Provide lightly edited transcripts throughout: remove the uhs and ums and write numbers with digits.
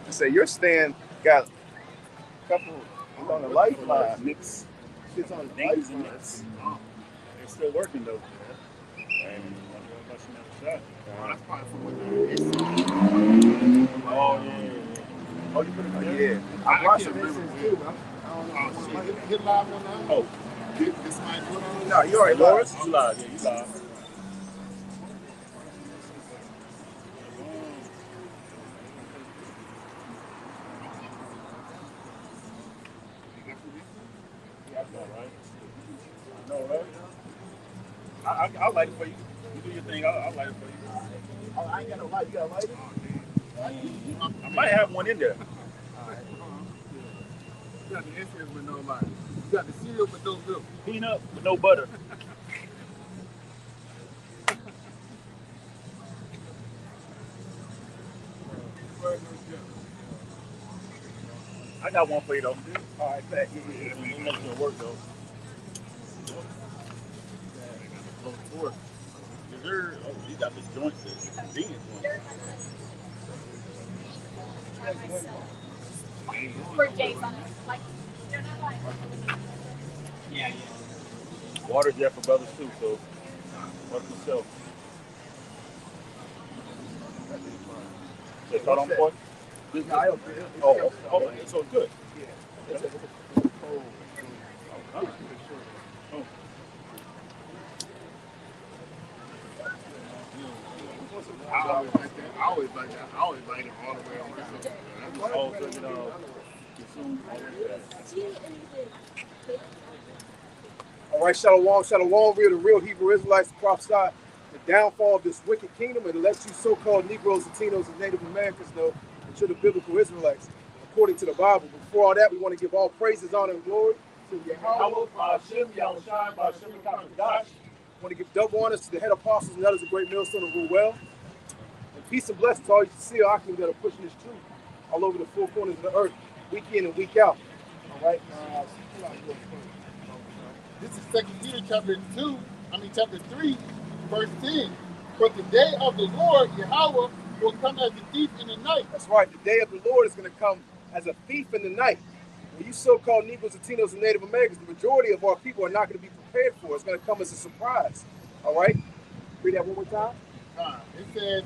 I say your stand got a couple on the lifeline. Mix shit's on the Dingers and lifeline. nicks. Oh, they're still working though. And but she never shot. Oh, that's probably from when it's. Oh yeah. Oh, you put it Oh there? yeah, I I brought can't some remember incense when. too. I don't know. Oh If you want shit! to Hit live on that. Oh, This might put on. no, you hey already live. Loris, you live? Yeah, you live. All right. I know, right? I'll light it for you. You do your thing. I'll light it for you. Oh, I ain't got no light. You got a light? I might have one in there. You got the incense with no light. You got the cereal with no milk. Peanut with no butter. I got one for you though. All right, bet. It makes it work though. Is there? Oh, you got the joints. The convenience one. Birthdays on it. Like, yeah. Water's there for brothers too. So watch yourself. They caught on point. No, I don't feel it. Oh, so it's good. It's a cold. Oh. I always like that. I always like that. I always like it all the way on. Oh, so consume. All right, Shalom, Shalom. We are the real Hebrew Israelites to prophesy the downfall of this wicked kingdom and to let you so-called Negroes, Latinos, and Native Americans know that you're the biblical Israelites, according to the Bible. Before all that, we want to give all praises, honor, and glory to Yahweh, Hashem, Yahushua, Hashem, and Kadash. We want to give double honors to the head apostles and others of Great Millstone of Rule Well. And peace and blessings to all you sincere Akim that are pushing this truth all over the four corners of the earth, week in and week out. All right. This is Second Peter chapter 3, verse 10. But the day of the Lord, Yahweh, will come as a thief in the night. That's right. The day of the Lord is going to come as a thief in the night. When you so-called Negroes, Latinos, and Native Americans, the majority of our people are not going to be prepared for it. It's going to come as a surprise. All right? Read that one more time. It says,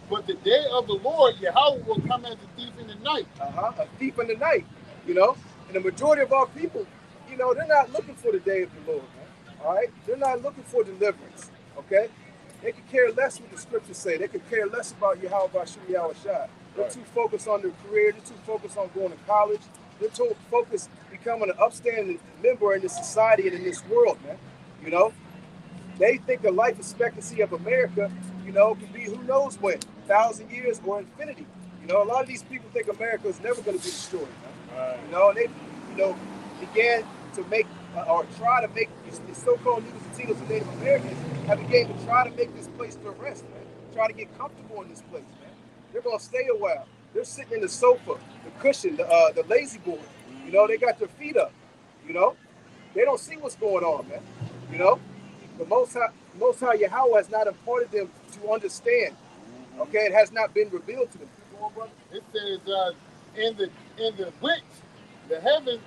but the day of the Lord, Yahweh, will come as a thief in the night. A thief in the night, you know? And the majority of our people, you know, they're not looking for the day of the Lord, man. All right? They're not looking for deliverance, okay? They could care less what the scriptures say. They could care less about Yahweh Bashir Yahushua. They're too focused on their career. They're too focused on going to college. They're too focused becoming an upstanding member in this society and in this world, man. You know? They think the life expectancy of America, you know, could be who knows when, 1,000 years or infinity. You know, a lot of these people think America is never going to be destroyed, man. You know, and they, you know, began to make or try to make these so-called Negroes, Latinos, and Native Americans have begun to try to make this place their rest, man. Try to get comfortable in this place, man. They're going to stay a while. They're sitting in the sofa, the cushion, the lazy boy. You know, they got their feet up. You know, they don't see what's going on, man. You know. The Most High Yahweh has not imparted them to understand. Okay, it has not been revealed to them. It says, in the which the heavens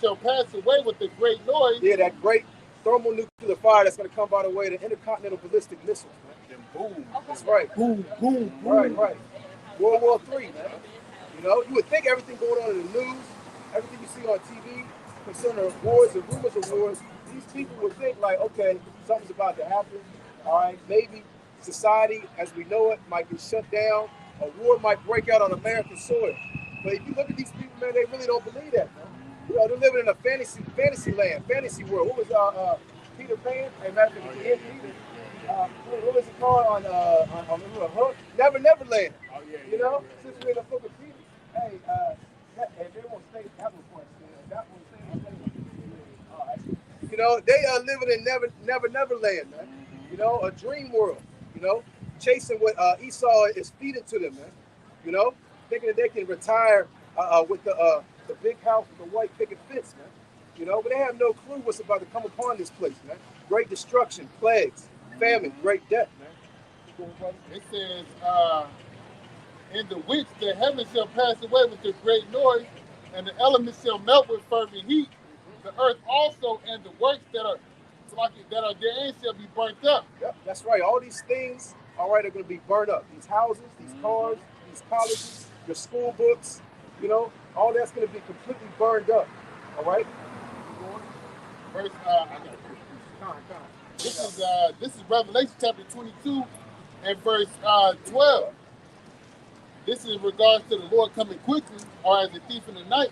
shall pass away with a great noise. Yeah, that great thermonuclear fire that's going to come by the way of the intercontinental ballistic missiles, man. Boom. That's right. Boom, boom, boom. Right. World War III, man. You know, you would think everything going on in the news, everything you see on TV concerning wars and rumors of wars, these people would think like, okay, something's about to happen. All right, maybe society as we know it might get shut down. A war might break out on American soil. But if you look at these people, man, they really don't believe that, man. You know, they're living in a fantasy land, fantasy world. What was Peter Pan? Hey, man, what was it called on the Hook? Never Land. Oh, yeah. You know, since we're in the book of Peter. Hey, and they won't say that was one. That one thing. All right. You know, they are living in Never Land, man. You know, a dream world. You know, chasing what Esau is feeding to them, man. You know, thinking that they can retire with the big house with the white picket fence, man. You know, but they have no clue what's about to come upon this place, man. Great destruction, plagues, famine, great death, man. It says, in the which the heavens shall pass away with a great noise, and the elements shall melt with fervent heat. The earth also and the works that are therein shall be burnt up. Yep, that's right. All these things, all right, are going to be burned up. These houses, these cars, these colleges, your school books, you know, all that's going to be completely burned up. All right. Verse, this is Revelation chapter 22 and verse 12. This is in regards to the Lord coming quickly, or as a thief in the night.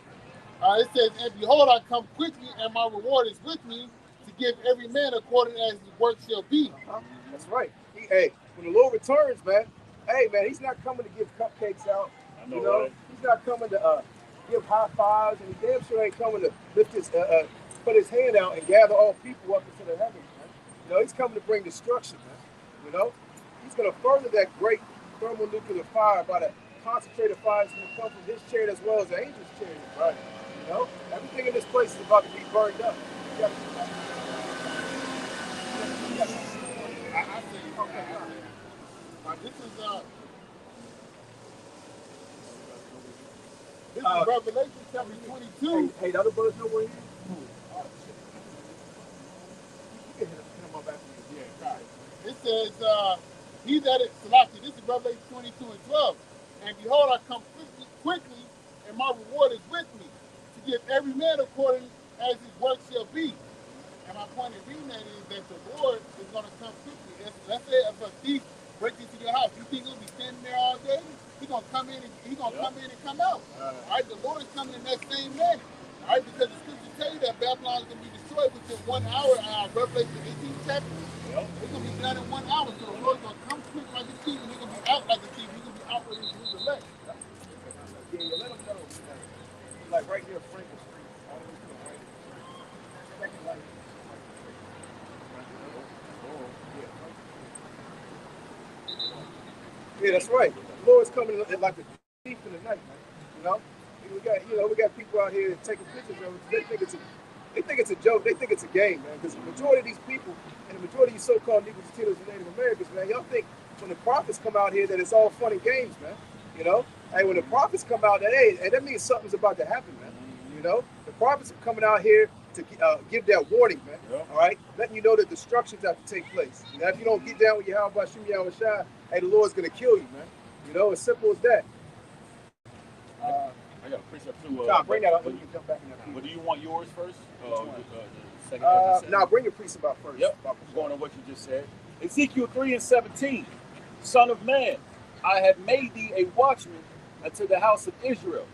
It says, "And behold, I come quickly, and my reward is with me, to give every man according as his work shall be." That's right. Hey, when the Lord returns, man, hey, man, he's not coming to give cupcakes out. I know, right? He's not coming to give high fives, and he damn sure ain't coming to lift his, put his hand out and gather all people up into the heavens, man. You know, he's coming to bring destruction, man. You know, he's going to further that great thermonuclear fire by the concentrated fire that's going to come from his chariot as well as the angel's chariot. Right. You know, everything in this place is about to be burned up. This is Revelation chapter 22. Hey, the other brothers know where he is? You can hit him up after you. Yeah, right. It says, he that is selected, this is Revelation 22 and 12. "And behold, I come quickly, and my reward is with me, to give every man according as his work shall be." And my point in reading that is that the Lord is going to come quickly. Let's say if a thief breaks into your house, you think he'll be standing there all day? He's going to come in and come out. All right, the Lord is coming in that same manner. All right, because the scriptures tell you that Babylon is going to be destroyed within 1 hour. Revelation 18 chapter. It's going to be done in 1 hour. So the Lord's going to come quick like a thief, and he's going to be out like a thief. He's going to be out with his elect. Yeah, let him know. Like right near Franklin Street. All the way to the right. Second light. Yeah, that's right. The Lord's coming like a thief in the night, man. You know, we got people out here taking pictures of it. They think it's a joke. They think it's a game, man. Because the majority of these people and the majority of these so-called Negroes, Latinos, and Native Americans, man, y'all think when the prophets come out here that it's all fun and games, man. You know, hey, when the prophets come out, that means something's about to happen, man. You know, the prophets are coming out here to give that warning, man. Yeah. All right, letting you know that destructions have to take place. You know, if you don't get down with your Shim Yahushua, hey, the Lord's gonna kill you, man. You know, as simple as that. I got a precept too. Bring that up. You can jump back in that. But do you want yours first? Now bring your precept out first. Yep. Going on what you just said. Ezekiel 3:17. "Son of man, I have made thee a watchman unto the house of Israel.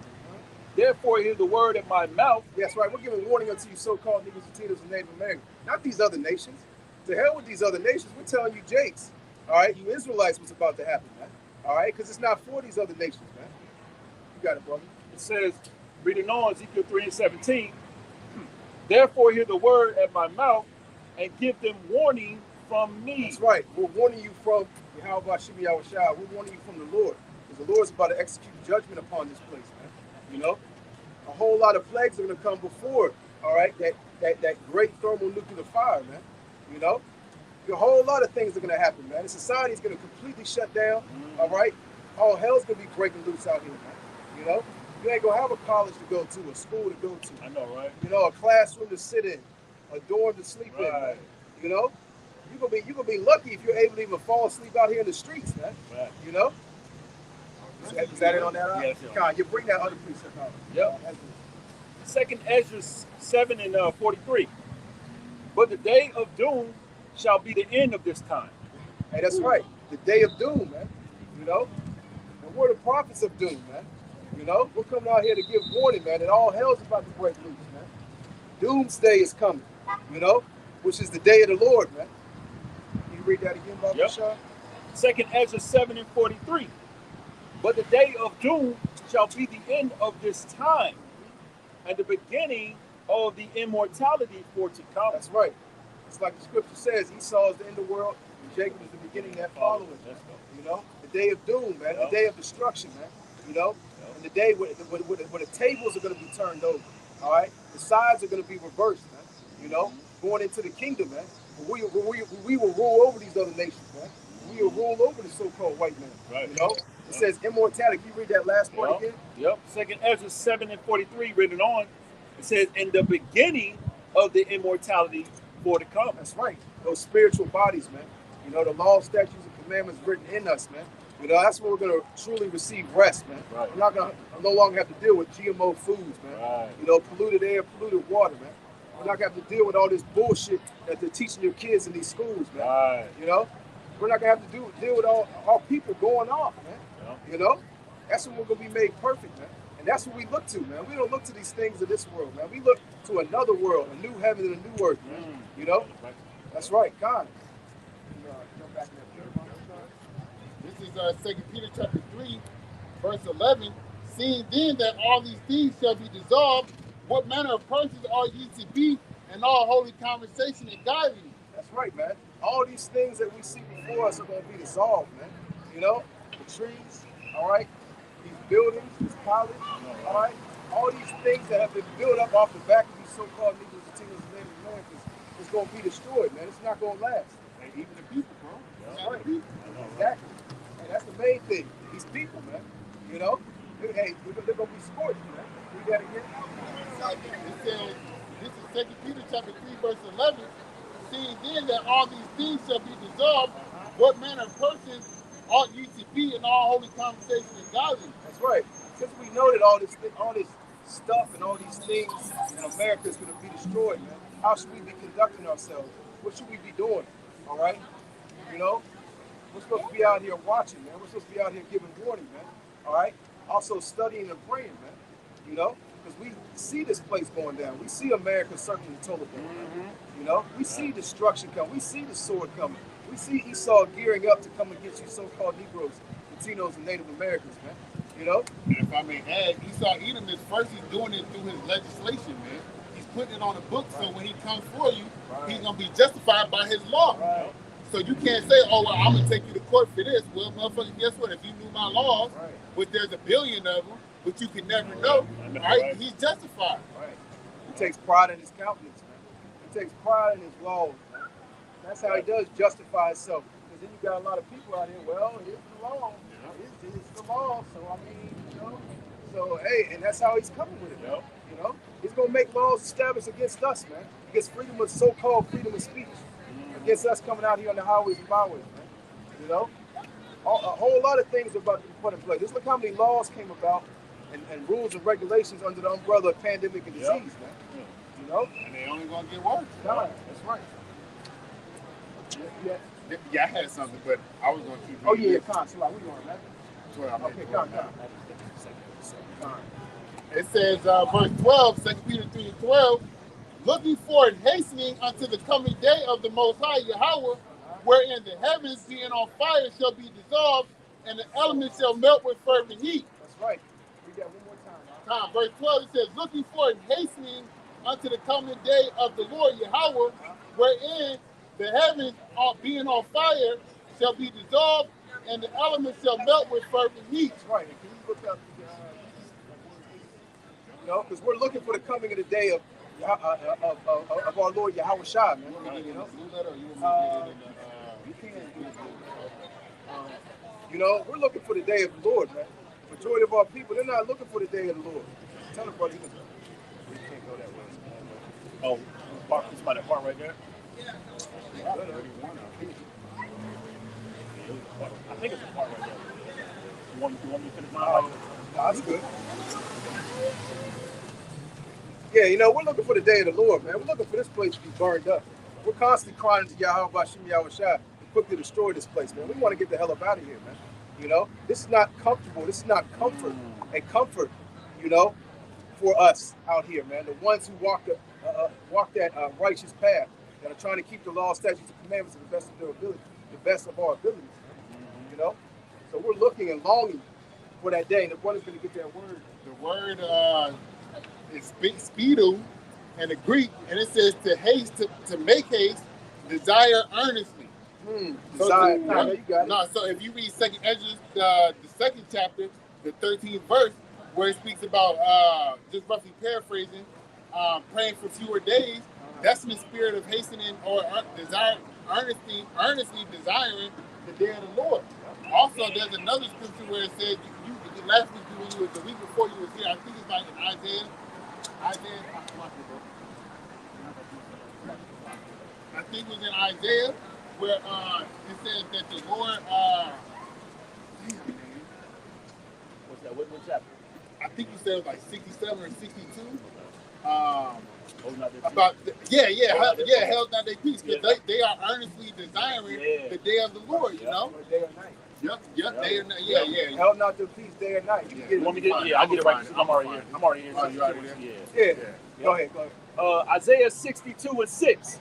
Therefore hear the word of my mouth." That's right. We're giving warning unto you so-called Negroes, Latinos, and Native Americans. Not these other nations. To hell with these other nations. We're telling you, Jakes. All right, you Israelites, what's about to happen, man. All right, because it's not for these other nations, man. You got it, brother. It says, reading on Ezekiel 3:17, "Therefore hear the word at my mouth, and give them warning from me." That's right. We're warning you from Yahweh Shim Yahushua. We're warning you from the Lord. Because the Lord's about to execute judgment upon this place, man. You know? A whole lot of plagues are going to come before, all right, that great thermonuclear fire, man. You know? A whole lot of things are going to happen, man. The society is going to completely shut down, all right? All hell's going to be breaking loose out here, man. You know? You ain't going to have a college to go to, a school to go to. I know, right? You know, a classroom to sit in, a dorm to sleep in, man. You know? You're gonna be lucky if you're able to even fall asleep out here in the streets, man. Right. You know? Is that it on that? Yes. Con, you bring that other precept out. Yep. 2 Ezra 7:43. "But the day of doom shall be the end of this time." Hey, that's right. The day of doom, man. You know? And we're the prophets of doom, man. You know? We're coming out here to give warning, man, that all hell's about to break loose, man. Doomsday is coming, you know? Which is the day of the Lord, man. Can you read that again, Baba Yep. Shah? 2 Ezra 7:43. "But the day of doom shall be the end of this time, and the beginning of the immortality for to come." That's right. It's like the scripture says, Esau is the end of the world, and Jacob is the beginning that followeth. You know, the day of doom, man, the day of destruction, man. You know, and the day where the tables are going to be turned over. All right, the sides are going to be reversed, man. You know, going into the kingdom, man. We will rule over these other nations, man. We will rule over the so-called white man. Right. You know, It says immortality. Can you read that last part again? Yep. 2nd Ezra 7:43 written on. It says, in the beginning of the immortality for to come. That's right. Those spiritual bodies, man. You know, the law, statutes, and commandments written in us, man. You know, that's when we're going to truly receive rest, man. Right. We're not going to no longer have to deal with GMO foods, man. Right. You know, polluted air, polluted water, man. We're not going to have to deal with all this bullshit that they're teaching your kids in these schools, man. Right. You know, we're not going to have to deal with all people going off, man. Yeah. You know, that's when we're going to be made perfect, man. And that's what we look to, man. We don't look to these things of this world, man. We look to another world, a new heaven and a new earth, man. You know? That's right, God. This is 2 Peter chapter 3, verse 11. Seeing then that all these things shall be dissolved, what manner of persons are ye to be in all holy conversation and godliness? That's right, man. All these things that we see before us are going to be dissolved, man. You know? The trees, all right? These buildings, this college, all right? All these things that have been built up off the back of these so-called Negroes, Latinos, and Native Americans is going to be destroyed, man. It's not going to last. And even the people, bro. That's right. Exactly. And that's the main thing. These people, man. You know? Hey, they're going to be scorched, man. Read that again. It says, this is 2 Peter chapter 3, verse 11. Seeing then that all these things shall be dissolved, what manner of persons ought ye to be in all holy conversation and godliness? That's right. Since we know that all this stuff and all these things in America is going to be destroyed, man, how should we be conducting ourselves? What should we be doing? All right? You know? We're supposed to be out here watching, man. We're supposed to be out here giving warning, man. All right? Also studying and praying, man. You know? Because we see this place going down. We see America circling the toilet bowl. You know? We see destruction coming. We see the sword coming. We see Esau gearing up to come against you so-called Negroes, Latinos, and Native Americans, man. You know? And if I may add, Esau Edom is first, he's doing it through his legislation, man. He's putting it on the book, so when he comes for you, he's going to be justified by his law. Right. So you can't say, oh, well, I'm going to take you to court for this. Well, motherfucker, guess what? If you knew my laws, which there's a billion of them, which you can never know, right? He's justified. Right. He takes pride in his countenance, man. He takes pride in his laws, man. That's how he does justify himself. Because then you got a lot of people out here, well, here's the law. It's the law, so I mean, you know. So, hey, and that's how he's coming with it, man. You know? He's going to make laws established against us, man. Against freedom of so-called freedom of speech. Against us coming out here on the highways and byways, man. You know? A whole lot of things are about to be put in place. Just look how many laws came about and rules and regulations under the umbrella of pandemic and disease, man. You know? And they only going to get worse. God, that's right. Yeah, I had something, but I was going to keep Oh, yeah, Con, so what you on, man? Okay, Con. It says, verse 12, 2 Peter 3 and 12, looking forward and hastening unto the coming day of the Most High Yahweh, wherein the heavens being on fire shall be dissolved, and the elements shall melt with fervent heat. That's right. Read that one more time. Verse 12, it says, looking forward and hastening unto the coming day of the Lord Yahweh, wherein the heavens being on fire shall be dissolved, and the elements shall melt with fervent heat. That's right. And can you look up you know, because we're looking for the coming of the day of our Lord Yahweh Shah, man. You know? You know, we're looking for the day of the Lord, man. The majority of our people, they're not looking for the day of the Lord. Tell them, brother, you can't go that way. Oh, park, it's by that park right there? I think it's a park right there. You want me to finish mine? No, that's good. Yeah, you know, we're looking for the day of the Lord, man. We're looking for this place to be burned up. We're constantly crying to Yahweh Bashim Yahweh Shah to quickly destroy this place, man. We want to get the hell up out of here, man. You know, this is not comfortable. This is not comfort and comfort, you know, for us out here, man. The ones who walk that righteous path, that are trying to keep the law, statutes, and commandments to the best of their ability, the best of our abilities, man. You know? So we're looking and longing for that day, and the brother's going to get that word. The word is speedo in the Greek, and it says to haste, to make haste, desire earnestly. Desire. You got it. No, so if you read Second Ezra, the second chapter, the 13th verse, where it speaks about, just roughly paraphrasing, praying for fewer days, that's in the spirit of hastening or earnestly desiring the day of the Lord. Also, there's another scripture where it says last week when you was the week before you was here. I think it's like in Isaiah. I think it was in Isaiah where it says that the Lord. What's that? What chapter? I think you said it was like 67 or 62. About held not their peace because they are earnestly desiring the day of the Lord. You know, day or night. Yep, day or night. Yeah. Held not their peace day or night. You want me to? Yeah, I get it right. I'm already here. I'm already here. Oh, you already Yeah. Go ahead. Isaiah 62:6.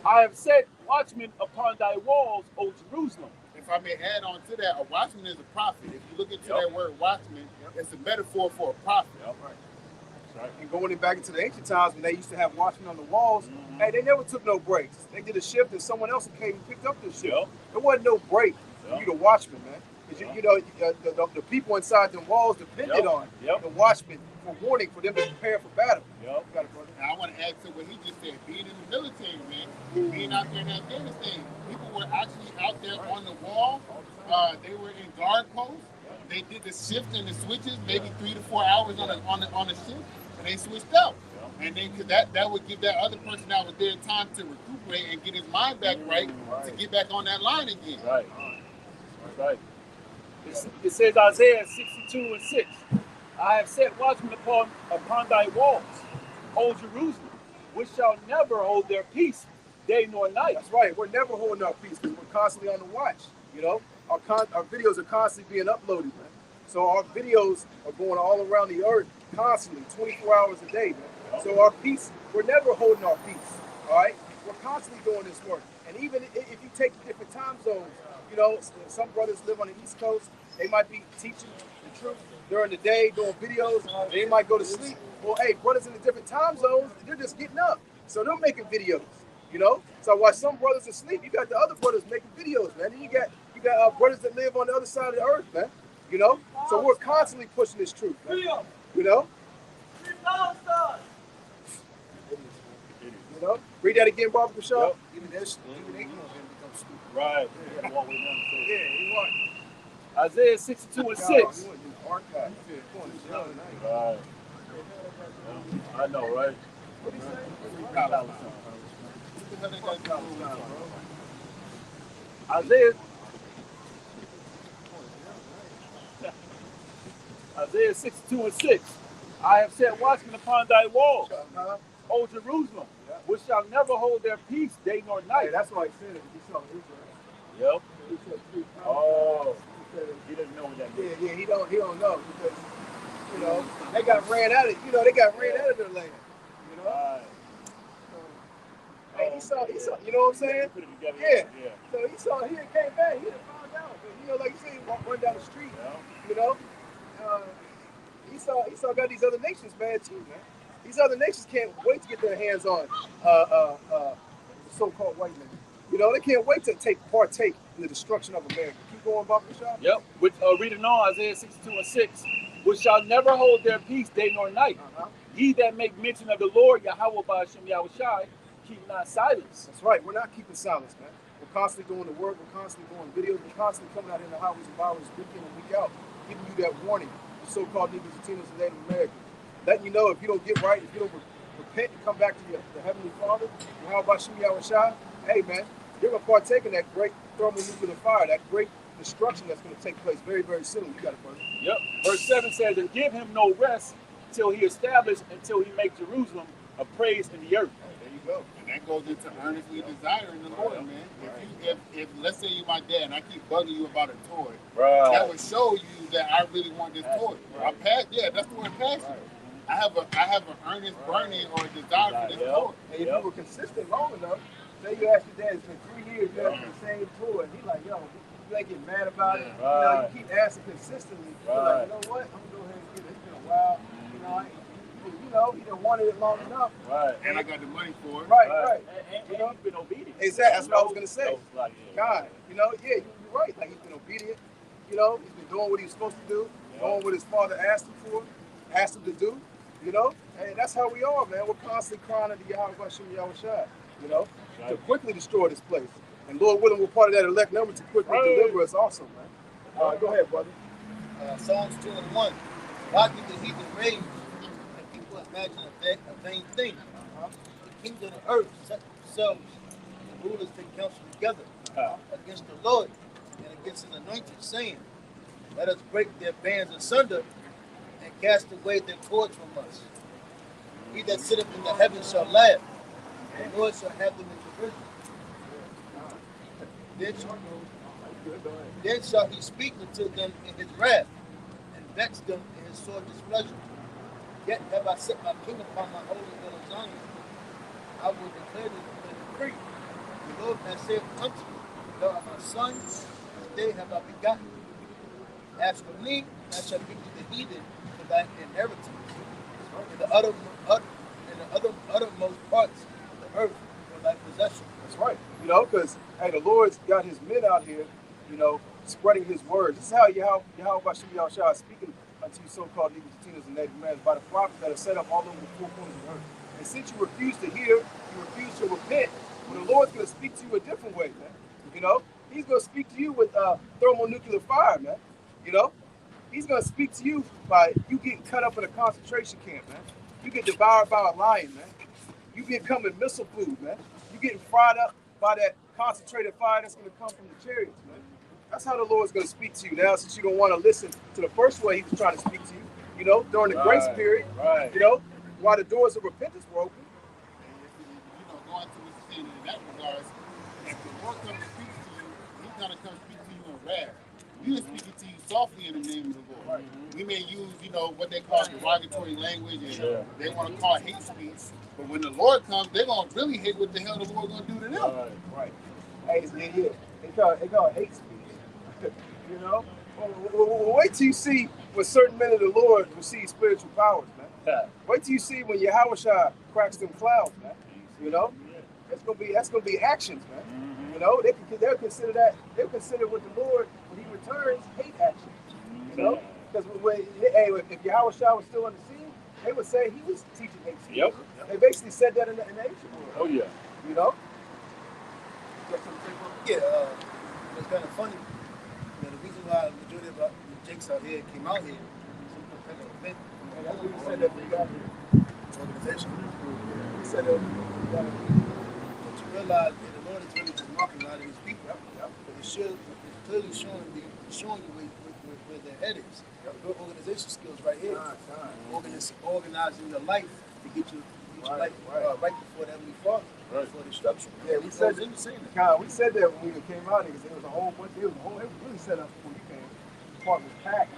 I have set watchmen upon thy walls, O Jerusalem. If I may add on to that, a watchman is a prophet. If you look into that word watchman, it's a metaphor for a prophet. Right. And going back into the ancient times when they used to have watchmen on the walls, hey, they never took no breaks. They did a shift and someone else came and picked up the shift. There wasn't no break for you, the watchman, man. Because you know the people inside them walls depended on the watchmen for warning for them to prepare for battle. Now I want to add to what he just said. Being in the military, man, being out there in Afghanistan, people were actually out there on the wall. They were in guard posts. They did the shift and the switches, maybe 3 to 4 hours on a shift, and they switched out. And then that would give that other person that was there time to recuperate and get his mind back right to get back on that line again. Right. It says Isaiah 62:6. I have set watchmen upon thy walls, O Jerusalem, which shall never hold their peace, day nor night. That's right. We're never holding our peace because we're constantly on the watch. You know, our videos are constantly being uploaded, man. So our videos are going all around the earth constantly, 24 hours a day, man. So our peace, we're never holding our peace. All right, we're constantly doing this work. And even if you take different time zones, you know, some brothers live on the East Coast. They might be teaching the truth during the day, doing videos. They might go to sleep. Well, hey, brothers in the different time zones, they're just getting up. So they're making videos, you know? So while some brothers are asleep, you got the other brothers making videos, man. And you got brothers that live on the other side of the earth, man. You know? So we're constantly pushing this truth, man. You know? You know? Read that again, Barbara Shaw. Even they know him become stupid. Right. Yeah, he won. Isaiah 62:6. Right. I know, right? What do you say? Isaiah 62:6. I have set watchmen upon thy walls, O Jerusalem, which shall never hold their peace day nor night. Hey, that's why he said it. He saw Yep. Israel. Oh. He doesn't know what that means. Yeah, he don't know because, you know, they got ran out of, their land. You know? Hey, he saw, you know what I'm saying? Yeah. So he came back, he found out. But, you know, like you said, he run down the street, you know? Esau got these other nations bad too, man. These other nations can't wait to get their hands on so-called white men. You know, they can't wait to partake in the destruction of America. Keep going, Barbara Shaw. Yep. Reading on Isaiah 62:6, which shall never hold their peace day nor night. Ye that make mention of the Lord, Yahweh Ba'ashem Yahushai, keep not silence. That's right. We're not keeping silence, man. We're constantly doing the work. We're constantly doing videos. We're constantly coming out in the highways and byways week in and week out, giving you that warning, the so-called Negroes, Latinos, and Native Americans. Letting you know if you don't get right, if you don't repent and come back to the Heavenly Father, Yahweh Ba'ashem Yahushai, hey, man, you're going to partake in that great thermonuclear fire, that great destruction that's going to take place very, very soon. You got it, brother. Yep. Verse 7 says, and give him no rest until he make Jerusalem a praise in the earth. There you go. And that goes into earnestly desiring the Lord, man. If let's say you're my dad and I keep bugging you about a toy, that would show you that I really want this toy. That's the word passion. I have an earnest burning or a desire for this toy. And if you were consistent long enough, say you ask your dad, it's been 3 years, you ask the same toy, and he's like, yo, you ain't getting mad about it. You know, you keep asking consistently. You're like, you know what? I'm gonna go ahead and get it. It's been a while. You know, he done wanted it long enough. Right. And I got the money for it. Right. And you know, he's been obedient. Exactly. That's what I was gonna say. God, you know, you're right. Like he's been obedient. You know, he's been doing what he was supposed to do, doing what his father asked him to do. You know, and that's how we are, man. We're constantly crying to the Yahweh Ba'ashem Yahushai, you know, to quickly destroy this place. And Lord willing, we're part of that elect number to quickly deliver us also, man. Go ahead, brother. Psalms 2 and 1. Why do the heathen rage and people imagine a vain thing? The kings of the earth set themselves, the rulers take counsel together against the Lord and against his anointed, saying, let us break their bands asunder and cast away their cords from us. He that sitteth in the heavens shall laugh, and the Lord shall have them in derision. Then shall he speak unto them in his wrath, and vex them in his sore displeasure. Yet have I set my king upon my holy hill of Zion. I will declare this and decree. The Lord hath said unto me, thou art my son, this day have I begotten you. As for me, I shall give you the heathen for thy inheritance, in the uttermost parts of the earth for thy possession. That's right. You know, because, hey, the Lord's got his men out here, you know, spreading his words. This is how Yahweh Shah is speaking unto you so-called Negroes, Latinos, and Native Americans by the prophets that are set up all over the four corners of the earth. And since you refuse to hear, you refuse to repent, well, the Lord's going to speak to you a different way, man. You know, he's going to speak to you with thermonuclear fire, man. You know, he's going to speak to you by you getting cut up in a concentration camp, man. You get devoured by a lion, man. You becoming missile food, man. You getting fried up by that concentrated fire that's going to come from the chariots, man. That's how the Lord's going to speak to you now, since you don't want to listen to the first way he was trying to speak to you, you know, during the grace period, you know, while the doors of repentance were open. You know, going to what you're saying in that regards, if the Lord comes to speak to you, he's going to come speak to you in wrath. We are speaking to you softly in the name of the Lord. We may use, you know, what they call derogatory language, and they want to call hate speech. But when the Lord comes, they're going to really hate what the hell the Lord going to do to them. Right. Hey, they call it hate speech. You know? Well, wait till you see when certain men of the Lord receive spiritual powers, man. Wait till you see when Yahweh Shah cracks them clouds, man. You know? That's gonna be actions, man. You know, they'll consider what the Lord, when he returns, hate actions. You know? Because if Yahweh Shah was still on the scene, they would say he was teaching hate speech. Yep. They basically said that in the ancient world. Oh yeah. You know? Yeah, it's kind of funny. You know, the reason why the majority of the Jakes out here came out here, some kind of event. And that's what he said that we got here. Organization. He said that we got here. But you realize that the Lord is really just marking a lot of these people. But it's clearly showing you where their head is. Your organization skills right here. Organizing your life to get your life right before the Heavenly Father. For destruction. Yeah, we said that when we came out, because there was a whole bunch. It was really set up before you came. The park was packed.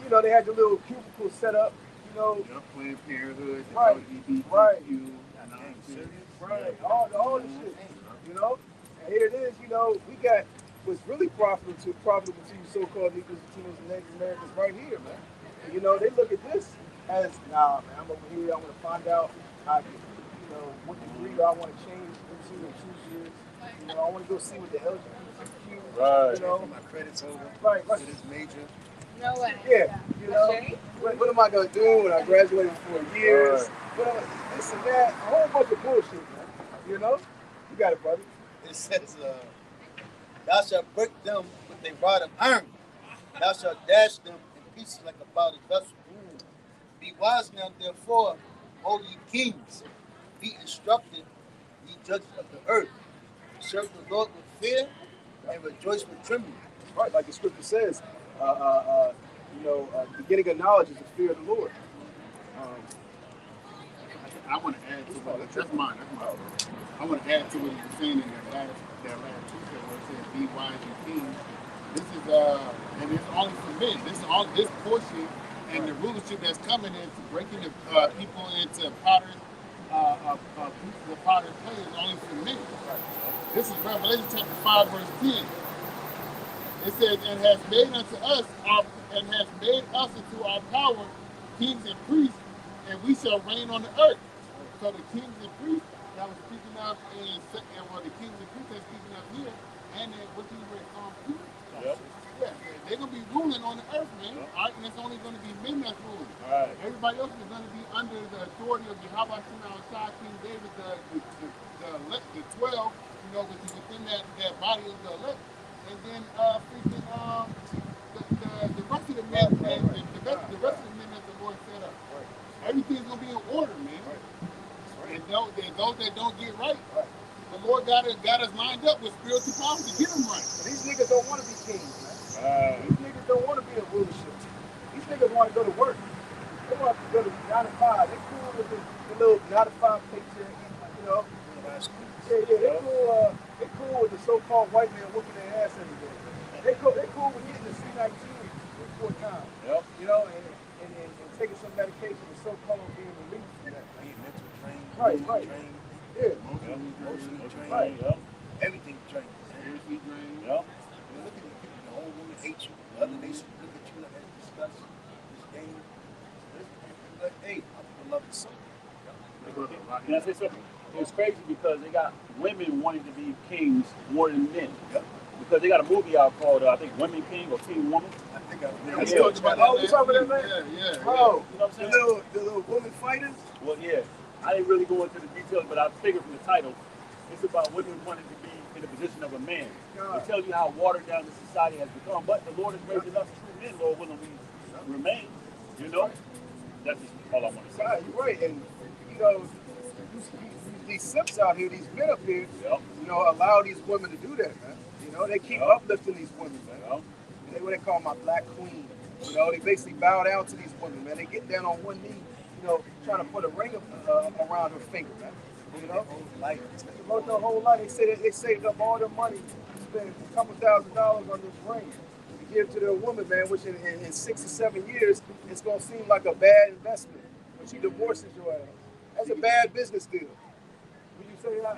You know, they had the little cubicle set up. You know, Planned Parenthood, LGBTQ, right, all this shit. You know, and here it is. You know, we got what's really profitable to you, so-called Negroes, Latinos, and Native Americans, right here, man. And, you know, they look at this as, nah, man, I'm over here. I want to find out how I can. You know, what degree do I want to change into in 2 years? You know, I want to go see what the LGBTQ, you know. My credit's over. Right. It is major. No way. Yeah, you know, what am I going to do when I graduate in 4 years? This and that, a whole bunch of bullshit, man. You know? You got it, brother. It says, thou shalt break them with a rod of iron. Thou shalt dash them in pieces like a bowed vessel. Be wise now, therefore, O ye kings. Be instructed, ye judges of the earth. Serve the Lord with fear and rejoice with trembling. Right, like the scripture says, beginning of knowledge is the fear of the Lord. I want to add to what that's mine. I want to add to what he was saying in that last Tuesday where it says, "Be wise and kings." This is and it's only for men. This portion and the rulership that's coming into breaking the people into potter's clay is only for men. This is Revelation chapter 5 verse 10. It says, "And has made unto us into our power kings and priests, and we shall reign on the earth." So the kings and priests that was speaking up the kings and priests that's speaking up here, and then what you read Psalm 2. Yeah, they're gonna be ruling on the earth, man. All right, and it's only gonna be men that's ruling. Right. Everybody else is going to be under the authority of Yahweh Shai, King David, the 12, you know, which is within that body of the elect. And then freaking the rest of the men, the rest of the men that the Lord set up. Everything's going to be in order, man. And those that don't get right, the Lord got us lined up with spiritual powers to get them right. These niggas don't want to be kings, man. These niggas don't want to be in rulership. These niggas want to go to work. They want to go to 9 to 5. They cool with the little 9 to 5 paycheck, you know. Yeah, they cool with the so-called white man whooping their ass every day. They cool with getting the C-19 3-4 times. Yep. You know, and taking some medication and so-called being released from that. Being mental trained, Right. trained, Yeah. emotionally trained, Right. Yep. everything trained. Yep. You know, look at these people, the whole woman hates you, the other nation look at you like that disgust, this game. Like, hey, I love the son. Can I say something? It's crazy because they got women wanting to be kings more than men. Yep. Because they got a movie out called, I think, Women King or King Woman. I think I We Yeah. talked about Oh, that you talking about last that, week. man? Yeah. Oh, You know what I'm saying? the little woman fighters? Well, yeah. I didn't really go into the details, but I figured from the title, it's about women wanting to be in the position of a man. It tells you how watered down the society has become. But the Lord is raising up true men, Lord willing, we remain. You know? That's just all I want to say. Right, you're right. And, you know, these simps out here, these men up here, Yep. you know, allow these women to do that, man. You know, they keep uplifting these women, man. Yep. What they call my black queen. You know, they basically bow down to these women, man. They get down on one knee, you know, trying to put a ring around her finger, man. You know, like devote their whole life. They saved up all their money, spent a couple $1,000s on this ring to give to their woman, man. Which in 6 or 7 years, it's gonna seem like a bad investment when she divorces your ass. That's a bad business deal. Would you say that?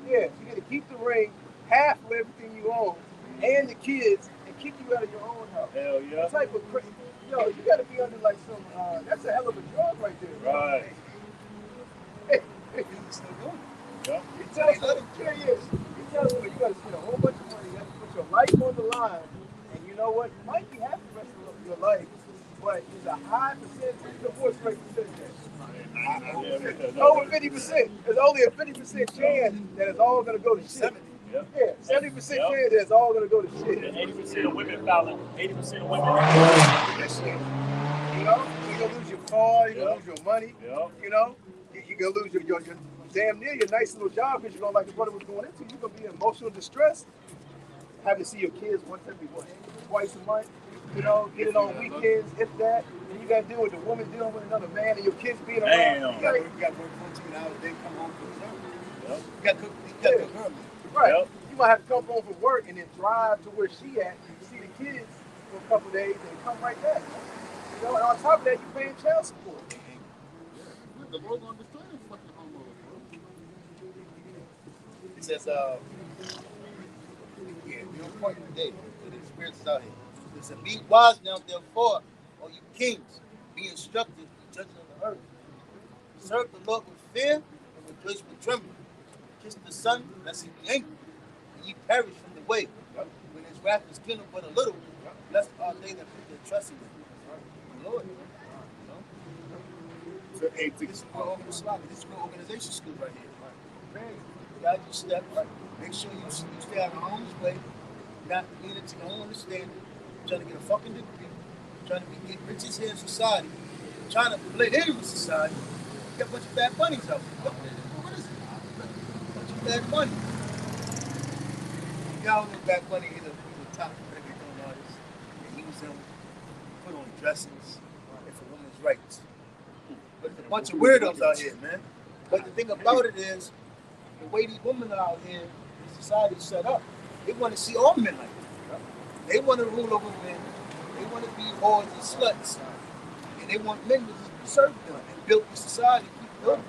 Yeah, you get to keep the ring, half of everything you own, and the kids, and kick you out of your own house. Hell yeah. That type of crazy. Yo, you gotta be under like some. That's a hell of a drug right there. Right. it's still going. Yep. You tell us, you tell us, you gotta spend a whole bunch of money. You have to put your life on the line, and you know what? You might be happy the rest of your life, but there's a high percentage divorce rate percentage. Over 50%. There's only a 50% chance that it's all gonna go to shit. Yep. Yeah, 70% chance that it's all gonna go to shit. And 80% of women filing, 80% of women. That shit. You know, you're gonna lose your car, you're gonna lose your money. Yep. You know, you're gonna lose your damn near your nice little job because you don't like the brother was going into. You're gonna be in emotional distress. Having to see your kids once every twice a month. You know, get it on weekends, if that. And you gotta deal with the woman dealing with another man and your kids being around. Damn. You got work 14 hours, then come home to the Yep. You got cook early. Right. Yep. You might have to come home from work and then drive to where she at, see the kids for a couple of days, and come right back. You know, and on top of that, you're paying child support. The Lord gonna destroy this fucking homeowner, bro. It says, you're on point today. The spirits is out here. It says, be wise now, therefore, all you kings, be instructed, be judges of the earth. Serve the Lord with fear and rejoice with trembling. Kiss the Son, lest he be angry, and ye perish from the way. When his wrath is kindled but a little, blessed are they that put their trust in him. The Lord. So, hey, this is your organization school right here. Man, guide your step. Make sure you stay out of harm's way. Not lean into your own understanding. Trying to get a fucking degree. Trying to get riches here in society. Trying to blend in with society. You got a bunch of bad bunnies out there. What is it? A bunch of bad bunnies. Y'all know Bad Bunny, he's a top reggaeton artist. And he was put on dresses and for women's rights. But there's a bunch of weirdos out here, man. But the thing about it is, the way these women are out here, the society is set up, they want to see all men like that. They want to rule over men. They want to be whores and sluts. And they want men to just serve them and build the society, keep building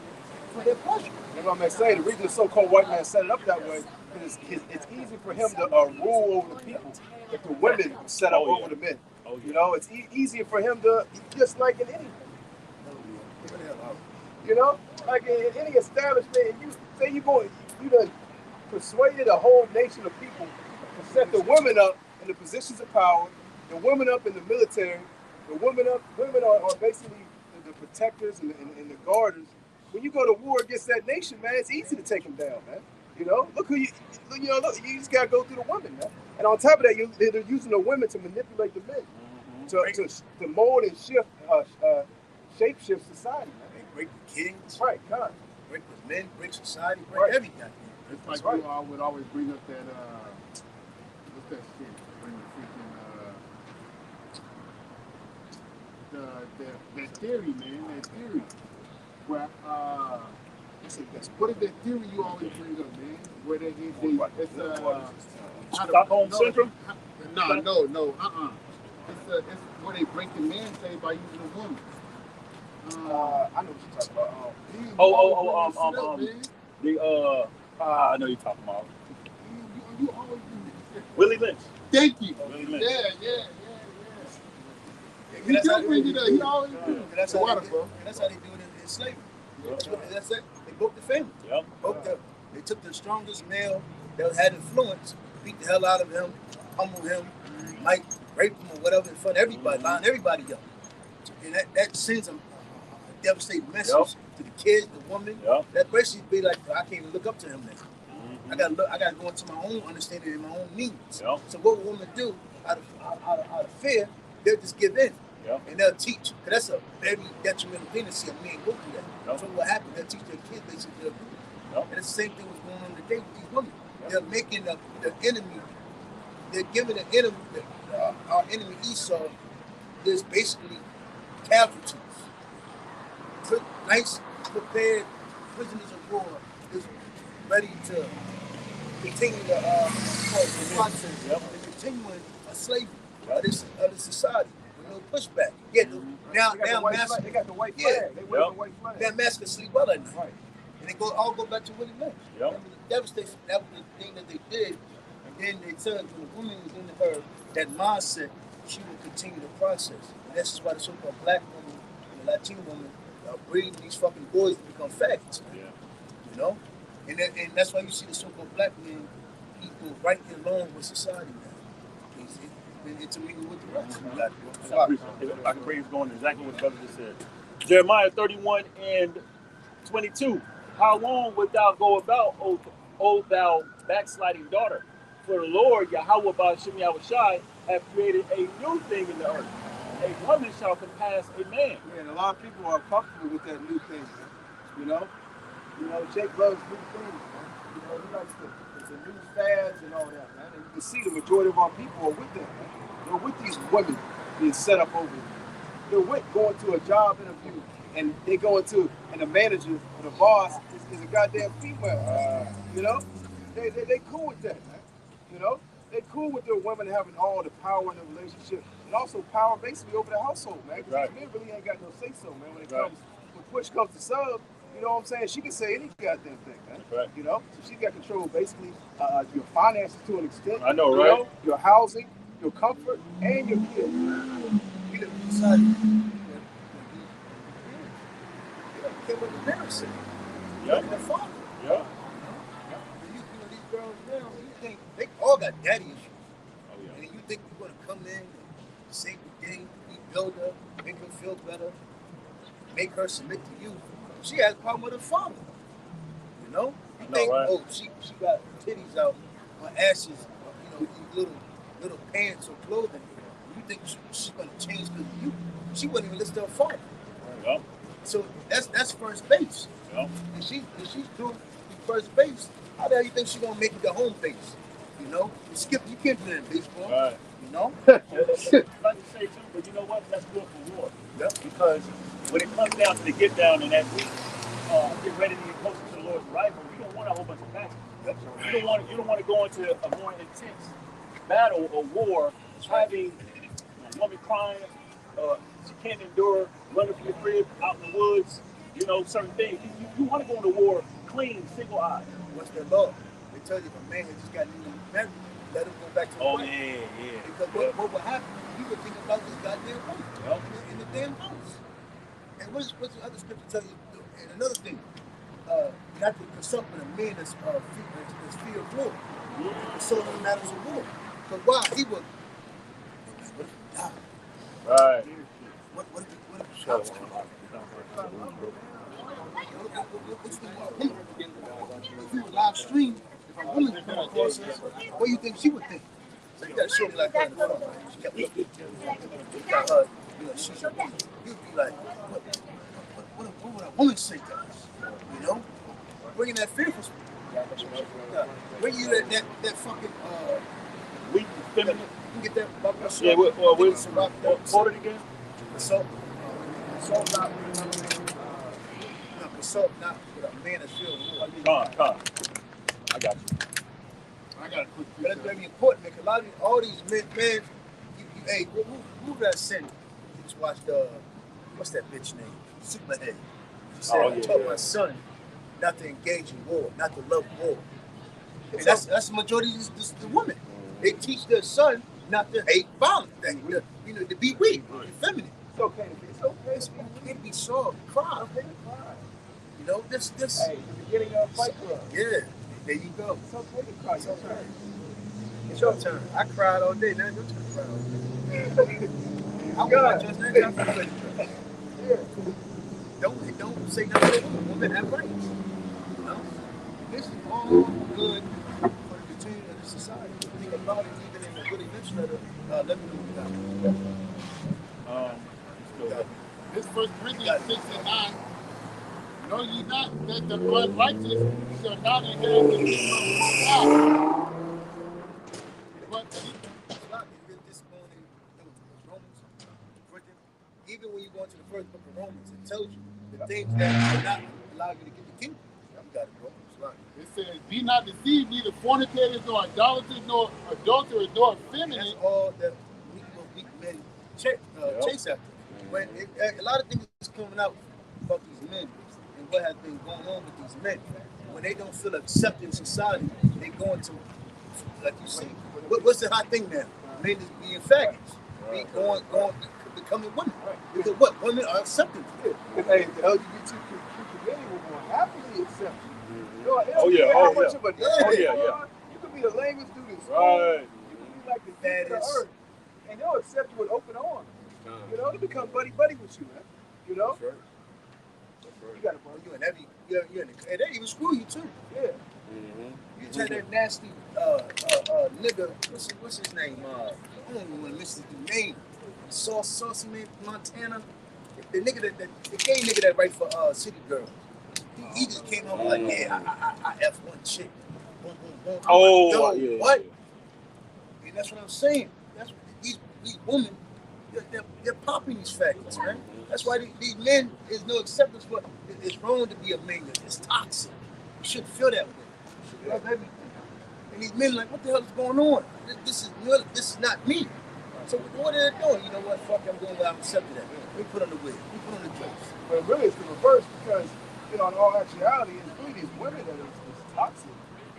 for their pleasure. That's what I'm saying. The reason the so-called white man set it up that way is it's easy for him to rule over the people if the women set up over the men. You know, it's easier for him to, just like in anything. You know, like in any establishment, you say you done persuaded a whole nation of people to set the women up in the positions of power, the women up in the military, The women are basically the protectors and the guarders. When you go to war against that nation, man, it's easy to take them down, man. You know, look, you just gotta go through the women, man. And on top of that, they're using the women to manipulate the men, to mold and shape shift society, man. They break the kings, Right, God. break the men, break society, break Right. everything. It's That's like right. you all would always bring up that what's that shit? Bring the freaking that theory, man. That theory. Where what is that theory you always bring up, man? Where it's Stockholm Syndrome? No. It's where they break the man say by using a woman. I know what you're talking about. I know you're talking about You always do this. Willie Lynch. Thank you. Willie Lynch. Yeah. He do bring it up. He always do. That's The how water, they bro. That's how they do it in slavery. That's it. They broke the family. Yep. They took the strongest male that had influence, beat the hell out of him, humbled him, might rape him or whatever in front of everybody, line everybody up. And that sends a devastating message to the kids, the woman. Yep. That basically be like, I can't even look up to him now. I gotta go into my own understanding and my own needs. Yep. So what will women do out of fear? They'll just give in. Yep. And they'll teach. Because that's a very detrimental thing to see a man go through that. Yep. So what happens, they'll teach their kids basically they'll do it. Yep. And it's the same thing that's going on today with these women. Yep. They're making the enemy, they're giving the enemy, our enemy Esau, there's basically casualties. Nice, prepared prisoners of war is ready to continue the process Yep. and continuing a slavery of this society with no pushback. Yeah, now They got the white flag. They wear the white flag. that mask can sleep well at night. Right. And they all go back to Willie Lynch. Yep. Remember the devastation, that was the thing that they did. And then they said when the woman was in her, that mindset, she would continue the process. And that's just why the so-called black woman and the Latino woman are breeding these fucking boys to become faggots. Yeah. You know? And that's why you see the so-called black men, people right along with society now. He's been intermingled with the rest. I can bring it going exactly what the brother just said. Jeremiah 31 and 22. How long wilt thou go about, O thou backsliding daughter? For the Lord Yahweh Ba'ashem Yahushai have created a new thing in the earth. A woman shall compass a man. Yeah, and a lot of people are comfortable with that new thing, man. You know, Jake loves new things, man. You know, he likes the new fads and all that, man. And you can see the majority of our people are with them, man. They're with these women being set up over them. They're with going to a job interview and they go into, and the manager or the boss is a goddamn female. You know, they cool with that, man. You know, they cool with their women having all the power in the relationship and also power basically over the household, man. Because Right. men really ain't got no say so, man. When it Right. comes, when push comes to shove, you know what I'm saying? She can say any goddamn thing, man. Right. You know, so she got control basically your finances to an extent. I know, you right? Your housing, your comfort, and your kids. We live in society where they don't care what the parents say. Yep. Their father. Yeah. These girls now, you think they all got daddy issues. Oh, yeah. And you think you're gonna come in and save the day, rebuild her, make her feel better, make her submit to you. She has a problem with her father. You know? You No, think, right. oh, she got titties out, her ashes, these little pants or clothing. You think she's gonna change because of you? She wouldn't even listen to her father. Yep. So that's first base. Yep. And she's doing first base. How the hell you think she's gonna make it the home base? You know, you can't do that in baseball. Right. You know, Like to say too, but you know what? That's good for war. Yep. Because when it comes down to the get down and that we get ready to get closer to the Lord's arrival, we don't want a whole bunch of battles. Yep. You don't want to go into a more intense battle or war, having a woman crying, she can't endure running from the crib out in the woods. You know, certain things. You want to go into war clean, single eyed. what's their law? They tell you if a man has just got newly married, let him go back to the Oh wife. yeah. Because what will happen? You would think about this goddamn woman in the damn house. And what's the other scripture tell you? And another thing, not to consult with a man that's fear of war. Consult matters of war. Because why? He would. Right. What if shots come out? If you live stream, if a woman come across us, what do you think she would think? So you gotta show me like her in the front. She kept looking. You got her, you know, she's you'd be like, what would a woman say to us? You know? Bringing that fear for bring you that fucking Weak, feminine. you get that Yeah, what it again? assault not assault not with a man that's filled with war. Con. I got you. I got a quick But that's very important because a lot of all these men, hey, who that sent? You just watched what's that bitch name? Superhead. She said, I taught my son not to engage in war, not to love war. And that's the majority of the women. They teach their son not to hate violence, to be weak, to be feminine. It's okay. It's okay to be soft, cry. Okay to cry. You know, this. Hey, the beginning of Fight Club. Yeah, there you go. It's okay to cry. It's your turn. It's your turn. I cried all day. Now it's your turn to cry all day. I want my just now. Yeah. Don't say nothing to women. Women have rights. You know, this is all good for the continuing of the society. Think about it, even in the Willie Lynch letter. Let me know what you got. This 1 Corinthians 6:9. Know ye not that the unrighteous shall not inherit the kingdom of God? But even when you go into the first book of Romans, it tells you the things that will not allow you to get the kingdom. You got it, bro. it says, be not deceived, neither fornicators, nor idolaters, nor adulterers, nor effeminate. That's all that weak men chase after. When a lot of things is coming out about these men and what has been going on with these men. When they don't feel accepted in society, they go into, like you say, what's the hot thing now? Men is being faggots. Be going, becoming women. Because what? Women are accepted. Hey, the LGBTQ community will more happily accept you. You know, Oh, yeah. how much of a Yeah. You could be the lamest dude in school. Right. You could be like the king of the Baddest. earth. And they'll accept you with open arms. You know, they become buddy with you, man. You know? That's right. You got it, bro. You're in the, and they even screw you too. Yeah. You tell that nasty nigga, what's his name? I don't even want to mention his name. Saucy man from Montana. The nigga the gay nigga that write for City Girl. He just came out like, yeah, I F one chick. Boom, boom, boom. Oh, like, yeah. what? And that's what I'm saying. That's what these women, they're popping these faggots, man. That's why these men is no acceptance for. It's wrong to be a man. It's toxic. You shouldn't feel that way. You should love everything. And these men like, what the hell is going on? This is not me. So what are they doing? You know what? Fuck, I'm going where I'm accepted at. We put on the wig. We put on the dress. But really, it's the reverse because, you know, in all actuality, it's really these women that is toxic.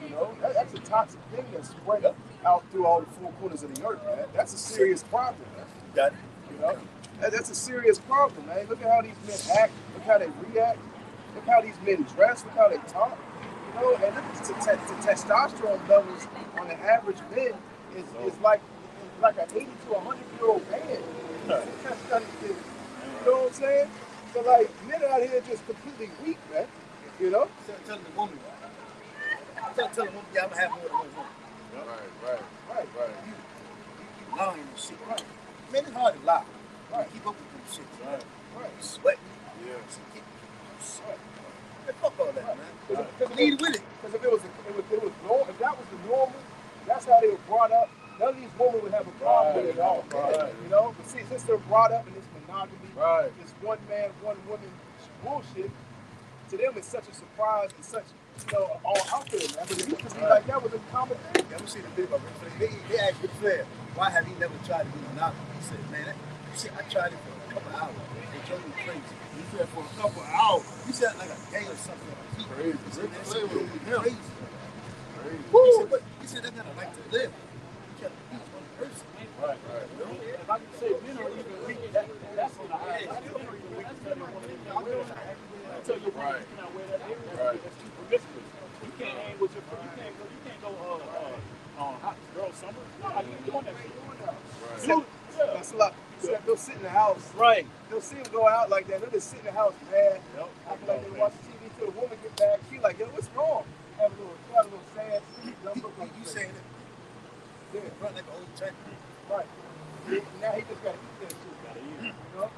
You know, that's a toxic thing that's spread out through all the four corners of the earth, man. That's a serious problem, man. Got it. You know, that's a serious problem, man. Look at how these men act. Look how they react. Look how these men dress. Look how they talk. You know, and look at the testosterone levels on the average man is like an 80 to 100-year-old man. You know what I'm saying? So like men out here just completely weak, man. You know? Tell the woman. Tell the woman, yeah, I'm gonna have more than one woman. Right. You lying and shit. Right. Man, it's hard to lie. Right. Keep up with them shit. Right. Sweat. Yeah. Sweat. Man, fuck all that, man. Lead with it. Because if it was normal, if that was the normal, that's how they were brought up. None of these women would have a problem with it at all. Right. You know, but see, since they're brought up in this monogamy, this one man, one woman bullshit, to them it's such a surprise and such, you know, all out there, man. But it used to be like that was a common thing. Yeah, I'm see the video about it. They asked the player, why have you never tried to be monogamous? He said, man, I tried it for a couple hours. They drove me crazy. He said for a couple of hours. You said like a day or something. Crazy. He said, that shit drove me crazy. He said, I gotta like to live. You gotta be one person. Right. If I can say men are even weak, that's on the high side. Men are even weak to tell your woman, I tell your woman you cannot wear that hair. That's too promiscuous. You can't hang with your friend. You can't go on hot girl summer. No, you doing that shit. That's a lot. They'll sit in the house. Right. They'll see them go out like that. They'll just sit in the house mad. Yep. Acting like they watch TV till the woman get back. She like, yo, what's wrong? Have a little sad. Dumb look on You his saying face. it? Yeah, Run like an old track. right. Now he just got to eat that shit. Gotta eat. You know?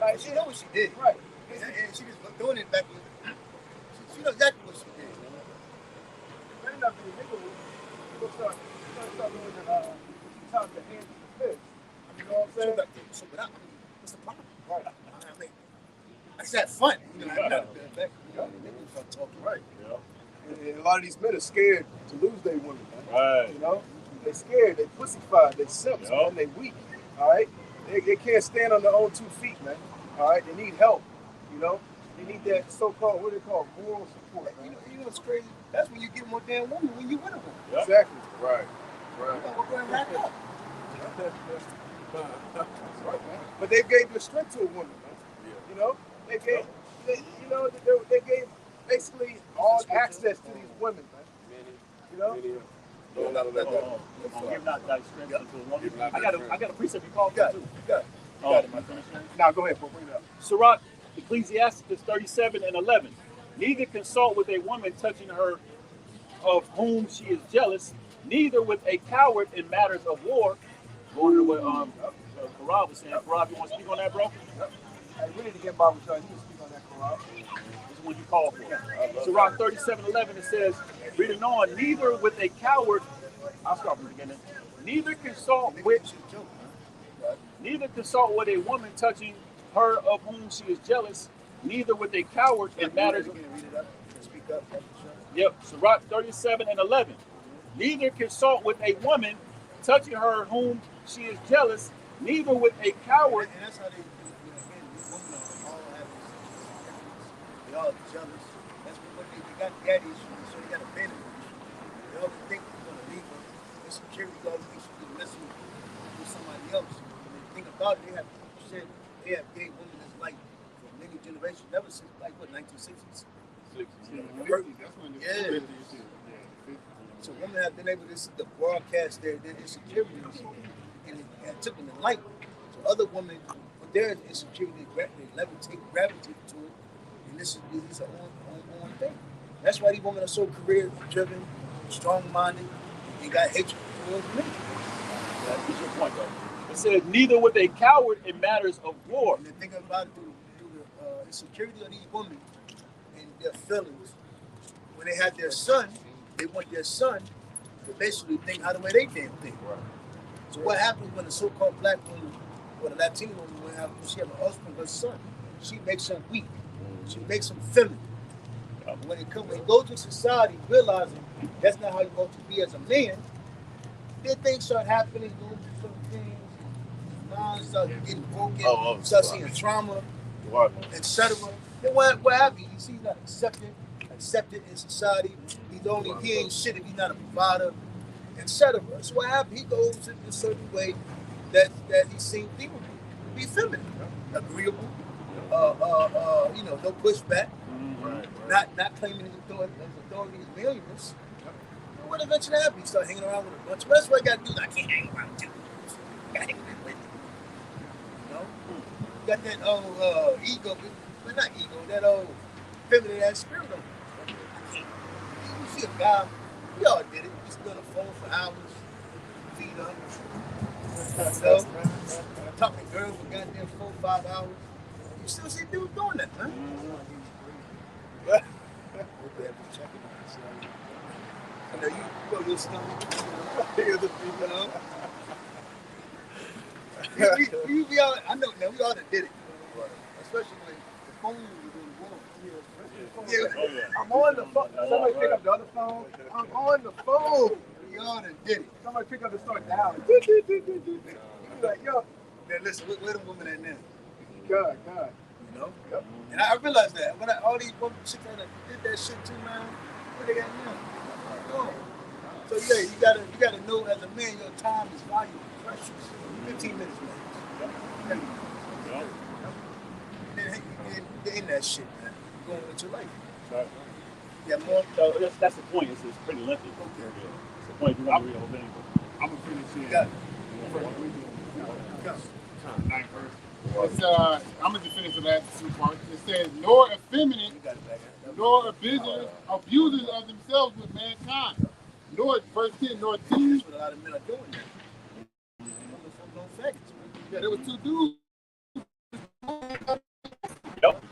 Like, She know what she did. right. And she was doing it back when she knows exactly what she did. Better not be a nigga with you. He'll start doing the top of the hands and the fist. You know what I'm saying? So, but what's the problem? Right. I mean, I said fun. You know, I'm not back. Niggas start talking. Right. Yeah. And a lot of these men are scared to lose their women, man. Right. You know? They scared, they pussyfied, they simps, Yup. man, they weak. All right? They can't stand on their own 2 feet, man. All right? They need help. You know? They need that so-called, what do they call it? Moral support, man. You know what's crazy? That's when you get more damn woman when you win a woman. Yep. Exactly. Right. You gotta go and rack up. Right, man. But they gave the strength to a woman, man. You know? They gave, they gave basically all access to these women, man. You know? Give not thy strength unto a woman. I got a precept you called You got too. it. You got it. Oh, Now go ahead, bro. Bring it up. Sirach, Ecclesiasticus 37:11. Neither consult with a woman touching her of whom she is jealous, neither with a coward in matters of war. Going to what Karab was saying. Karab, you want to speak on that, bro? Hey, we need to get Bible study. You can speak on that, Corral. This is what you call for. Sirach 37:11, it says, reading on, neither with a coward, I'll start from the beginning, neither consult with a woman touching her of whom she is jealous, neither with a coward in matters of... Read it up. Speak up. Yep, Sirach 37:11. Neither consult with a woman touching her whom she is jealous, neither with a coward. And that's how they do it. Again, these women are all having they all jealous. That's what they got daddy issues, so they got a man issue. They always think they're gonna leave them. Insecurity always thinks you can mess with somebody else. And the thing about it, they have gay women that's like for many generations, never since like what 1960s. Yeah. So women have been able to broadcast their insecurities, and it took them to light. So other women, with their insecurity, they gravitate to it, and this is an ongoing thing. That's why these women are so career-driven, strong-minded, and got hatred towards men. That's your point, though. It says, neither with a coward in matters of war. And the thing about it, through the insecurity of these women and their feelings, when they have their son, they want their son to basically think how the way they damn think. Right. So what happens when a so-called black woman or the Latino woman, when she have a husband, her son, she makes him weak. She makes him feminine. When he goes to society, realizing that's not how you're supposed to be as a man, then things start happening, doing some things. Minds start getting broken, start seeing trauma, etc. Then what happens? You see, he's not accepted in society. He ain't shit if he's not a provider, etc. So what happens? He goes in a certain way that he's seen people be feminine, agreeable, no pushback, not claiming his authority as manliness. What eventually happens? He start hanging around with a bunch of. That's what I got to do. I can't hang around with you. I got to hang around with you. You got that old ego, but not ego. That old feminine ass spirit on you. I can't. You see a guy. We all did it. Just been on the phone for hours, feet up. Talking to girls for goddamn 4 or 5 hours. You still see dudes doing that, man. I know you put your stomach. We all, I know now, we all that did it. Especially when the phone was doing the wrong. Yeah. I'm on the phone. Somebody pick up the other phone. I'm on the phone. We all that did it. Somebody pick up the start down. You like, yo. Now listen, where them women at now? God. You know? Yep. And I realized that. When all these women chicks that did that shit too, man, what they got now? So yeah, you gotta know as a man your time is valuable, precious. 15 minutes, man. They're in that shit, man. You're going with your life. Right. Yeah, more. So that's the point. It's pretty lengthy. It's the point. You want to read the whole thing. I'm gonna finish here. Got it. First reading, 9 verse. It's, I'm going to finish the last two parts. It says, nor effeminate, nor abusers of themselves with mankind. Nor, verse 10, nor thieves. That's what a lot of men are doing now. Yeah, there were two dudes. Yep.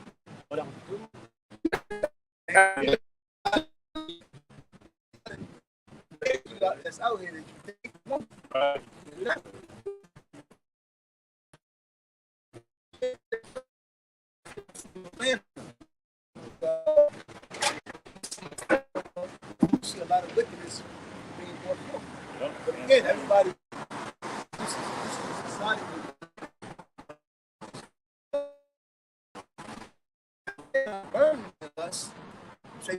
That's out here. Right. See a lot of wickedness being brought forth. Yep. But again, everybody, this is society. Burning us. That's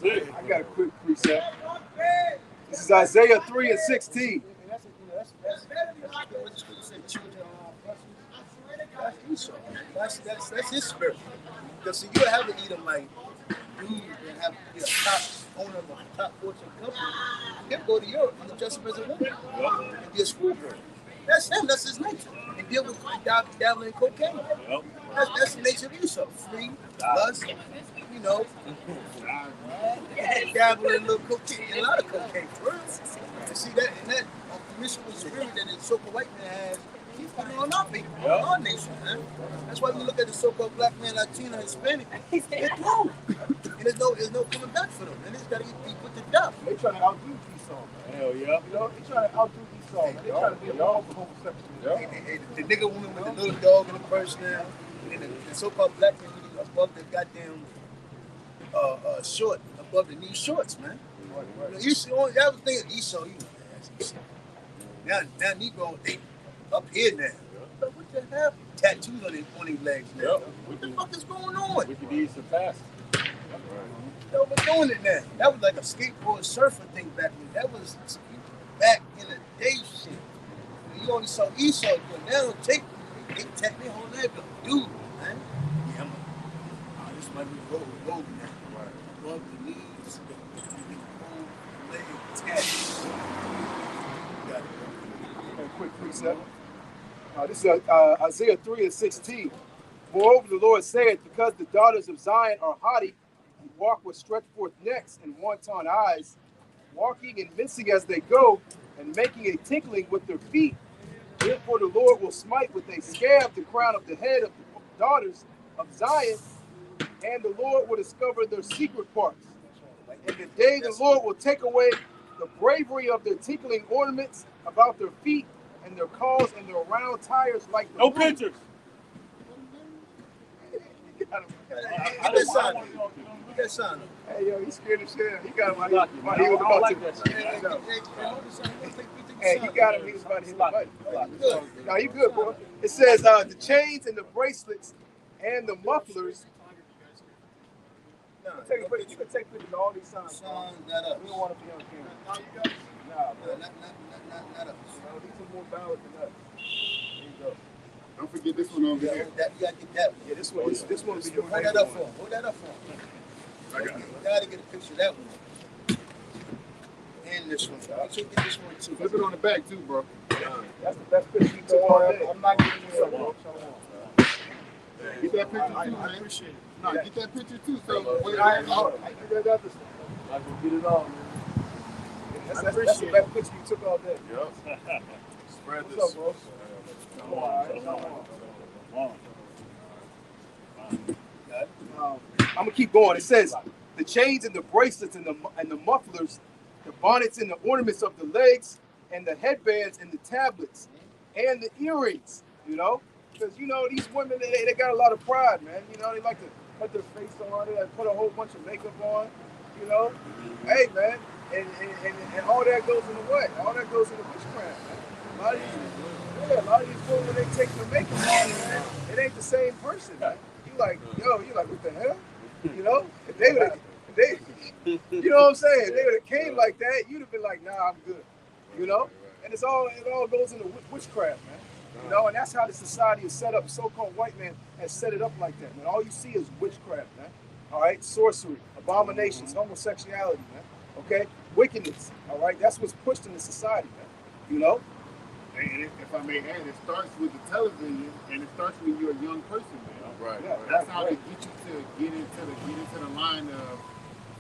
it. I got a quick precept. This is Isaiah 3 and 16. That's what the scripture said, children are that's Esau. That's his spirit. Because see, you'll have an Edomite dude and have be a top owner of a top fortune company. He'll go to Europe and dress up as a woman and be a schoolgirl. That's him. That's his nature. And deal with dabbling in cocaine. Yep. That's the nature of Esau. Free, lust, you know, dabbling in a little cocaine, a lot of cocaine. For real. And see that, and that permissible spirit that the so-called white man has, he's putting on our people, on our nation, man. That's why when you look at the so-called black man, Latino, Hispanic, they're through. And there's no coming back for them. And it's got to be put to death. They trying to outdo Esau, man. Hell yeah. You know, they trying to outdo Esau, man. They trying to be a homosexual. Hey, the nigga woman with the little dog in the purse now, and then the so-called black man above the goddamn short, above the knee shorts, man. Esau, that was thinking Esau, you know, that's Esau. Now Negro, they up here now. But what the hell? Tattoos on their legs now. Yep. What the fuck is going on? We could eat some fast. Yo, we're doing it now. That was like a skateboard surfer thing back then. That was back in the day shit. You only saw Esau do it. Now they tap their whole leg up. Dude, man. Yeah, this might be road now. Above the knees, the whole leg tattoo. Got it. A quick precept. This is Isaiah 3 and 16. Moreover, the Lord saith, because the daughters of Zion are haughty, and walk with stretched forth necks and wanton eyes, walking and mincing as they go, and making a tinkling with their feet, therefore the Lord will smite with a scab the crown of the head of the daughters of Zion, and the Lord will discover their secret parts. And the day the Lord will take away the bravery of their tinkling ornaments about their feet, and their calls and their round tires like the No roof. pictures. Get that sign. Get that sign. Hey, yo, he's scared of shit. He got him while Lucky, he was I about like to. that shit. Hey, he got him. He was about to hit the button. No, you good, bro. It says the chains and the bracelets and the mufflers. You can take pictures of all these signs. Signs, not us. We don't want to be on camera. Nah, bro. Not us. No, these are more valid than us. There you go. Don't forget this one over You here. gotta get that one. Yeah, this one will be your Hold that up for him. Hold that up for him. I got it. You gotta get a picture of that one. And this one. Make sure you get this one too. Flip it on the back too, bro. That's the best picture you took all day. I'm not getting you that one. Get that picture too, man. Appreciate it. No, get that picture too. So when I get that other stuff. I can get it all, man. That's the best picture you took all day. Yep. Spread What's this. up, bro? I'm gonna keep going. It says the chains and the bracelets and the mufflers, the bonnets and the ornaments of the legs, and the headbands and the tablets, and the earrings. You know, because you know these women they got a lot of pride, man. You know they like to put their face on, they like to put a whole bunch of makeup on. You know, hey man, and all that goes into what? All that goes into witchcraft, man. A lot of these women when they take their makeup on, it ain't the same person. Man. You like what the hell? You know, if they you know what I'm saying? If they would have came like that, you'd have been like, nah, I'm good. You know, and it all goes into witchcraft, man. You know, and that's how the society is set up. The so-called white man has set it up like that, man. All you see is witchcraft, man. All right, sorcery, abominations, homosexuality, man. Okay, wickedness. All right, that's what's pushed in the society, man. You know. And if I may add, it starts with the television, and it starts when you're a young person, man. Right. Yeah, That's right, how right. they get you to get into the line of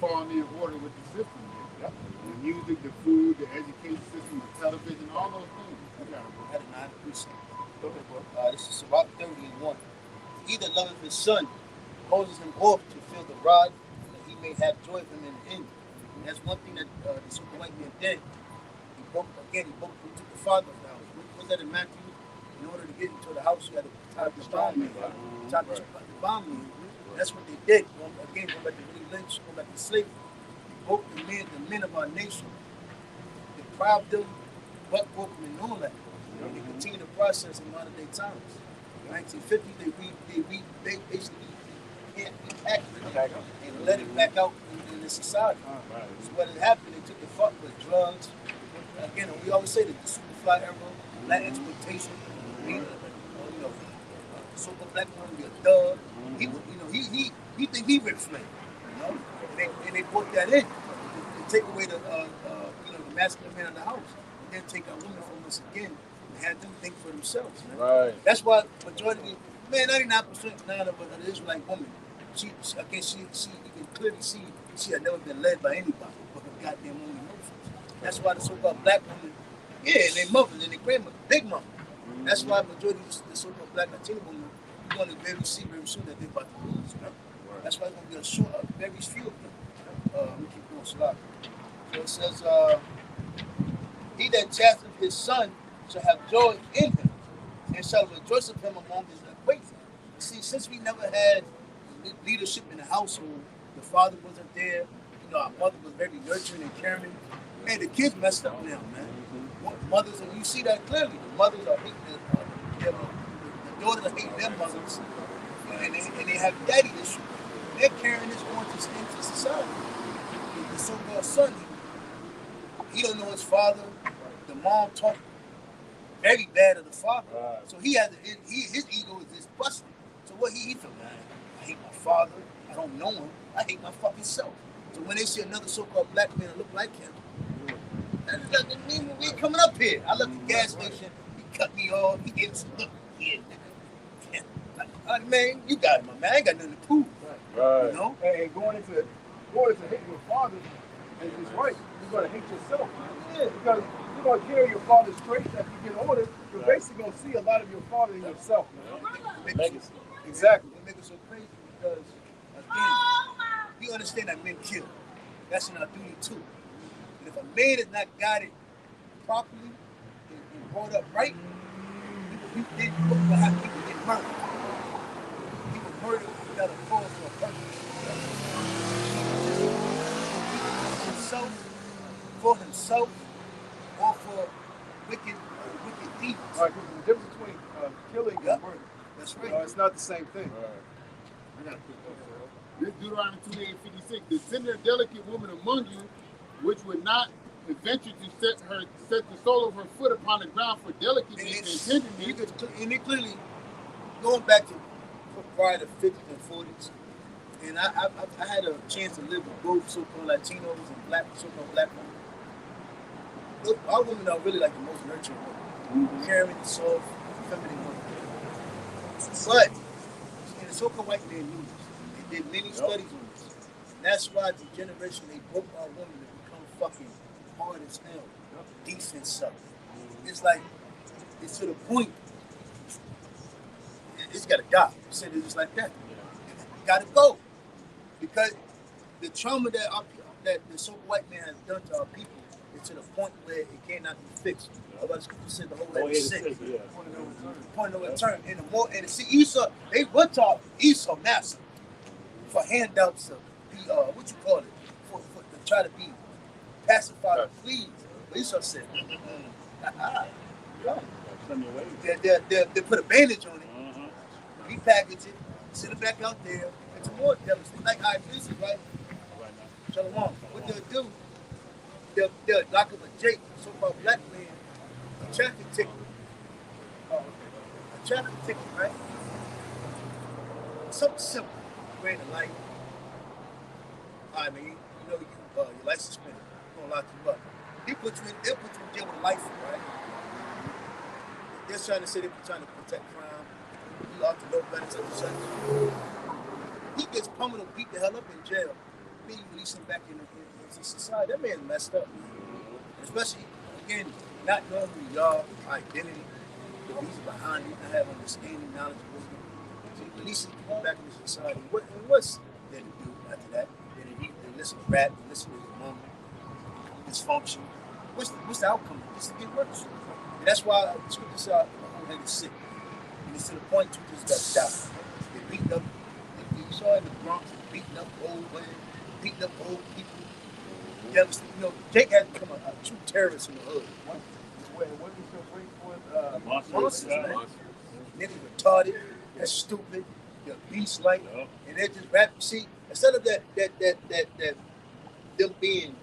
falling in order with the system, man. Yep. The music, the food, the education system, the television, all those things. You got it, bro. I had a 9 precept. Go ahead, bro. This is Sirach 30:1. He that loveth his son causes him oft to feel the rod, that he may have joy of him in the end. And that's one thing that the super white man did. He took the father of the house. Was that in Matthew? In order to get into the house, you had to tie the bomb in. Tie the bomb in. That's what they did. Again, going back to Willie Lynch, going back to slavery. Broke the men of our nation. Deprived them, but broke them and all that. They continue the process in modern day times. In 1950, they basically can't be accurate and let it back out in the society. So what had happened, they took the fuck with drugs. Again, we always say that the Superfly era, black exploitation, super black woman be a thug. He think he Ric Flair, you know, and they put that in to take away the masculine man of the house, and then take our women from us again and have them think for themselves. Man. Right. That's why majority, 99% now of the Israelite woman, you can clearly see she had never been led by anybody but her goddamn own emotions. That's why the so-called black women, and their mothers and their grandmothers, big mama. That's why majority of the so-called black Latino women, you're going to see very soon that they're about to lose. You know? That's why it's going to be a very few of them. Let me keep going slow. So it says, he that chasteneth his son shall have joy in him, and shall rejoice of him among his acquaintances. See, since we never had leadership in the household, the father wasn't there, our mother was very nurturing and caring. Man, the kids messed up now, man. Mothers, and you see that clearly. The mothers are hating the daughters are hating their mothers, and they have daddy issues. They're carrying this on into society. The so-called son, he don't know his father. The mom talked very bad of the father, so he has his ego is just busted. So what he feel, man? I hate my father. I don't know him. I hate my fucking self. So when they see another so-called black man that look like him, that doesn't mean when we coming up here. I left the gas station. He cut me off. He gave us a look. Yeah, nigga. Man, you got it, my man. I ain't got nothing to prove. Right. You know? And going into hating your father is right. You're going to hate yourself. Yeah, because you're going to carry your father's traits as you get older. You're basically going to see a lot of your father in yourself. Legacy. Exactly. It makes it so crazy because, again, you understand that men kill. That's in our duty too. And if a man is not guided properly and brought up right, people get murdered. People murdered without a cause or a purpose. For himself or for wicked deeds. Right, because the difference between killing and murder. That's right. It's not the same thing. I got to put this Deuteronomy 28:56. The tender and delicate woman among you, which would not venture to set the sole of her foot upon the ground for delicacy and tenderness. And it clearly, going back to prior to 50s and 40s, and I had a chance to live with both so-called Latinos and so-called black women. Look, our women are really like the most nurturing women. Caring, soft, feminine women. But in the so-called white man knew this. They did many studies on this. And that's why the generation they broke our women to become fucking hard as hell. Decent stuff. It's like, it's to the point. It's gotta die. You said it just like that. It gotta go. Because the trauma that the so-called white man has done to our people is to the point where it cannot be fixed. Otherwise, people said the whole head is sick. Point of no return. And see, Esau, they went to Esau massive for handouts of the what you call it, for to try to be pacified or pleased. But Esau said, they put a bandage on it, repackage it, send it back out there, and some more devils. Like high priests, right? Shalom. What they'll do, they'll lock up a Jake, so-called black man, a traffic ticket. A traffic ticket, right? Something simple. Grant a light. I mean, your license suspended. gonna lock you up. They'll put you in jail with a life, right? They're trying to say they're trying to protect crime. You ought to know better, such and such. He gets pummeled and beat the hell up in jail. Then you release him back into society. That man's messed up. Especially, again, not knowing who you are, identity, the reason behind you, not having understanding, knowledge, wisdom. So you release him back into society. What's there to do after that? They listen to rap, they listen to his mom, dysfunction. What's the outcome? It's to get worse. And that's why the scripture said, "I'm going to sick." And it's to the point you just got to die. They beating up. You saw in the Bronx, beating up old women, beating up old people. Jake had become a true terrorist in the hood. What is your break for? Monsters, man. Niggas retarded. That's stupid. They're beast-like, and they're just rap. See, instead of that them being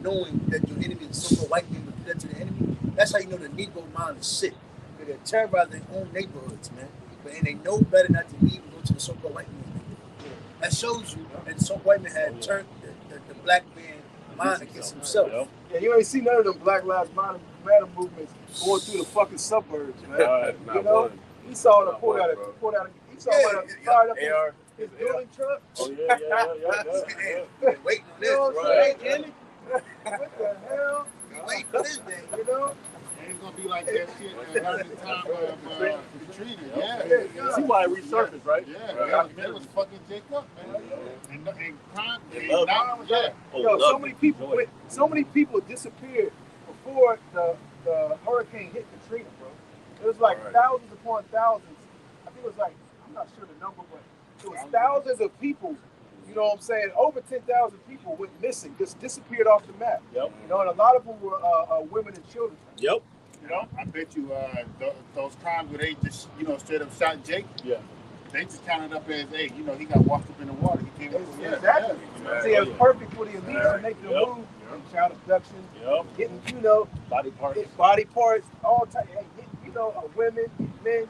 knowing that your enemy is so-called white people do that to the enemy. That's how you know the Negro mind is sick. They're terrorizing their own neighborhoods, man. And they know better not to leave and go to the so-called white man. That shows you that some white man had turned the black man mind against himself. Yeah, you ain't see none of them Black Lives Matter movements going through the fucking suburbs, man. You know, he saw the pulled out. He saw fired up his building truck. Oh yeah. Waiting on this, You know what I'm right? saying? What the hell? Wait for this day. You know? And it's gonna be like that shit that happened at the time of Katrina. Yeah. You see why it resurfaced, right? Yeah, that was fucking Jacob, man. And crime, So many people disappeared before the hurricane hit Katrina, bro. It was like thousands upon thousands. I think it was like, I'm not sure the number, but it was thousands of people. You know what I'm saying? Over 10,000 people went missing, just disappeared off the map. Yep. You know, and a lot of them were women and children. Yep. You know, I bet you those crimes where they just, straight up shot Jake. Yeah. They just counted up as, hey, he got washed up in the water. He came up with Exactly. See, it was perfect for the elites to make the move. Child abduction, getting, body parts, all type, women, men,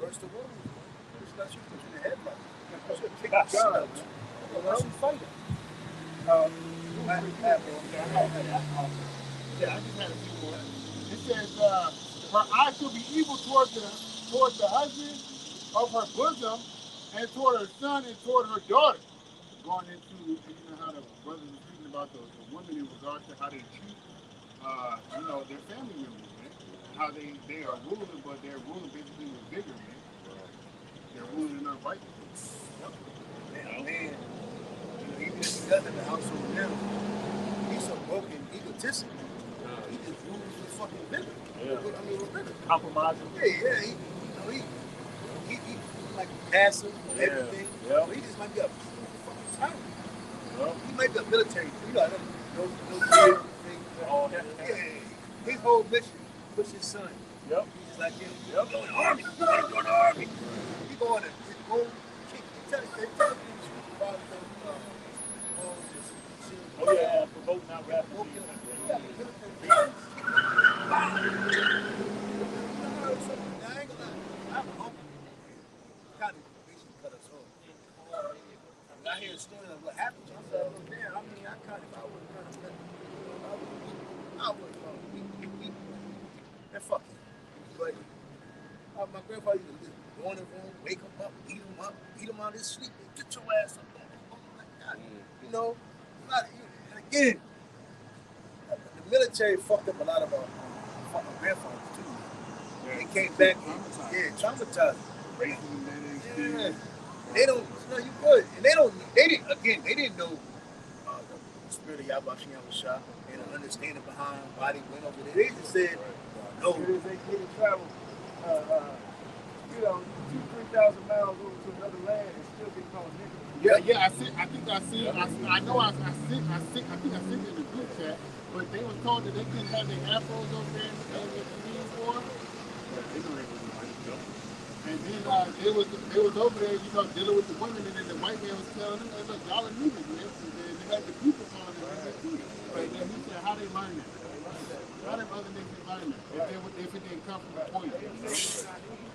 Reverse the rules. It's not you put you in the headlight. That's what kick That's the gun. That's fight it. Yeah, I just had a few more. It says, her eyes shall be evil towards the husband of her bosom, and toward her son, and toward her daughter. Going into, how the brothers are speaking about the women in regards to how they treat, their family members, man. How they are ruling, but they're ruling basically with vigor, man. They're ruling in their right. Man, even if he does in the household now, he's so broken, egotistical. He just rules with fucking vigor. With vigor. compromising. Yeah. He like passive on everything. Yeah. He just might be a fucking tyrant. He might be a military. No fear thing. His whole mission was his son. Yep. He's just like him. Yep. Go in the army. He going to go kick. They tell you about Provoking out rapping. I hear a story of what happened to him. I said, well, damn, I would fuck him. But my grandfather used to just go in the room, wake him up, beat him out of his sleep, get your ass up. Like that. And again, the military fucked up a lot of our grandfathers too. They came back, traumatized. Yeah. They don't, you good. And they didn't know the spirit of Yahweh Shah and the understanding behind why they went over there. They just said, no. They didn't travel, 2,000-3,000 miles over to another land and still get called niggas. Yeah, I think I sent it in the group chat, but they were told that they couldn't have their afros over there in the Marine Corps. And then they was over there, dealing with the women, and then the white man was telling them, hey, look, y'all are niggas, man. And they had the people calling them niggas too. But then he said, how they learn that? How them other niggas learn that? If it didn't come from the point.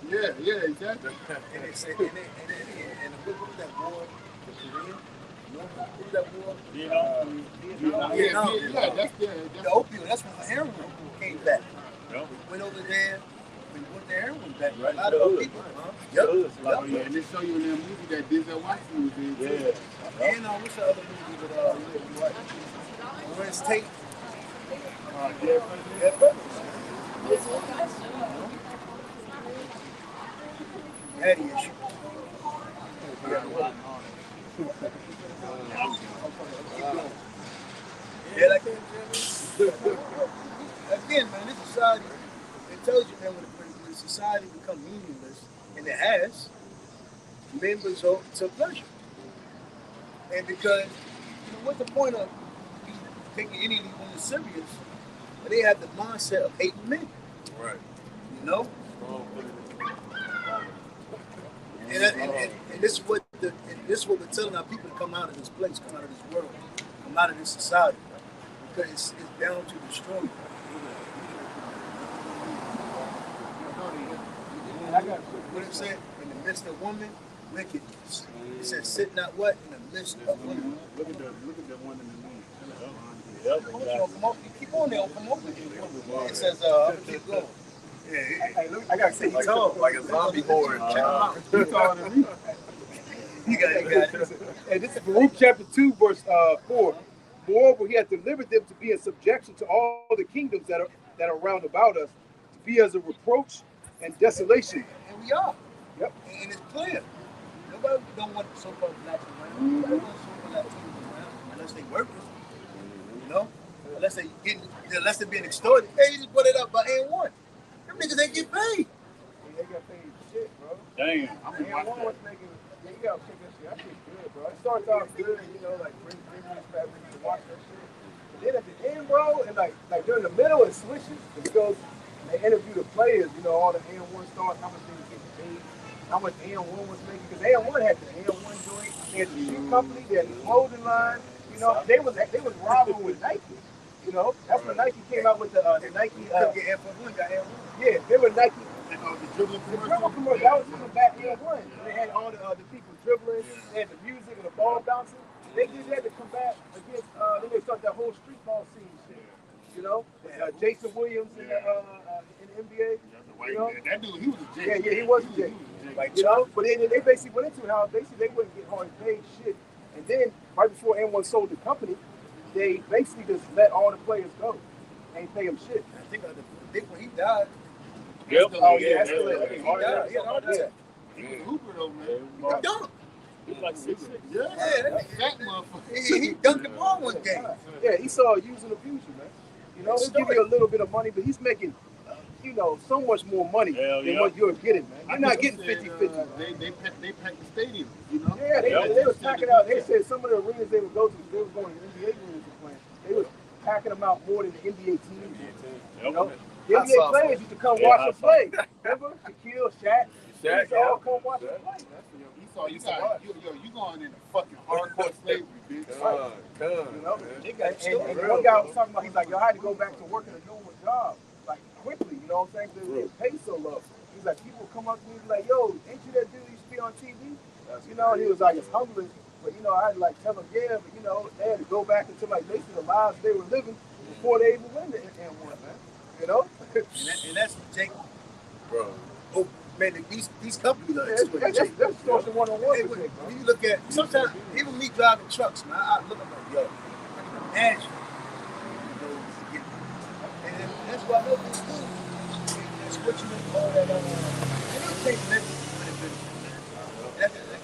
Yeah, exactly. And they said, and what was that war? The Korea. Who's that war? Vietnam. Yeah, that's The opium, that's when the heroin came back. Yeah. We went over there, we put the heroin back. Right. A lot of our people, Yeah. Oh, yeah, and they show you in that movie that Denzel Washington was in. too. Yeah. And what's the other movie with Lawrence Tate? Dead Presidents. Daddy issue. Yeah, like again, man, this society, it tells you, man, when society becomes meaningless, and it has, men resort to pleasure. And because, what's the point of taking any of these women serious? But they have the mindset of hating men. Right. You know? And this is what we're telling our people to come out of this place, come out of this world, come out of this society. Because it's bound to destroy you. What it said, in the midst of woman, wickedness. It says, sit not what? In the midst of women. Look at the one in the movie. Keep on there, come over here. It says, I'm gonna keep going. Hey, look, I gotta say, Like a zombie horde. Check them out. You got it. And this is Baruch chapter 2, verse 4. Moreover, he hath delivered them to be in subjection to all the kingdoms that are round about us, to be as a reproach and desolation. And we are. Yep. And it's clear. Nobody don't want so-called blacks around. Nobody wants so-called Latinos around unless they workers. You know? Unless they're being extorted. Hey, you just put it up by N1. Them niggas ain't get paid. They got paid shit, bro. Damn. And one was making, yeah, you gotta check that shit. That shit's good, bro. It starts off good, like bring this fabric to watch that shit. But then at the end, bro, and like during the middle, it switches. It goes, they interview the players, all the N1 stars, how much they was getting paid, how much N1 was making. Because N1 had the N1 joint, they had the shoe company, they had the clothing line. They was robbing with Nike. That's when Nike came out with the Nike. Get Air Force One, got Air One. Yeah, they were Nike. The dribbling The dribble commercial, that was from the back end one. They had all the people dribbling, they had the music and the ball bouncing. They did that to combat against, then they started that whole street ball scene shit. Jason Williams in the NBA. That dude, he was a J. Yeah, he was a J. But then they basically went into how basically they wouldn't get hard paid shit. And then right before N1 sold the company, they basically just let all the players go. Ain't pay them shit. I think when he died, Yep. Oh yeah, that's still he it. died. Yeah, all that. He was a hooper though, man. He dunked. He's like 6'6". Yeah, that fat motherfucker. He dunked the ball one game. Yeah, he saw use and abuse you, man. He'll give you a little bit of money, but he's making, so much more money than what you're getting, man. You're not getting 50-50. They packed the stadium, Yeah, they was packing out. They said some of the arenas they would go to, they was going to NBA arenas to play. They was packing them out more than the NBA teams. The NBA players used to come watch them play. Remember? Shaquille, Shaq. They used to all come watch them play, man. You going into fucking hardcore slavery, bitch. And one guy was talking about, he's like, I had to go back to working a normal job, like quickly, you know what I'm saying? Because they get paid so low. He's like, people come up to me and be like, yo, ain't you that dude who used to be on TV? And he was like, it's humbling. But, I had to like tell them, yeah, but, they had to go back into like basically the lives they were living before they even went to N1, man. And that's Jake. Bro. Oh, man, these companies are That's social one-on-one. Hey, when you look at, sometimes, even me driving trucks, man, I look at like, yo, I can imagine. And that's why I know these schools. That's what you make all that, and they'll take everything.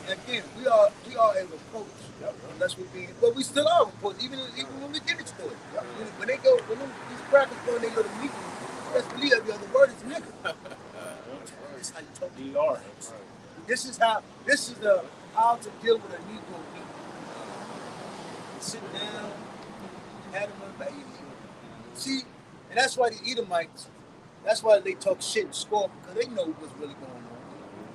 Again, we are a reproach. Unless we're being, but we still are reproach, even when we get extorted. When these crackers go and they go to meetings, let's believe every other word is nigga. That's how you talk to DR. This is the how to deal with a Negro people. Sit down, have them on baby. See, and that's why the Edomites, that's why they talk shit and score, because they know what's really going on.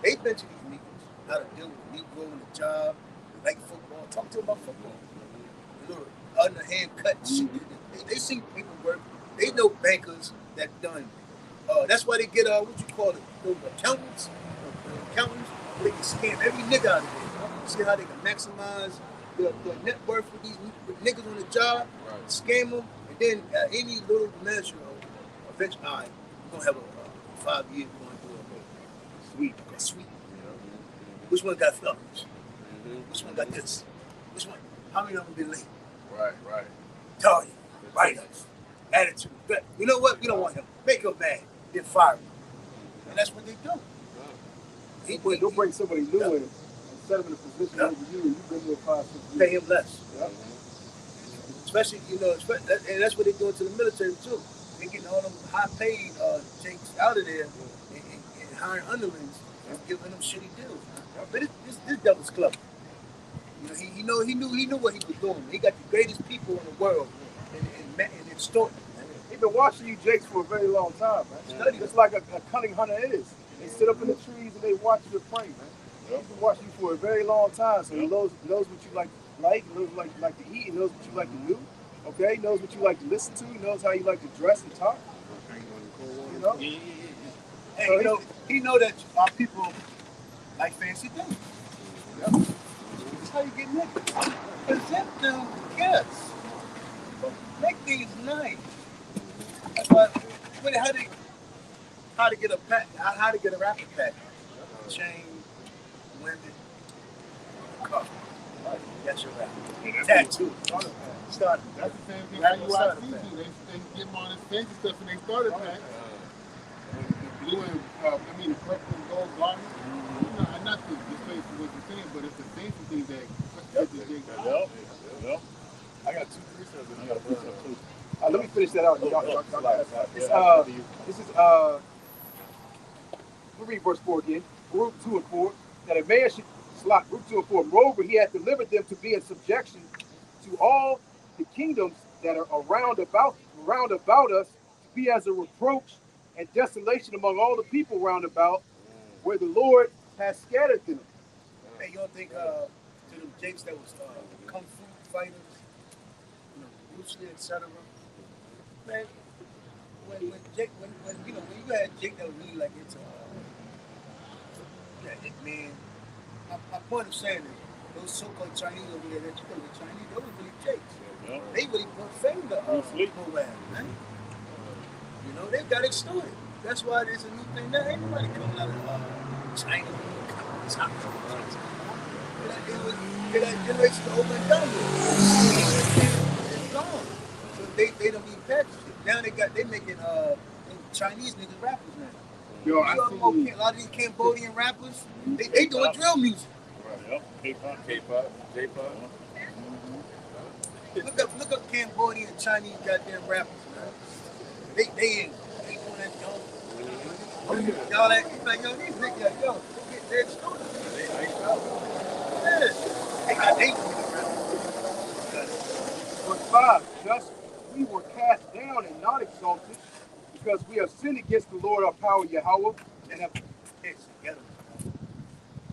They've been to these Negroes, how to deal with a Negro in the job, like football, talk to them about football. Little underhand cut shit. They see paperwork, they know bankers that done. That's why they get what you call it, those accountants. They can scam every nigga out of there. see how they can maximize the net worth of these niggas on the job, scam them, and then any little measure of eventually, all right, we're gonna have a 5 years, we're gonna do a sweet. Which one got flowers? Which one got this? Which one? How many of them been late? Right. Tell you, write-ups, attitude. But you know what? We don't want him. Make him mad, then fire him. And that's what they do. They'll bring somebody new in and set him in a position over you, and you've been there 5, 6 years. Pay him less. Yep. Especially, and that's what they're doing to the military too. They're getting all them high-paid jakes out of there and hiring underlings and giving them shitty deals. But this devil's clever. You know, he knew what he was doing. He got the greatest people in the world and extorting. He's been watching you Jakes for a very long time, man. Just like a cunning hunter is. They sit up in the trees and they watch you prey, man. He's been watching you for a very long time, so he knows what you like, knows what you like to eat, he knows what you like to do. Okay, he knows what you like to listen to, he knows how you like to dress and talk. You know? Hey, so he know that our people like fancy things. That's how you get niggas. Present them gifts. Make things nice. But how to get a pack? How to get a rapper pack? Chain, women, car. That's your rapper. Tattoo. Starter. That's the same thing how you watch TV. They get them on this fancy stuff and they started pack. The blue and the purple and gold garment. Not to displace what you're saying, but it's the fancy things that Yep. I got 2 precepts and I got a precept too. Let me finish that out. This is we'll read verse 4 again. Group 2 and 4. That a man should group 2 and 4. Moreover, he hath delivered them to be in subjection to all the kingdoms that are round about us, to be as a reproach and desolation among all the people round about, where the Lord has scattered them. Hey, you don't think to them Jakes that was kung fu fighters, Bruce Lee, etc. Man, when you had Jake that was really like into man. My point of saying is those so-called Chinese over there that you call the Chinese, those were really Jakes. Yep. They really profaned the program, man. You know, they got extorted. That's why there's a new thing now. Ain't nobody coming out of China. That generation of old McDonald's. It's gone. So they don't need packaged. Now they making Chinese niggas rappers now. Yo, a lot of these Cambodian rappers, they doing drill music. Yep. K-pop. J-pop. Look up Cambodian and Chinese goddamn rappers, man. They ain't doing that dope. Y'all like these niggas like, go get dead stories. They got 8 Verse 5. Thus we were cast down and not exalted, because we have sinned against the Lord our power Yahweh, and have hits together.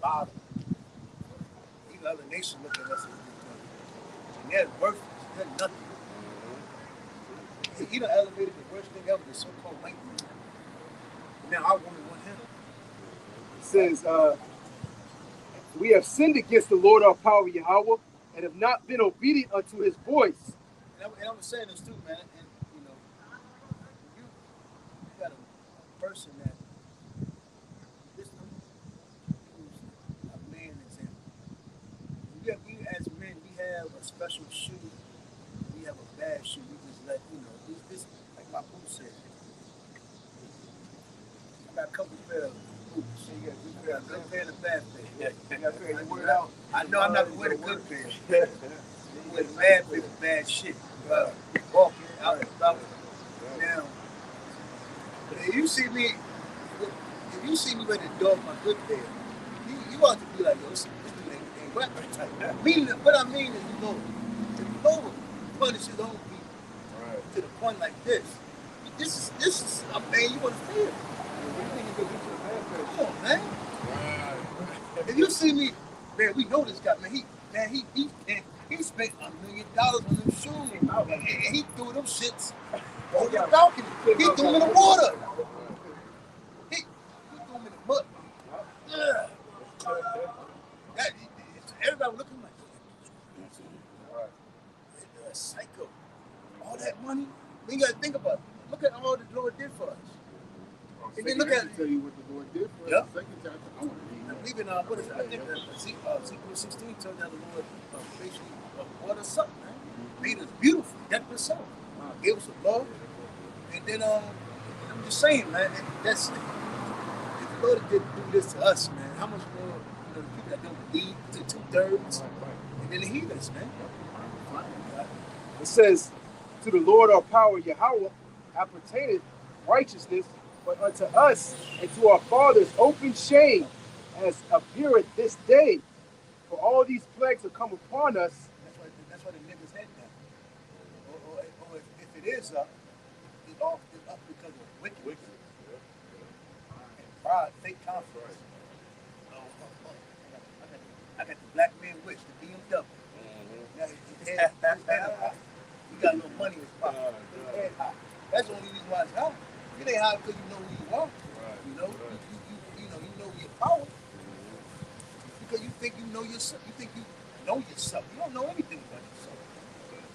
Bottom. These other nations look at us and they're worthless. They're nothing. He done elevated the worst thing ever, the so-called white man. Now I want him. It says, we have sinned against the Lord our power Yahweh, and have not been obedient unto his voice. And I'm saying this too, man. And you got a person that this who's a man example. We as men, we have a special shoe. We have a bad shoe. We just let this like my boo said. I got a couple pair of boots. You got a good pair, a good pair and a bad pair. You got to figure you wear it out. I know I'm not gonna wear the good pair. I'm wear the bad pair with bad shit. Walking out and about. Now, if you see me ready to dog my good pair, you ought to be like, yo, this dude ain't rap type. Meaning, what I mean is, if the Lord punish his own people to the point like this, this is a man you want to feel. Come on, man. If you see me, man, we know this guy, man. He spent $1 million on them shoes, and he threw them shits on the balcony. He threw them in the water. He threw them in the mud. Yeah. psycho. All that money. You got to think about it. Look at all the Lord did for us. And then look at tell you what the Lord did for Yeah. us. Second chapter, I want to read I that. believe in what is it? I think Ezekiel 16 tells that the Lord basically brought us up, man. Made us beautiful, decked us up, gave us a love. And then I'm just saying, man, that's if the Lord did do this to us, man, how much more, the people that don't believe to 2/3, and then the heathens, man. It says, to the Lord our power, Yahweh, appertaineth righteousness, but unto us and to our fathers open shame, as appeareth this day. For all these plagues have come upon us. That's why the niggas head down. Or if it is up, it's up because of wickedness. And pride, fake confidence. I got the black man witch, the BMW. You got no money in his pocket. Head high. That's the only reason why it's high. It ain't high because you know who you are. You know, you know your power. Because you think you know yourself. You think you know yourself. You don't know anything about yourself.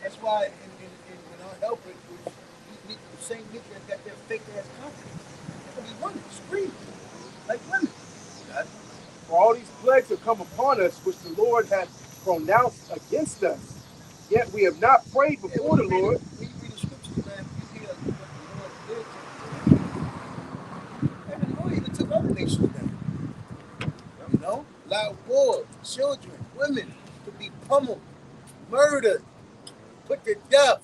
That's why in our helpers, you meet the same niggas that got their fake ass confidence. They're gonna be running, screaming, like women. God. For all these plagues have come upon us, which the Lord hath pronounced against us. Yet we have not prayed before the Lord. When you read the scriptures, man, you hear what the Lord did to them. And the Lord even took other nations down. You know, loud wars, children, women to be pummeled, murdered, put to death.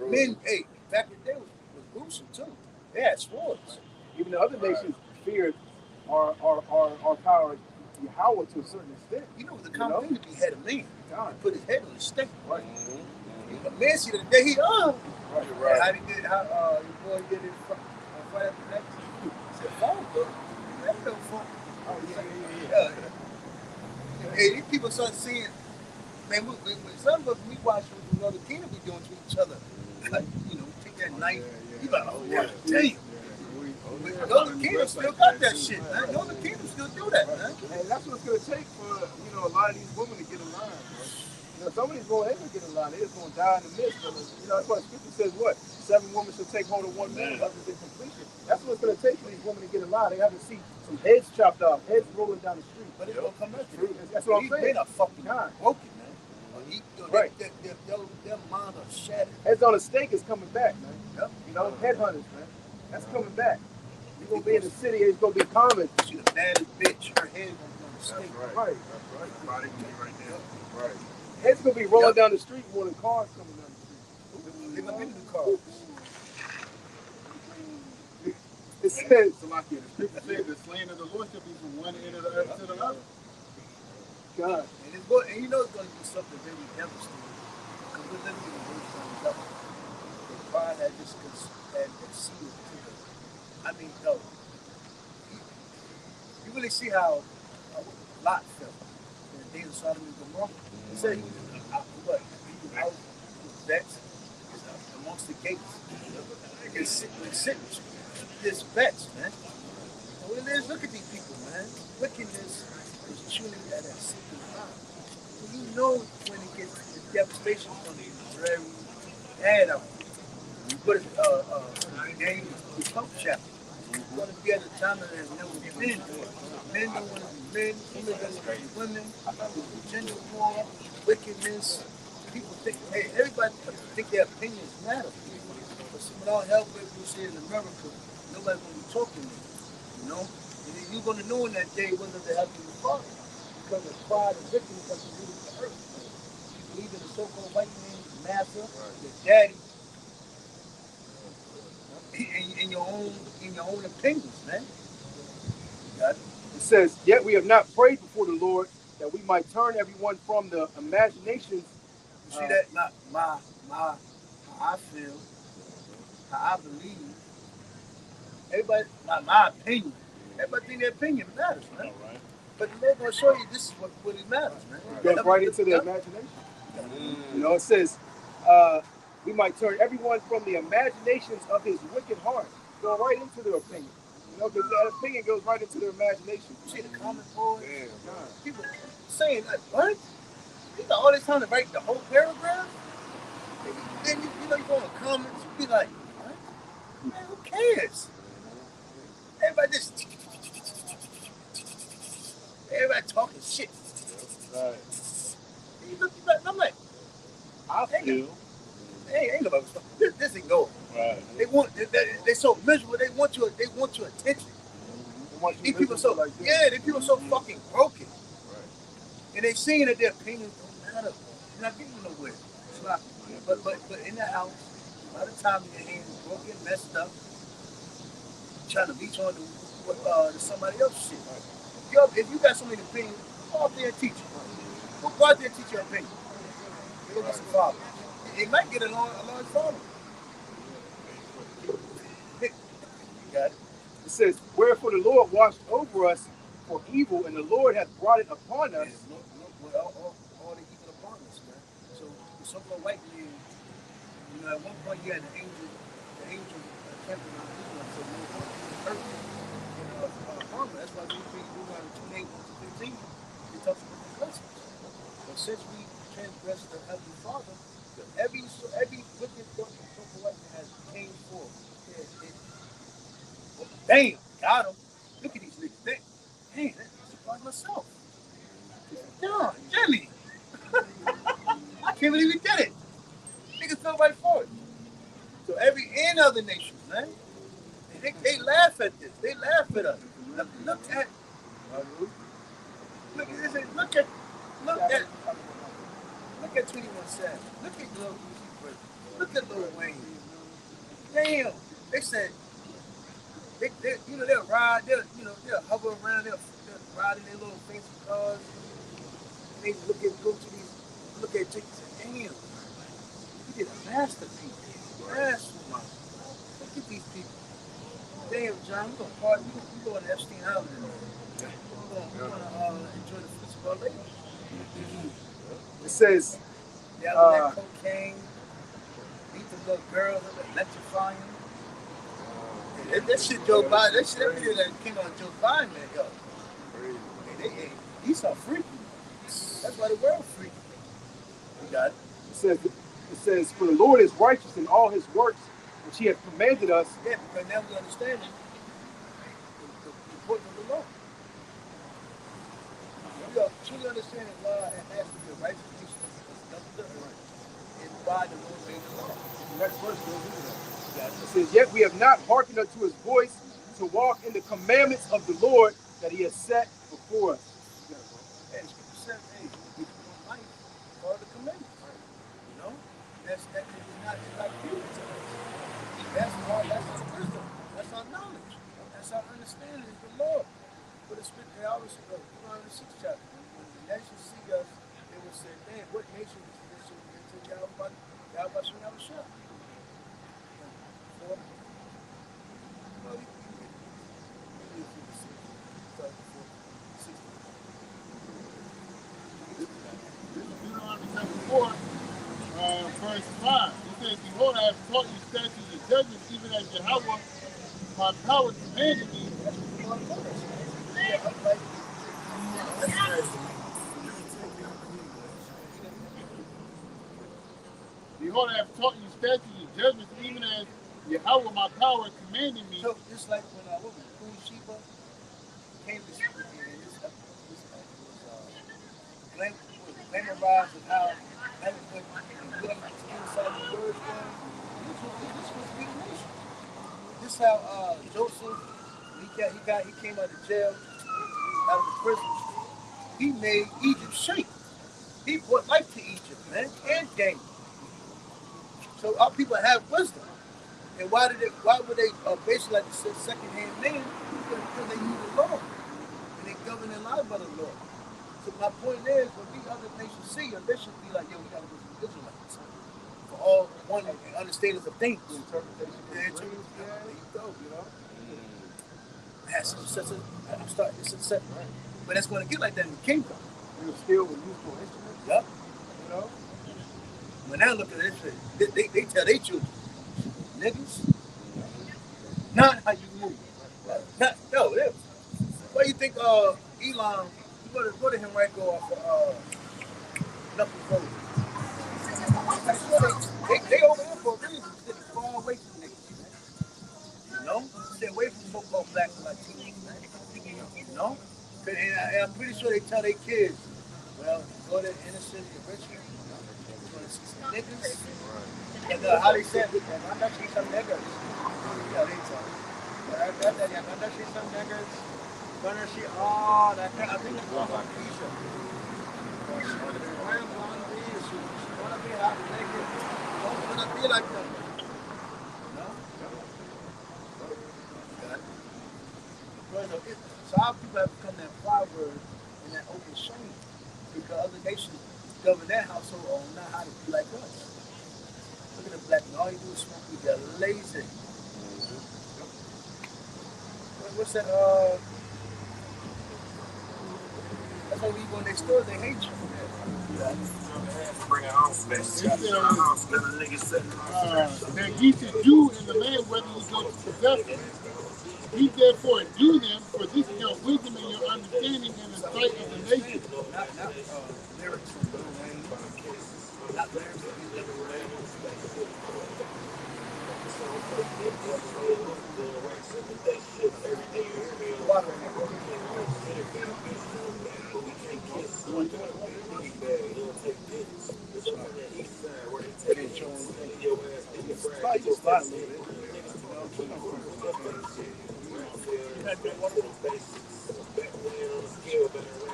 Men, hey, back in the day was gruesome too. They had swords. Even the other nations feared our power, Yahweh, to a certain extent. You know, it was a common thing to behead a man. God. Put his head on a stake. Right. A man see the day he Right. How he did, how your boy did it right after that. He said, phone, bro. That no phone. Oh, yeah. Hey, these people start seeing, man, some of us, we watch what the Northern Kingdom be doing to each other. Like, you know, take that knife, you like, oh, yeah, damn. But Northern Kingdom still got that shit, man. Northern Kingdom still do that, man. And that's what it's going to take for, a lot of these women to get in line, bro. Some of these women ain't going to get in line. They're just going to die in the midst. That's why the scripture says what? 7 women shall take hold of one man, others in completion. That's what it's going to take for these women to get in line. They have to see some heads chopped off, heads rolling down the street. But it's going to come back to you. That's what I'm saying. These men are fucking broken, man. Right. Their minds are shattered. Heads on a stake is coming back, man. Yep. Headhunters, man. That's coming back. You're going to be in the city, it's going to be common. She the baddest bitch. Her head going to be on the stake. Right. That's right. Body right there. Right. Heads going to be rolling down the street more than cars coming down the street. They're going to be in the car. It says, Salakia, the scripture says the slain of the Lord shall be from one end of the earth to the other. God. And you know it's going to be something very devastating. Because we're living in a world times up. The pride had just concealed to them. I mean, no. You really see how Lot felt in the days of Sodom and Gomorrah. He said he was out, what? He was out, he was vexed. He was out amongst the gates. He's sitting, this vexed, man. And when there's, look at these people, man. Wickedness is truly at a secret time. So you know when it gets the devastation from the very bad out. But name the 12th chapter. It's going to be at a time that there's never been before. Men don't want to be men, women don't want to be women, gender war, wickedness. People think, hey, everybody think their opinions matter. But without help, we see in America, nobody's going to be talking to you, you know? And then you're going to know in that day whether they have you Father, because of pride and wickedness that's rooted in the earth. You believe in the so-called white man's master, your daddy, in your own opinions, man. God. It says, yet we have not prayed before the Lord that we might turn everyone from the imaginations. You see that? Not how I feel, how I believe. Everybody, not my opinion. Everybody think their opinion matters, man. Right. But the Lord gonna show you this is what really matters, man. It goes right into the imagination. It says, we might turn everyone from the imaginations of his wicked heart. Go right into their opinion. Because that opinion goes right into their imagination. You see the comment boards? Damn. People saying that, what? You got all this time to write the whole paragraph? They know, you go in the comments, you be like, what? Man, who cares? Everybody just, everybody talking shit. Right. And you look back, and I'm like, I feel. ain't nobody. This ain't going. Right. They're so miserable. They want your attention. These people so these people so fucking broken. Right. And they seeing that their opinions don't matter. They're not getting nowhere. It's not. But in the house, by the time your hands is broken, messed up, trying to reach on to somebody else's shit. If you got so many opinions, go out there and teach it. Go out there and teach your opinion. Go get some followers. It might get a large following. You got it. It says, wherefore the Lord watched over us for evil, and the Lord hath brought it upon us. Look all the evil upon us, man. So some little white man, at one point you had the angel camping around Israel, so no one earth. That's why we read Deuteronomy 2:8 to 15. It talks about the blessings. But since we transgressed the Heavenly Father, every wicked thought the white man has came forth. Damn, got him. Look at these niggas. Damn, that's like myself. John, Jimmy. I can't believe he did it. Niggas fell right for it. So and other nations, man. They laugh at this. They laugh at us. Look at this. Look at 21 Savage. Look at Lil Uzi Vert. Look at Lil Wayne. Damn. They said they'll ride, they'll hover around, they'll ride in their little fancy cars. And they look at Jake and say, damn, you did a masterpiece. Mastermind. Look at these people. Damn, John, we're gonna party. We go to Epstein Island. We're gonna enjoy the fruits of our labor. It says, Yeah, that cocaine, beat the little girls, electrifying. That shit Joe Biden, that video that came on Joe Biden, man, yo. He's so freaky. That's why the world freaky. You got it. It says, for the Lord is righteous in all his works, which he hath commanded us. Yeah, because now we understand the importance of the law. We are truly understanding law and has to be a righteous nation. And why the Lord made the law. The next verse goes into that. It says, yet we have not hearkened unto his voice to walk in the commandments of the Lord that he has set before us. And Scripture says, hey, if you want life, follow the commandments. You know? That's not human to us. That's our wisdom. That's our knowledge. That's our understanding of the Lord. But the Scripture, they always say, Deuteronomy 6th chapter, when the nations see us, they will say, man, what nation is this? So we take Yahweh Shah. Deuteronomy chapter 4, verse 5. It says, behold, I have taught you statutes and judgments, even as Yahweh, my power commanded me. Behold, I have taught you statutes and judgments, even as Yahweh, my power commanded me. So just like when Queen Sheba came to speak with me, and this was glamorized of how everybody put inside the word thing. This was the nation. This how Joseph, he came out of jail, out of the prison. He made Egypt shake. He brought life to Egypt, man, and gained. So our people have wisdom. And why would they basically like to say second-hand man? Because they use the law. And they govern their lives by the law. So my point is, when these other nations see us, they should be like, yo, we gotta go to the Israelites. For all one understandings of things. There you go, you know. But that's gonna get like that in the kingdom. We'll still with musical instruments. Yep. You know? When I look at this, they tell their children, niggas, not how you move. Why you think Elon, you go to him right go off of Knuckles Road. They over there for a reason. tell their kids, well, go to inner city of Richmond, you're gonna see some niggas. And how they said, I'm not see some niggas. Yeah, they tell. But I bet that I'm not see some niggas. Gonna see that I think it's called Keisha. She's gonna be half naked. Don't wanna be like them. No? So our people have become that proverb and that open shame because other nations govern their household or not how to be like us. Look at the black man, all you do is smoke weed, they're lazy. What's that? That's why when you go in their stores, they hate you. Bring it home, man. That ye should do in the land whether you go to possess it. He therefore do them, for this is your wisdom and your understanding in the sight of the nation. Not lyrics from Lil Wayne. Not lyrics from Lil Wayne.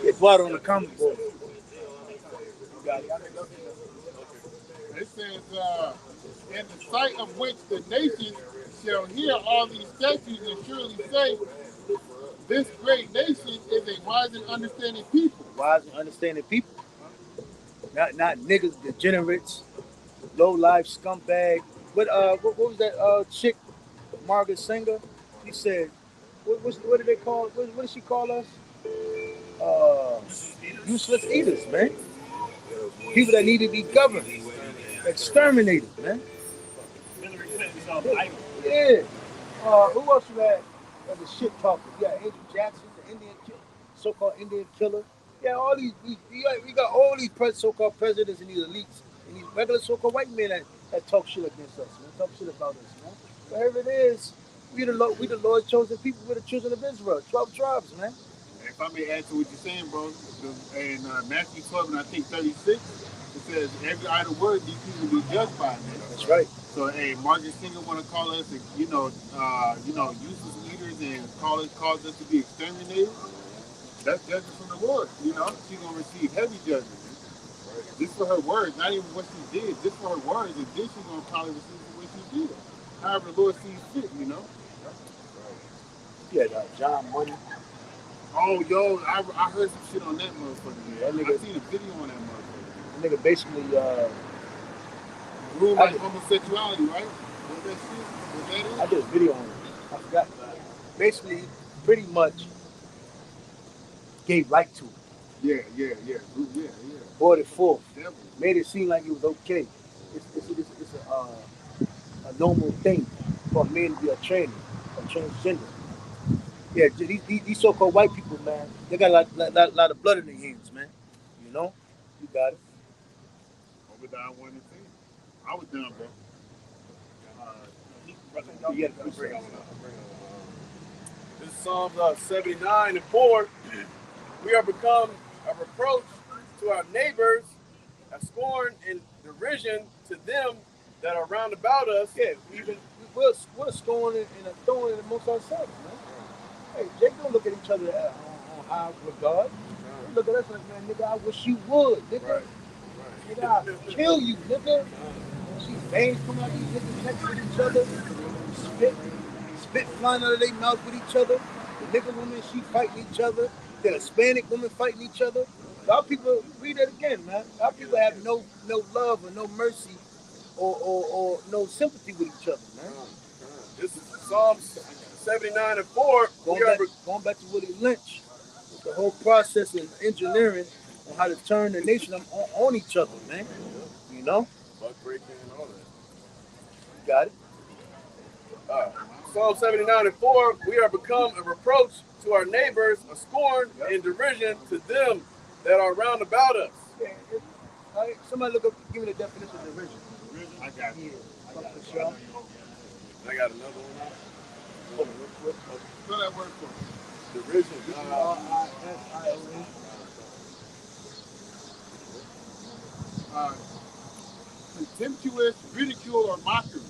Get water on the common board. It says, in the sight of which the nations shall hear all these statutes and surely say, this great nation is a wise and understanding people. Wise and understanding people. Not niggas, degenerates, low life scumbag. What was that chick, Margaret Singer? She said, what did they call? What did she call us? Useless eaters, man. People that need to be governed, exterminated, man. Yeah. Who else you had? The shit talker. Yeah, Andrew Jackson, the Indian killer, so-called Indian killer. Yeah, all these we got all these so-called presidents and these elites and these regular so-called white men that talk shit against us, man. Talk shit about us, man. Whatever it is, we the Lord chosen people. We're the children of Israel, 12 tribes, man. If I may add to what you're saying, bro, in Matthew 12 and I think 36, it says every idle word these people be judged by, man. That's right. So, hey, Margaret Singer want to call us, useless eaters and cause us to be exterminated. That's judgment from the Lord. She's gonna receive heavy judgment. Right. Just for her words, not even what she did, just for her words, and then she's gonna probably receive for what she did. However, the Lord sees fit, Yeah, John Money. Oh, yo, I heard some shit on that motherfucker. Yeah, that nigga, I seen a video on that motherfucker. That nigga basically ruled like homosexuality, right? Was that shit? Was that it? I did a video on it. I forgot. Basically, pretty much gave right to it. Yeah. Brought it forth. Definitely. Made it seem like it was okay. It's a normal thing for a man to be a transgender. Yeah, these so-called white people, man, they got a lot of blood in their hands, man. You know? You got it. Obadiah 1 and 10. I was down, bro. This is Psalms 79 and 4. We are become a reproach to our neighbors, a scorn and derision to them that are round about us. Yeah, we're scorn and a thorn amongst ourselves, man. Hey, Jake, don't look at each other on high regard. They look at us like, man, nigga, I wish you would, nigga. Right. Nigga, I'll kill you, nigga. See veins come out of these niggas next to each other. Spit flying out of their mouth with each other. The nigga woman, she fighting each other. The Hispanic woman fighting each other. Our people, read that again, man. Our people have no love or no mercy or no sympathy with each other, man. This is Psalms 79 and 4. Going back to Willie Lynch, the whole process of engineering on how to turn the nation on each other, man. You know? Buck breaking and all that. You got it. Psalm 79 and 4. We are become a reproach to our neighbors, a scorn and derision to them that are round about us. Yeah, somebody look up, give me the definition of derision. I got it. Yeah. I got another one. Spell that word for me. Derision. R-I-S-I-O-N. contemptuous ridicule or mockery.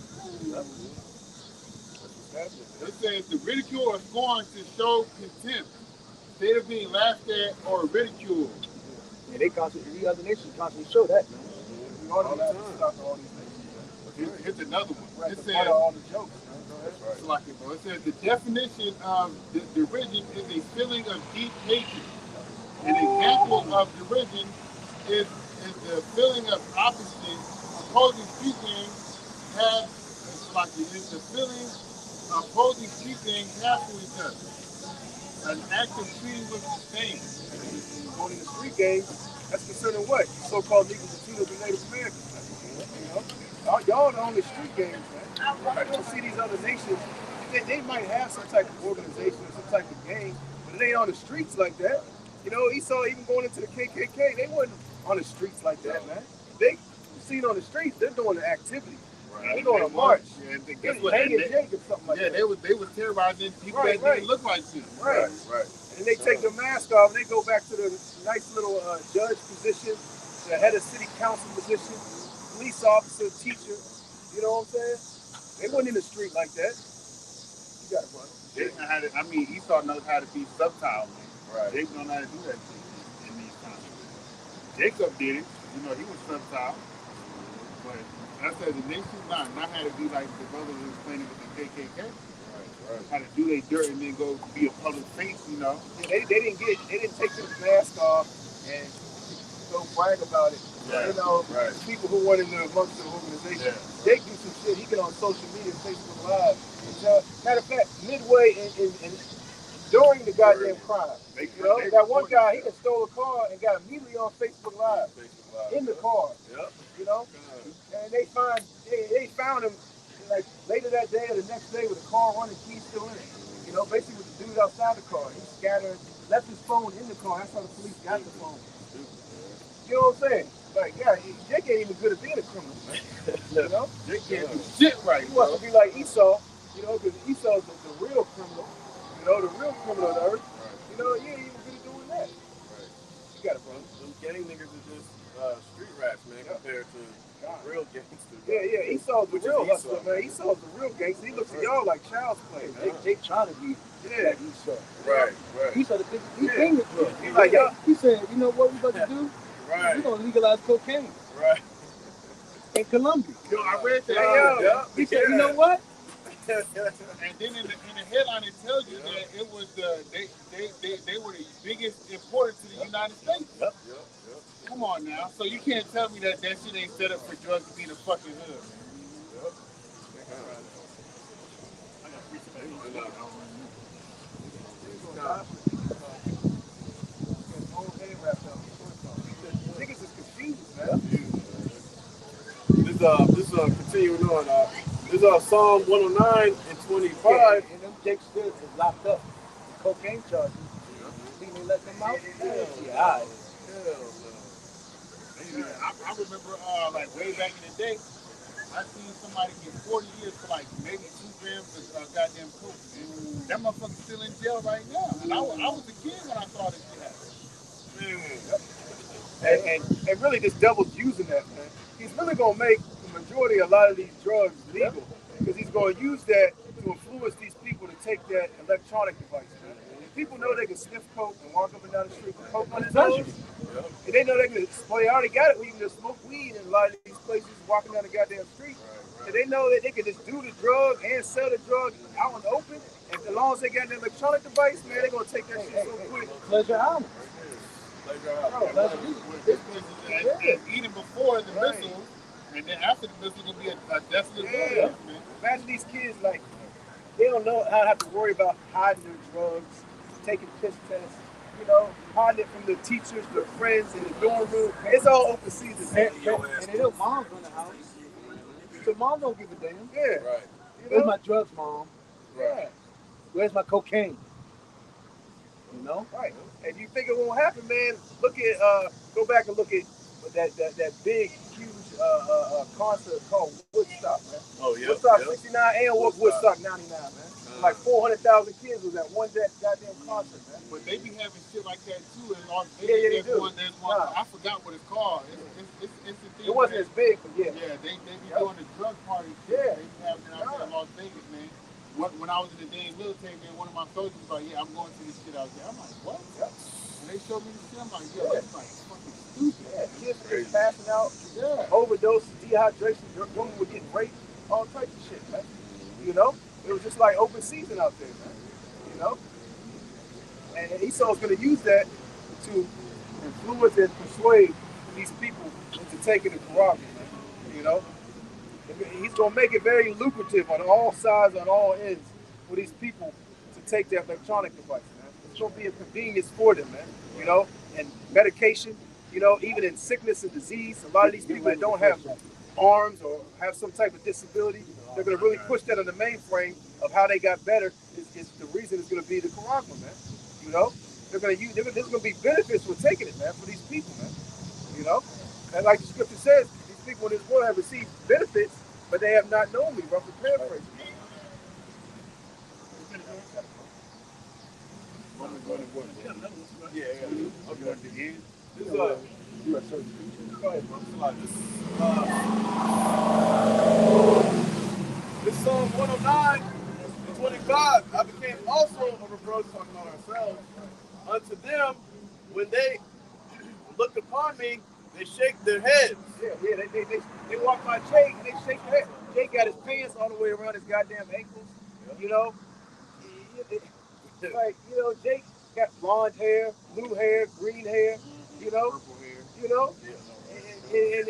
It says the ridicule or scorn to show contempt, state of being laughed at or ridiculed. And they constantly, the other nations constantly show that, man. We ought to laugh and stop all these things. Here's another one. Right, It the says, part of all the jokes, man. Go ahead. it's like it, bro. It says the definition of derision is a feeling of deep hatred. An example of derision is the feeling of opposing street gangs have. It's like it is the feeling opposing street gangs have to each other. An act of treating with disdain. On the street games, that's concerning what? So-called legal Latino and Native Americans, man. You know? Y'all the only street games, man. I don't see these other nations. They might have some type of organization or some type of gang, but it ain't on the streets like that. You know, Esau even going into the KKK, they wasn't on the streets like that, man. They seen on the streets, they're doing the activity. Right. They going to march. Yeah, and Guess guess what? hanging Jake or something like Yeah, that. they was terrorizing people Right, that right. didn't look like you. Right. Right. And they take their mask off and they go back to the nice little judge position, the head of city council position, police officer, teacher. You know what I'm saying? They wasn't in the street like that. You got it, brother. Esau knows how to be subtile, man. Right. Jacob don't know how to do that shit in these times. Jacob did it. You know, he was subtile. But I said the nation not how to be like the brothers was explaining with the KKK. Right. How to do their dirt and then go be a public face, you know. They didn't take their mask off and go brag about it. Right. You know, Right. people who weren't in the amongst the organization. Yeah. They do some shit. He get on social media, Facebook Live. Matter of fact, midway in during the goddamn crime. You know, that one guy, he just stole a car and got immediately on Facebook Live in the car. Yep. You know, and they found him like later that day or the next day with the car running, keys still in it. You know, basically with the dude outside the car. He scattered, left his phone in the car. That's how the police got the phone. You know what I'm saying? Like, yeah, Jake ain't even good at being a criminal. You know, They can't do shit right, he bro. wants to be like Esau. You know, because Esau's the real criminal. You know, the real criminal of the earth. You know, he ain't even good at doing that. You got it, bro. Them gang niggas are just street rats, man, compared to real gangsters. Yeah, Esau's the Which is real Esau. hustler, man. Esau's the real gangster. He looks at y'all like child's play, man. They trying to be Yeah. like Esau. Right. Esau the biggest, he Yeah. king of drugs. He like, y'all. He said, you know what we about to do? We're Right. gonna legalize cocaine Right. in Colombia. Yo, I read that. Yeah. He said, you know what? And then in the headline it tells you that it was they were the biggest importer to the United States. Yep. Come on now. So you can't tell me that shit ain't set up for drugs to be in the fucking hood. Niggas is confused, man. This continuing on. This Psalm 109 and 25. And them Jake Still is locked up with cocaine charges. Think they let them out? Yeah, all right. I remember like way back in the day, I seen somebody get 40 years for like maybe 2 grams of goddamn coke. And that motherfucker's still in jail right now. And I was a kid when I saw this shit happen. And really, this devil's using that, man. He's really gonna make the majority of a lot of these drugs legal because he's gonna use that to influence these people to take that electronic device, man. If people know they can sniff coke and walk up and down the street with coke on their nose, and they know they can, well, they already got it. We can just smoke weed in a lot of these places, walking down the goddamn street. And they know that they can just do the drug and sell the drug out in the open. And as long as they got an electronic device, man, they're gonna take that shit so quick. Pleasure Island. This place is eating before the missiles, and then after the missiles will be a desolate wilderness, man. Imagine these kids, like, they don't know how to have to worry about hiding their drugs, taking piss tests, you know, hiding it from the teachers, their friends in the dorm room. It's all open season. And they know mom's in the house. So mom don't give a damn. Yeah. Right. You Where's know? my drugs, mom? Yeah. Where's my cocaine? You know? Right. And you think it won't happen, man? Look at go back and look at that big, huge concert called Woodstock, man. Oh, yeah. Woodstock yeah. 69 and Woodstock 99, man. Like 400,000 kids was at one goddamn concert, man. But they be having shit like that too. And Las Yeah, yeah, Vegas, they do. there's one. Nah. I forgot what it's called. It's the thing. It wasn't as big, but yeah. Yeah, they be Yep. doing the drug party shit. Yeah. They be having it out there in Las Vegas, man. When I was in the dang military, man, one of my soldiers was like, yeah, I'm going to this shit out there. I'm like, what? Yep. When they showed me this shit, I'm like, yo, that's like fucking stupid. Yeah, kids were just passing out, Yeah. overdoses, dehydration, women were getting raped, all types of shit, man. You know? It was just like open season out there, man. You know? And Esau's going to use that to influence and persuade these people into taking the Quran, man. You know? He's going to make it very lucrative on all sides, on all ends, for these people to take their electronic device, man. It's going to be a convenience for them, man. You know? And medication, you know, even in sickness and disease, a lot of these people that don't have arms or have some type of disability, they're going to really push that on the mainframe of how they got better. Is the reason is going to be the Quran, man. You know, they're going to use. There's going to be benefits for taking it, man, for these people, man. You know, and like the scripture says, these people in this world have received benefits, but they have not known me. Roughly paraphrasing. Yeah. Okay. This Go ahead, bro. This Psalm 109 and 25. I became also a reproach, talking about ourselves, unto them when they look upon me, they shake their heads. Yeah, they walk by Jake and they shake their head. Jake got his pants all the way around his goddamn ankles. You know, like Jake got blonde hair, blue hair, green hair. You know, Purple hair. you know,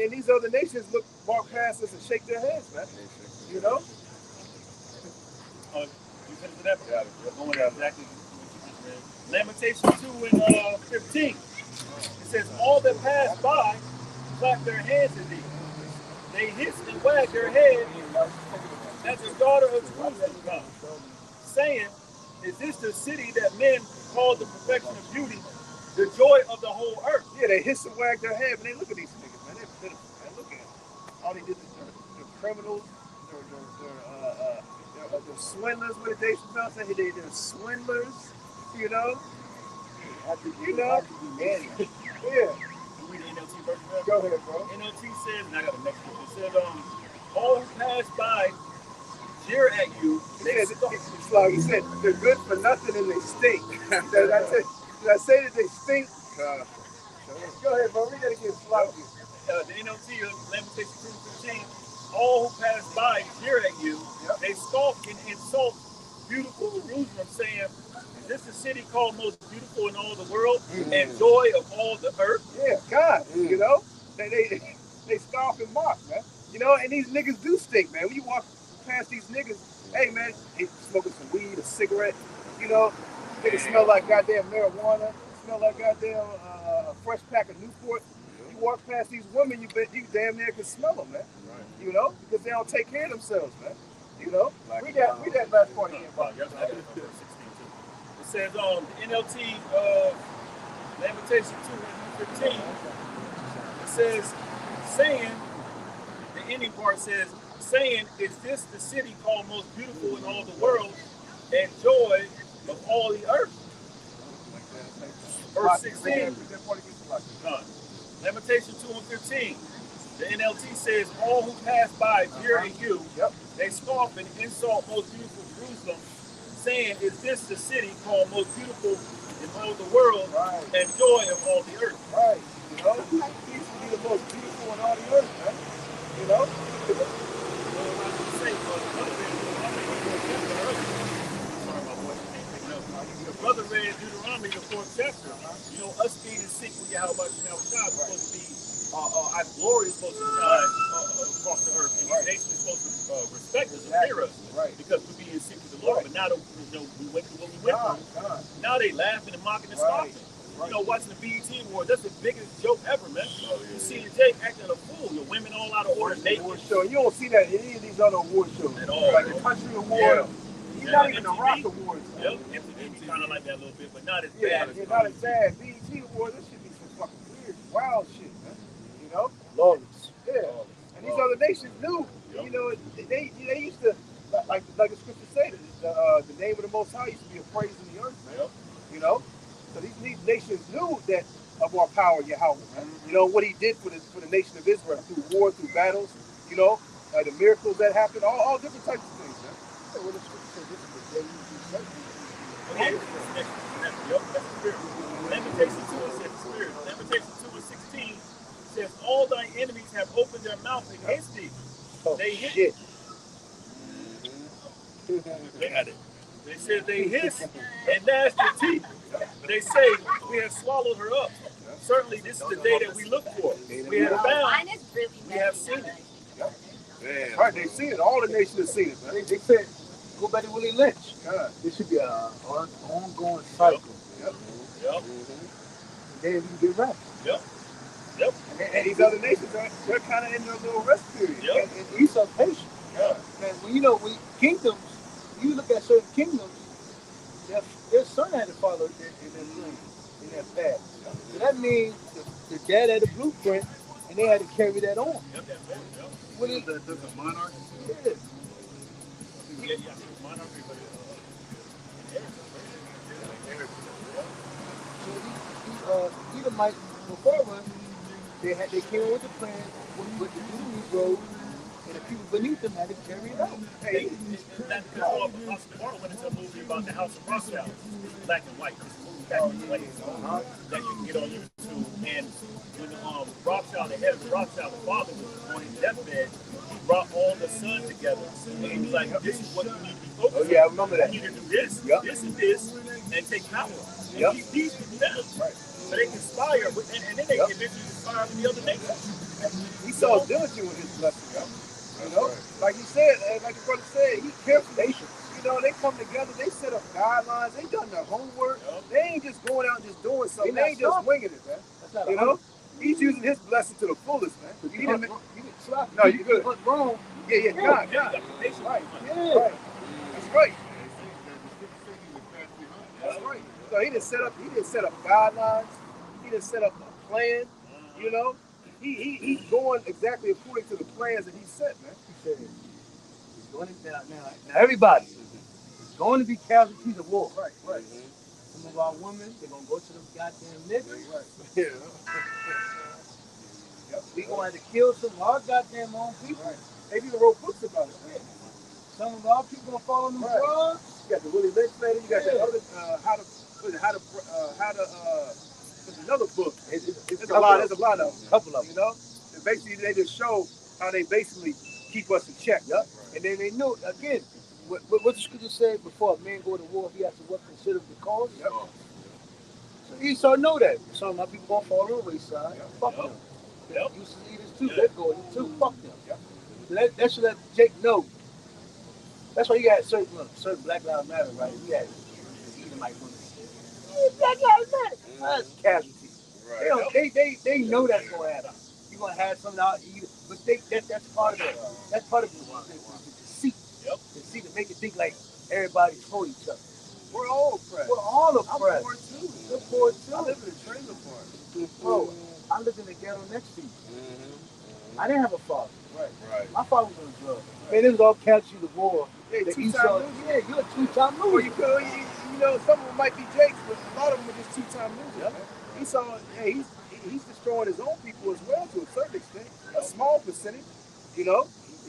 and these other nations walk past us and shake their heads, man. You know. You finished with that? Yeah. Going to exactly what you just read. Lamentation 2 and 15. It says, all that pass by clap their hands in thee. They hiss and wag their head as the daughter of Jerusalem comes, saying, is this the city that men call the perfection of beauty, the joy of the whole earth? Yeah, they hiss and wag their head, but they look at these niggas, man. They're pitiful, man. Look at them. All they did is they're criminals. They're swindlers. What did Dave Chappelle say? They're swindlers. You know. You know. Yeah. You read the NLT version of that? Go ahead, bro. NLT says, and I got the next one. It says, all who pass by jeer at you. It's like he said, they're good for nothing and they stink. Did I say that they stink? Go ahead, bro. Read that again. Sloppy. The NLT of Lamentation 2:15. All who pass by jeer at you. Yep. They scoff and insult beautiful Jerusalem, saying, is this the city called most beautiful in all the world and joy of all the earth? Yeah, God. You know, they scoff and mock, man. You know, and these niggas do stink, man. When you walk past these niggas, hey, man, they smoking some weed, a cigarette, you know, niggas smell like goddamn marijuana, smell like goddamn a fresh pack of Newport. You walk past these women, you damn near can smell them, man. Right. You know, because they don't take care of themselves, man. You know, read that last part again, bro. It says the NLT Lamentation 2:15. It says, saying, the ending part says, saying, is this the city called most beautiful in all the world and joy of all the earth? Verse 16. Lamentation 2:15. The NLT says, all who pass by jeer at you. Yep. They scoff and insult most beautiful Jerusalem, saying, is this the city called most beautiful in all the world and joy of all the earth? Right. You know, he used to be the most beautiful in all the earth, man. You know? The brother read Deuteronomy, the 4th chapter. You know, us being in sync with Yahweh Shemel Shah is supposed to be, our glory is supposed to shine across the earth. And the nation is supposed to respect us and fear us. Right. Because we be in sync with the Lord. But now that we went through what we went through, now they laughing and mocking and scoffing. You know, watching the BET Awards, that's the biggest joke ever, man. You see Jake acting a fool. The women all out of order naked. Show. You don't see that in any of these other award shows. At all. Like the Country Award. He's not even the Rock Awards. Yep, MTV kind of like that a little bit, but not as Yeah, bad. not as bad. BET Awards, this should be some fucking weird, wild shit, man. You know? Lawless. Yeah. And these other nations knew. You know, they used to, like the scripture say, the name of the Most High used to be a praise in the earth, man. You know, so these nations knew that of our power, Yahweh, man. You know what He did for the nation of Israel through war, through battles. You know, the miracles that happened, all different types of things, man. Yeah, well, the scripture says this is the day you do something. Okay, that's the spirit. Lamentation 2 is the spirit. Lamentation 2 and 16 says, all thy enemies have opened their mouth against thee. Oh, They hit. shit. They had it. They said they hiss and gnash their teeth. They say, we have swallowed her up. Certainly, this is the day that we look for. We have found. Mine is really We have seen it. Man. Right, they've seen it. All the nations have seen it, man. They said, go back to Willie Lynch. God. This should be an ongoing cycle. Yep. Yep. Then we can get right. Yep. Yep. And these other nations, they're kind of in their little rest period. Yep. And Esau patient. Yeah. And when you know, when kingdoms, you look at certain kingdoms, their son had to follow in their lane, in their path. So that means the dad had a blueprint, and they had to carry that on. Yep. That's it. Yep. What is That's a monarch. it? Yeah. Monarchy, but So these Edomites before us, they came up with the plan with the Negroes, and the people beneath them had to carry it out. Hey, that before Apostle Paul went into a movie about the House of Rothschild. It's black and white. This movie back in the place that you can get on YouTube. And when Rothschild, the head of Rothschild, the father was on his deathbed, he brought all the sons together, and he was like, "This is what you need to be focused on. Oh yeah, I remember that. You need to do this, Yep. this, and this, and take power. And Yep. keep these people down, so they can inspire, and then they can eventually inspire the other nations." He saw diligent with his blessing, yo. You know, like he said, like the brother said, he careful. You know, they come together, they set up guidelines, they done their homework. They ain't just going out and just doing something. They ain't just winging it, man. That's not You know, he's using his blessing to the fullest, man. You He didn't, get slapped. No, you good. What's wrong? yeah, God, right, Yeah. right. That's right. That's right. So he didn't set up guidelines. He didn't set up a plan. You know, he's going exactly according to the plans that he set, man. He said, it's going to, now everybody is going to be casualties of war. Right. Some of our women, they're going to go to them goddamn niggas. Right. Yeah. Yep. We're going to have to kill some of our goddamn own people. Right. They even wrote books about it. Man. Some of our people going to fall on them Right. drugs. You got the Willie Lynch lady. You got that other there's another book. There's a lot of them. Couple of them. You know, and basically they just show how they basically keep us in check. Yep. And then they knew, again, what the scripture said before a man go to war, he has to what consider the cause. Yep. So Esau know that. Some of my people going to fall on the wayside. Yep. Fuck them. Yep. You see this too. They're going too. Fuck them. Yep. So that should let Jake know. That's why you got certain Black Lives Matter, right? We had Edomite women. Black Lives Matter. That's casualty. Right. They don't. They know that's going to happen. You're going to have something out, but that's part of it. That's part of the deceit. Yep. Deceit to make it think like everybody's for each other. We're all oppressed. We're all I'm oppressed. poor too. You're poor too. I live in a trailer park. Bro, I lived in the ghetto next to you. I didn't have a father. Right. My father was on drugs. Man, this was all casualties of war. Yeah, that two-time Esau- losers. Yeah, you're a two-time Or loser. you know, some of them might be Jakes, but a lot of them are just two-time losers. Yep. Man. Esau, hey, he's destroying his own people as well to a certain extent, a small percentage. You know,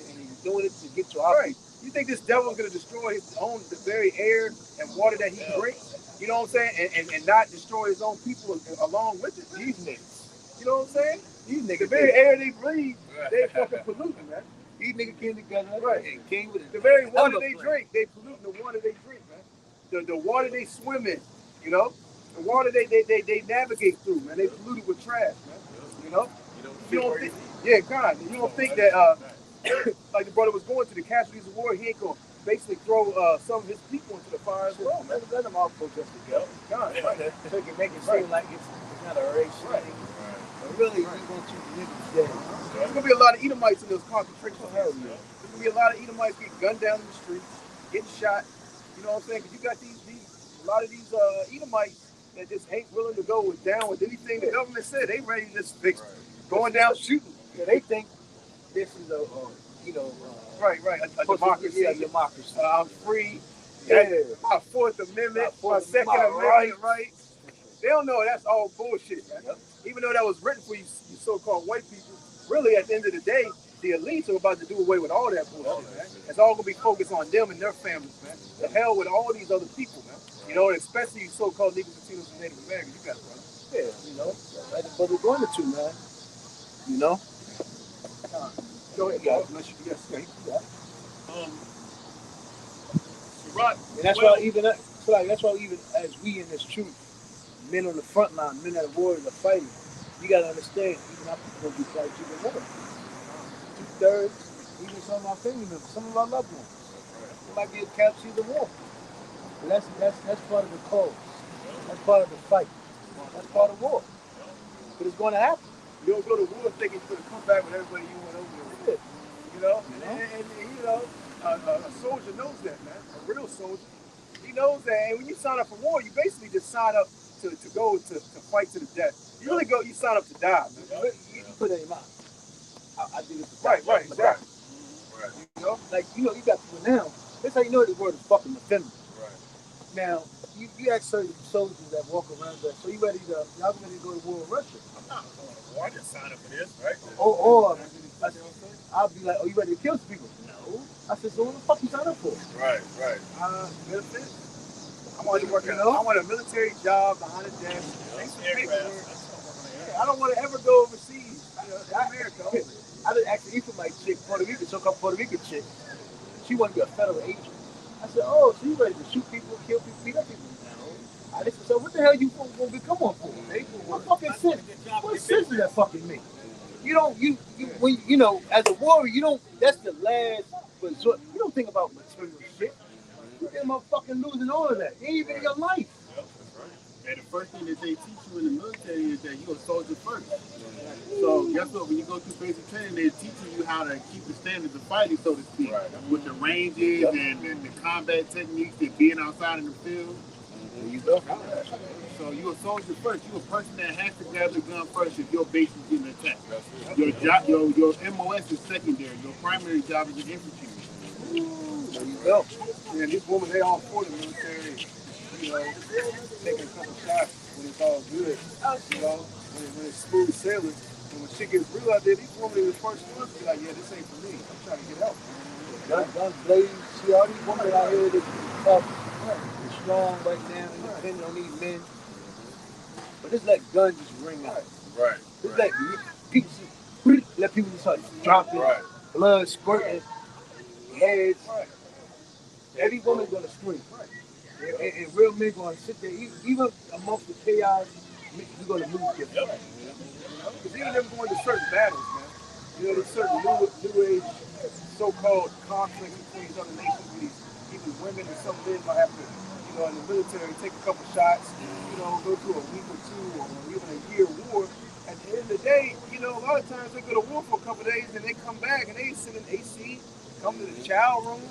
And he's doing it to get to our right? You think this devil's going to destroy his own, the very air and water that he drinks? You know what I'm saying? And not destroy his own people along with it. These niggas. You know what I'm saying? These The niggas. very air they breathe, they fucking polluting, man. These niggas came together Right. and came with it. The very water they drink, they pollute the water they drink, man. The water they swim in, you know? The water they navigate through, man. They pollute it with trash, man. You know? You don't think, yeah, God. You don't think that, like the brother was going to the casualties of war, he ain't going to basically throw some of his people into the fire as well, man. Let them all protest together. God, right. So you can make it seem like it's not a race thing. But really, you're going to treat the niggas dead. There's going to be a lot of Edomites in those concentration Hell camps. yeah. There's going to be a lot of Edomites getting gunned down in the streets, getting shot. You know what I'm saying? Because you got a lot of these Edomites that just ain't willing to go down with anything the government said. They ready to just fix going down shooting. Yeah, they think this is a Right, a democracy. Yeah, democracy. I'm free. Our Fourth Amendment, our Fourth Second Amendment Amendment rights. They don't know that's all bullshit, man. Yep. Even though that was written for you so-called white people, really at the end of the day, the elites are about to do away with all that bullshit, man. It's all gonna be focused on them and their families, man. The hell with all these other people, man. You know, especially you so-called Negroes, Latinos, and Native Americans. You got it, brother. Yeah, you know, like the brother going to, man. You know? Go ahead, guys. Unless you yes. Right. And that's why even that's why even as we in this truth, men on the front line, men that are warriors are fighting, you gotta understand, even our people gonna be fighting even more. 2/3, even some of our family members, some of our loved ones. They might get captured in the war. But that's part of the cause. That's part of the fight. That's part of war. But it's gonna happen. You don't go to war thinking you're gonna come back with everybody you went over with. You know? And you know, a soldier knows that, man. A real soldier. He knows that. And when you sign up for war, you basically just sign up to go to fight to the death. You really go, you sign up to die, man. You put it in your mind. I did it for Right, exactly. Right. You know, like you got people now. That's how you know the word is fucking effeminate. Right. Now, you ask certain soldiers that walk around that, so y'all ready to go to war with Russia? I'm not going to war. I just signed up for this, right? Or I'll be like, oh, you ready to kill some people? No. I said, so what the fuck you sign up for? Right. Benefits. I want to work. I want a military job behind a desk. Make some paperwork. I don't want to ever go overseas. You know, in America. I did actually for my chick, Puerto Rican, so-called Puerto Rican chick. She wanted to be a federal agent. I said, oh, so you ready to shoot people, kill people, beat up people? No. I said, so what the hell you going to become one for? What fucking sense? What sense does that fucking make? You don't, when, you know, as a warrior, you don't, that's the last resort. You don't think about material shit. You think about fucking losing all of that, even in your life. And the first thing that they teach you in the military is that you're a soldier first. So guess what? When you go through basic training, they're teaching you how to keep the standards of fighting, so to speak, with the ranges and the combat techniques and being outside in the field. There you go. So you're a soldier first. You're a person that has to grab the gun first if your base is getting attacked. Your job, your MOS is secondary. Your primary job is an infantryman. There you go. Yeah, these women, they all for the military. You know, taking a couple shots when it's all good. You know, when it's smooth sailing. And when shit gets real out there, these women are the first ones to be like, yeah, this ain't for me. I'm trying to get out. Guns blazing. See all these women out here that tough, and strong right now, and depending on these men. But just let guns just ring out. Right. Just let people let people just start dropping, blood squirting, heads. Every woman's gonna scream. And real men gonna sit there, even amongst the chaos, you're gonna lose your fight. Because even them going to certain battles, man. You know, there's certain new age so-called conflicts between these other nations where these even women and some men might have to, you know, in the military, take a couple shots, you know, go through a week or two or even a year war. At the end of the day, you know, a lot of times they go to war for a couple of days and they come back and they sit in AC, come to the chow room,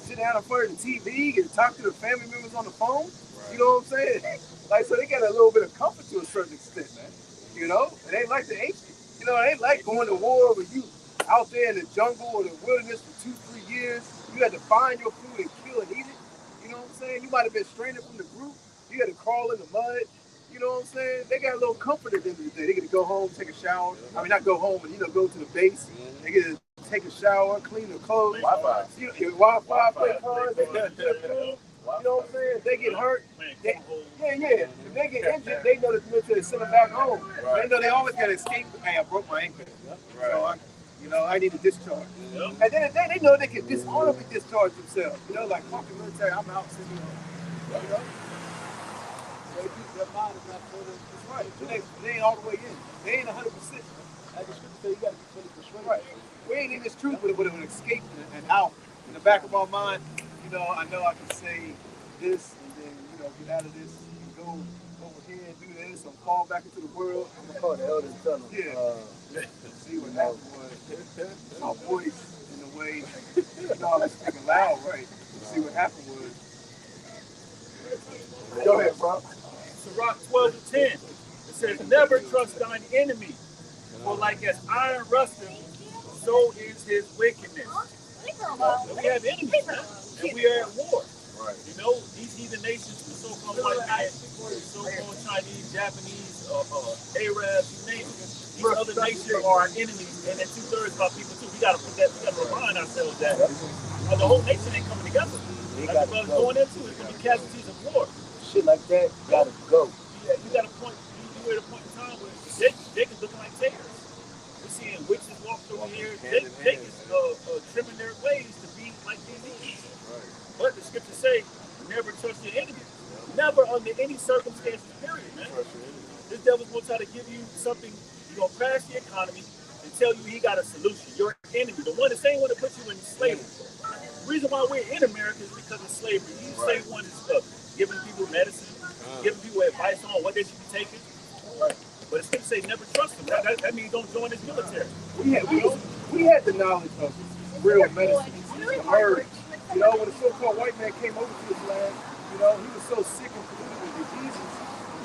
sit down in front of the TV, and talk to the family members on the phone. You know what I'm saying? Like, so they got a little bit of comfort to a certain extent, man. You know, it ain't like the ancient. You know, it ain't like going to war where you out there in the jungle or the wilderness for 2-3 years. You had to find your food and kill and eat it. You know what I'm saying? You might have been stranded from the group. You had to crawl in the mud. You know what I'm saying? They got a little comfort at the end of the day. They get to go home, take a shower. I mean, not go home, but, you know, go to the base. They get to take a shower, clean their clothes. Wi-Fi. Wi-Fi, play cards. You know what I'm saying? If they get hurt, if they get injured, they know that the military send them back home. They know they always got to escape. Hey, I broke my ankle. So I need to discharge. And then they know they can dishonorably discharge themselves. You know, like, fuck the military, I'm out. You know? They keep their mind is not fully. That's right. They ain't all the way in. They ain't 100%. Like the scripture say, you got to be fully persuaded. Right. We ain't in this truth, but it would escape and out. In the back of our mind, you know I can say this and then, you know, get out of this and go over here and do this and fall back into the world. I'm going to call the elder and tell them. Yeah. See what happened was my voice in a way, you know, I was speaking loud, right? See what happened was. Go ahead, bro. Sirach 12:10. It says, never trust thine enemy, for like as iron rusteth, so is his wickedness. So we have enemies, and we are at war. Right. You know, these heathen nations, the so-called white man, the so-called Chinese, Japanese, Arabs, you name it. These other nations are our enemies, and then 2/3 of our people too. We gotta remind ourselves that the whole nation ain't coming together. They Like gotta the brother's go. going into, it's gonna be casualties of war. Shit like that gotta go. Yeah, you got a point. You at a point in time where Jacob's looking like tares. We're seeing witches walk through here. Jacob's trimming their ways to be like these East. But the scriptures say, never trust your enemy. Never under any circumstances, period, man. This devil's gonna try to give you something, he's gonna crash the economy and tell you he got a solution. Your enemy, the same one that puts you in slavery. The reason why we're in America is because of slavery. You same one is giving people medicine, giving people advice on what they should be taking. But it's going to say never trust him. That means don't join his military. We had the knowledge of real medicine, herbs. You know, when the so-called white man came over to this land, you know, he was so sick and polluted with diseases,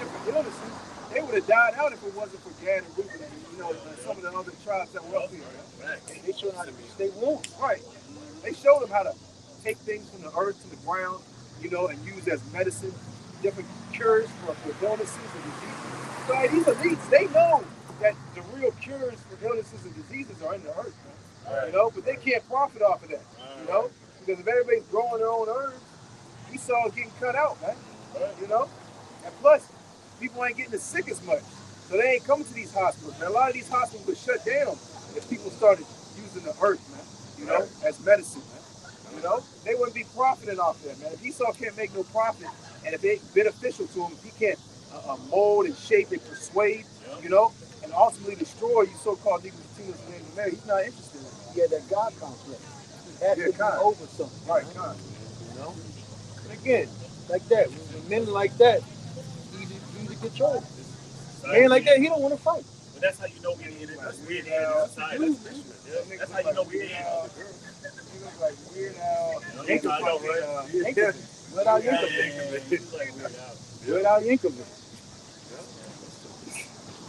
different illnesses, they would have died out if it wasn't for Gad and Reuben and, you know, some of the other tribes that were up here. They showed how to stay warm. Right. They showed them how to take things from the earth to the ground, you know, and use as medicine, different cures for illnesses and diseases. So like, these elites, they know that the real cures for illnesses and diseases are in the earth, man. You know, but they can't profit off of that, you know, because if everybody's growing their own herbs, Esau's getting cut out, man. You know, and plus, people ain't getting as sick as much, so they ain't coming to these hospitals. Man, a lot of these hospitals were shut down if people started using the earth, man. You know, as medicine, man. You know, they wouldn't be profiting off that, man. If Esau can't make no profit, and if it ain't beneficial to him, if he can't mold and shape and persuade, you know, and ultimately destroy you so-called Negroes, Latinos, and Native Americans, he's not interested in that. He had that God complex. He had to be over something. Right, you know? And again, like that, when men like that, easy control. Man like that, he don't want to fight. But that's how you know we're in society. That's how you know we're in. He looks like Weird Al. That's how I know, right? Weird Al Yankovic. Weird Al Yankovic.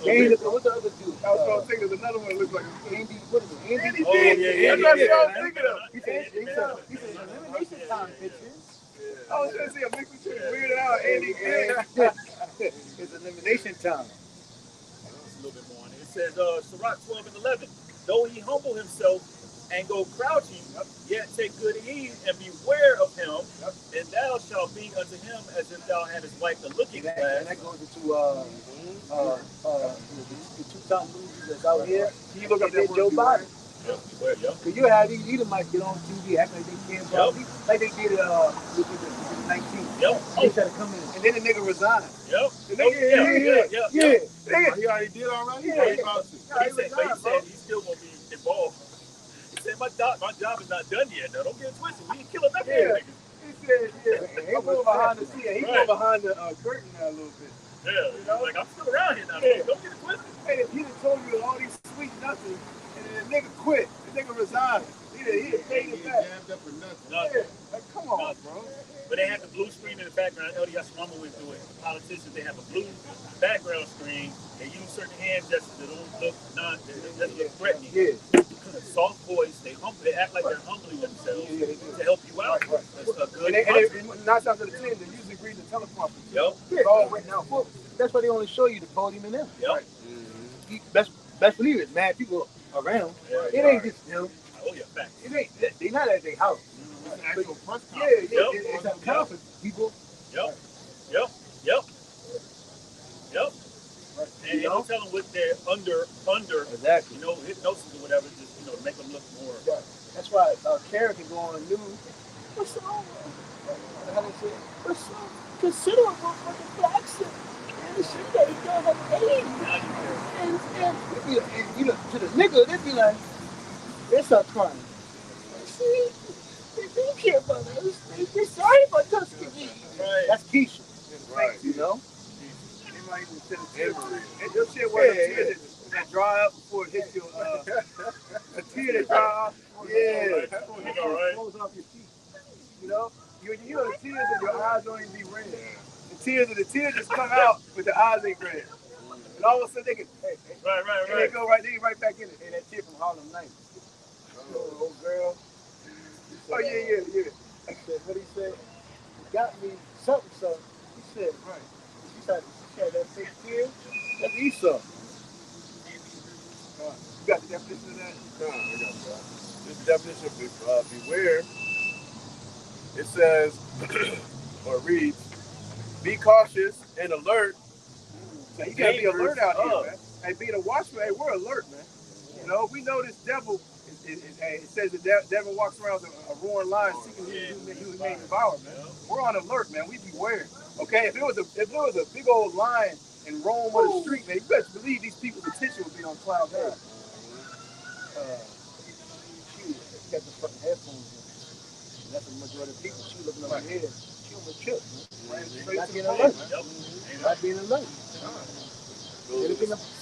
What's the other dude? I was gonna think of another one that looks like Andy. What is it? Andy. Oh, yeah. That's what I was thinking of. He said elimination time, bitches. I was gonna say a mix between Weird Al and Andy. It's elimination time. A little bit more on it. It says, Sirach 12 and 11. Though he humble himself and go crouching, yet take good heed and beware of him, and thou shalt be unto him as if thou hadst wiped the looking glass. And that goes into the two Tom Cruises that's out here. Can you look up that Joe word? Biden? Because you have these Edomites get on TV, act like they can't vote, like they did with the 19. They try to come in. And then the nigga resigned. The nigga, He already did already? Yeah. He about to. He said he's still going to be involved. He said, my job is not done yet. Now, don't get it twisted. We ain't killing nothing. He said, I'm going behind the scene. He's going behind the curtain now a little bit. Yeah, you know? Like, I'm still around here now. Don't get it twisted. Hey, if he'd have told you all these sweet nothing, and then the nigga quit, the nigga resigned, he'd have paid it back. Jammed up for nothing. Yeah, like, come on, bro. But they had the blue screen in the background. LDS Mama went through it. Politicians, they have a blue background screen. They use certain hand gestures that don't look that look threatening. Yeah. Soft voice. They act like they're humbling themselves to help you out. That's a good. And 9 times out of 10, they usually read the teleprompter. It's all written out for them. That's why they only show you the podium and them. Yep. Best believe it, mad people around. It ain't just them. Oh yeah, facts. It ain't. They not at their house. It's an actual press Yeah, conference. It's a conference. People. Yep. And you don't tell them what they're under. Exactly. You know, hypnosis or whatever, just to make them look more. That's why Karen can go on the news. What's wrong? How they say? What's wrong? Considerable for the blacks and the shit that he don't have AIDS. And you know, to the nigga, they be like, they start crying. See, they do care about us. They're sorry for Tuskegee. Right. That's Keisha. Right. You know? And your shit was a tear that dry up before it hits your, a tear that dry up before it flows off your cheek. You know? You know the tears and your eyes don't even be red. The tears just come out, but the eyes ain't red. And all of a sudden they can, and they go right back in it. And that chick from Harlem Nights. Old girl. Oh yeah. What he said? got me something, something. He said, right. She said that 6 years, that's Esau. You got the definition of that? No, I got that. This definition of beware, it says, or reads, be cautious and alert. So you gotta be alert out here, Dangers man. Hey, being a watchman, hey, we're alert, man. You know, we know this devil. It says the devil walks around with a roaring lion seeking who he may devour, man. We're on alert, man. We beware. Okay, if it was a big old lion in Rome on the street, man, you best believe these people's attention would be on cloud nine. She got the fucking headphones in. And that's the majority of people. She looking over here. She on the chip, man. Not being alert. Not being alert.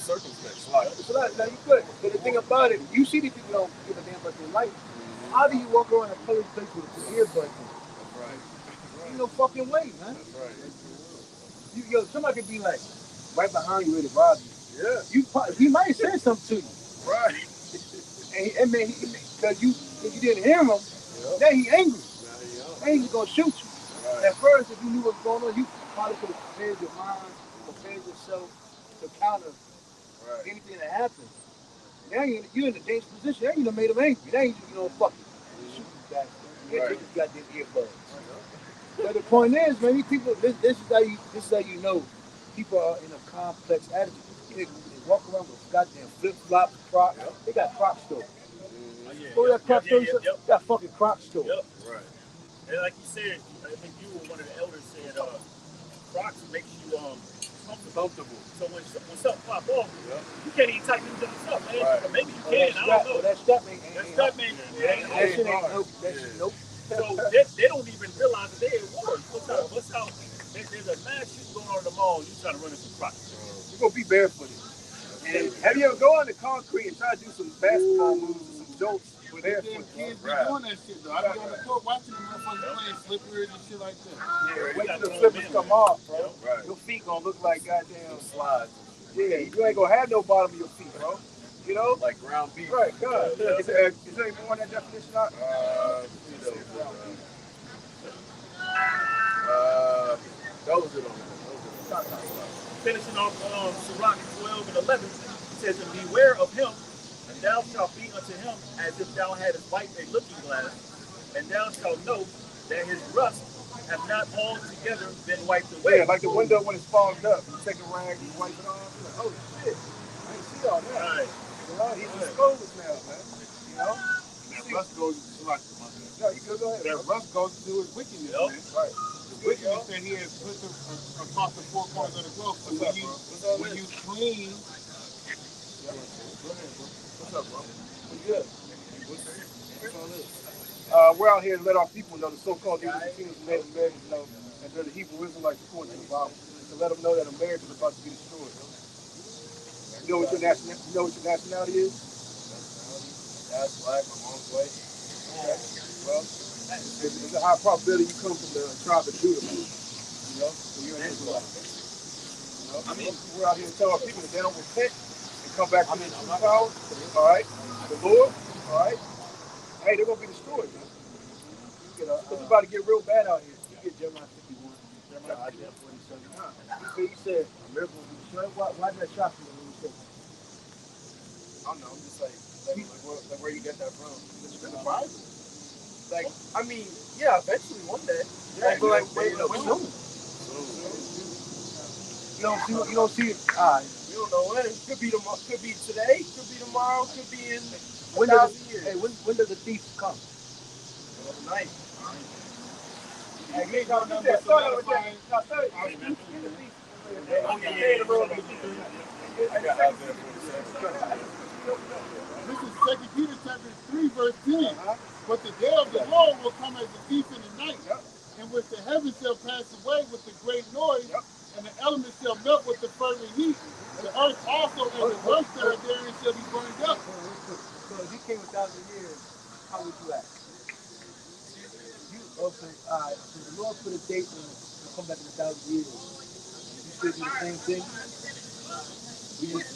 circumstance. Now you good. But the thing about it, you see these people don't give a damn about their life. How do you walk around a public place with an earbud in? Right. Ain't no fucking way, man. That's right. Yo, somebody could be like right behind you ready to rob you. Yeah. He might say something to you. Right. And man, because you didn't hear him, now he angry. Now he's gonna shoot you. Right. At first, if you knew what was going on, you probably could have prepared your mind, prepared yourself to counter anything that happened. Now you're in a dangerous position. Now you done made him angry. Now you fuck it. Shoot this guy. You can't take this goddamn earbuds. But the point is, man, these people, this is how you know people are in a complex attitude. They walk around with goddamn flip-flops, Crocs. They got Croc store. Go to that Croc store, got fucking Croc store. Yep. Right. And like you said, I think you were one of the elders said, Crocs makes you comfortable. So when something pop off, you can't even tighten them up, man. Right. Or maybe you can. I don't know. That strap ain't. That shit ain't nope. So they don't even realize that they're at war. What's out? There's a mass shooting going on in the mall. You trying to run into Crocs. You're gonna be barefooted. And have you ever go on the concrete and try to do some basketball moves or some jolts with barefoot? Kids be doing that shit though. I be on the court watching them motherfuckers playing slippers and shit like that. Yeah, wait till the slippers come off, bro. Right. Your feet gonna look like goddamn slides. Yeah, you ain't gonna have no bottom of your feet, bro. You know? Like ground beef. Right, God. Is there any more on that definition? Those are them. Finishing off Sirach 12 and 11, it says, and beware of him, and thou shalt be unto him as if thou hadst wiped a looking glass, and thou shalt know that his rust have not altogether been wiped away. Yeah, like the window when it's fogged up. You take a rag and wipe it off. Like, oh shit, I didn't see all that. Right. You know, he's exposed now, man. You know? That rust goes to Sirach. No, you go ahead. That rust goes to his wickedness, man. Right. Wickedness that he has put across the four corners of the globe. So when you clean, What's up, bro? What's good? What's all this? We're out here to let our people know, the so-called Hebrews and Native Americans know, and they're the Hebrew Israelites according to the Bible, to let them know that America is about to be destroyed. You know what your nationality is? That's black, my mom's white. Okay. Well, there's a high probability you come from the tribe of Judah, you know, so you're an Israelite. You know? I mean, we're out here to tell our people that they don't repent and come back to the true power, all right, the Lord, all right, hey, they're going to be destroyed, man. It's about to get real bad out here. You get Jeremiah 51, Jeremiah 47. So you said America will be destroyed. Why did that shock you when you said that? I don't know, I'm just like where you get that from? it's in the Bible. Like, I mean, yeah, eventually one day. Yeah, but like, wait, soon. You don't see it. We don't know when. Could be tomorrow. Could be today. Could be tomorrow. Could be in When 1,000 years. Hey, when does the thief come? Night. Hey, start over there. This is 2 Peter chapter 3, verse 10. But the day of the Lord will come as a thief in the night, in which the heavens shall pass away with a great noise, and the elements shall melt with the fervent heat. The earth also and the works that are therein shall be burned up. So if you came 1,000 years, how would you act? So the Lord put a date when it'll come back in 1,000 years. Would you still do the same thing?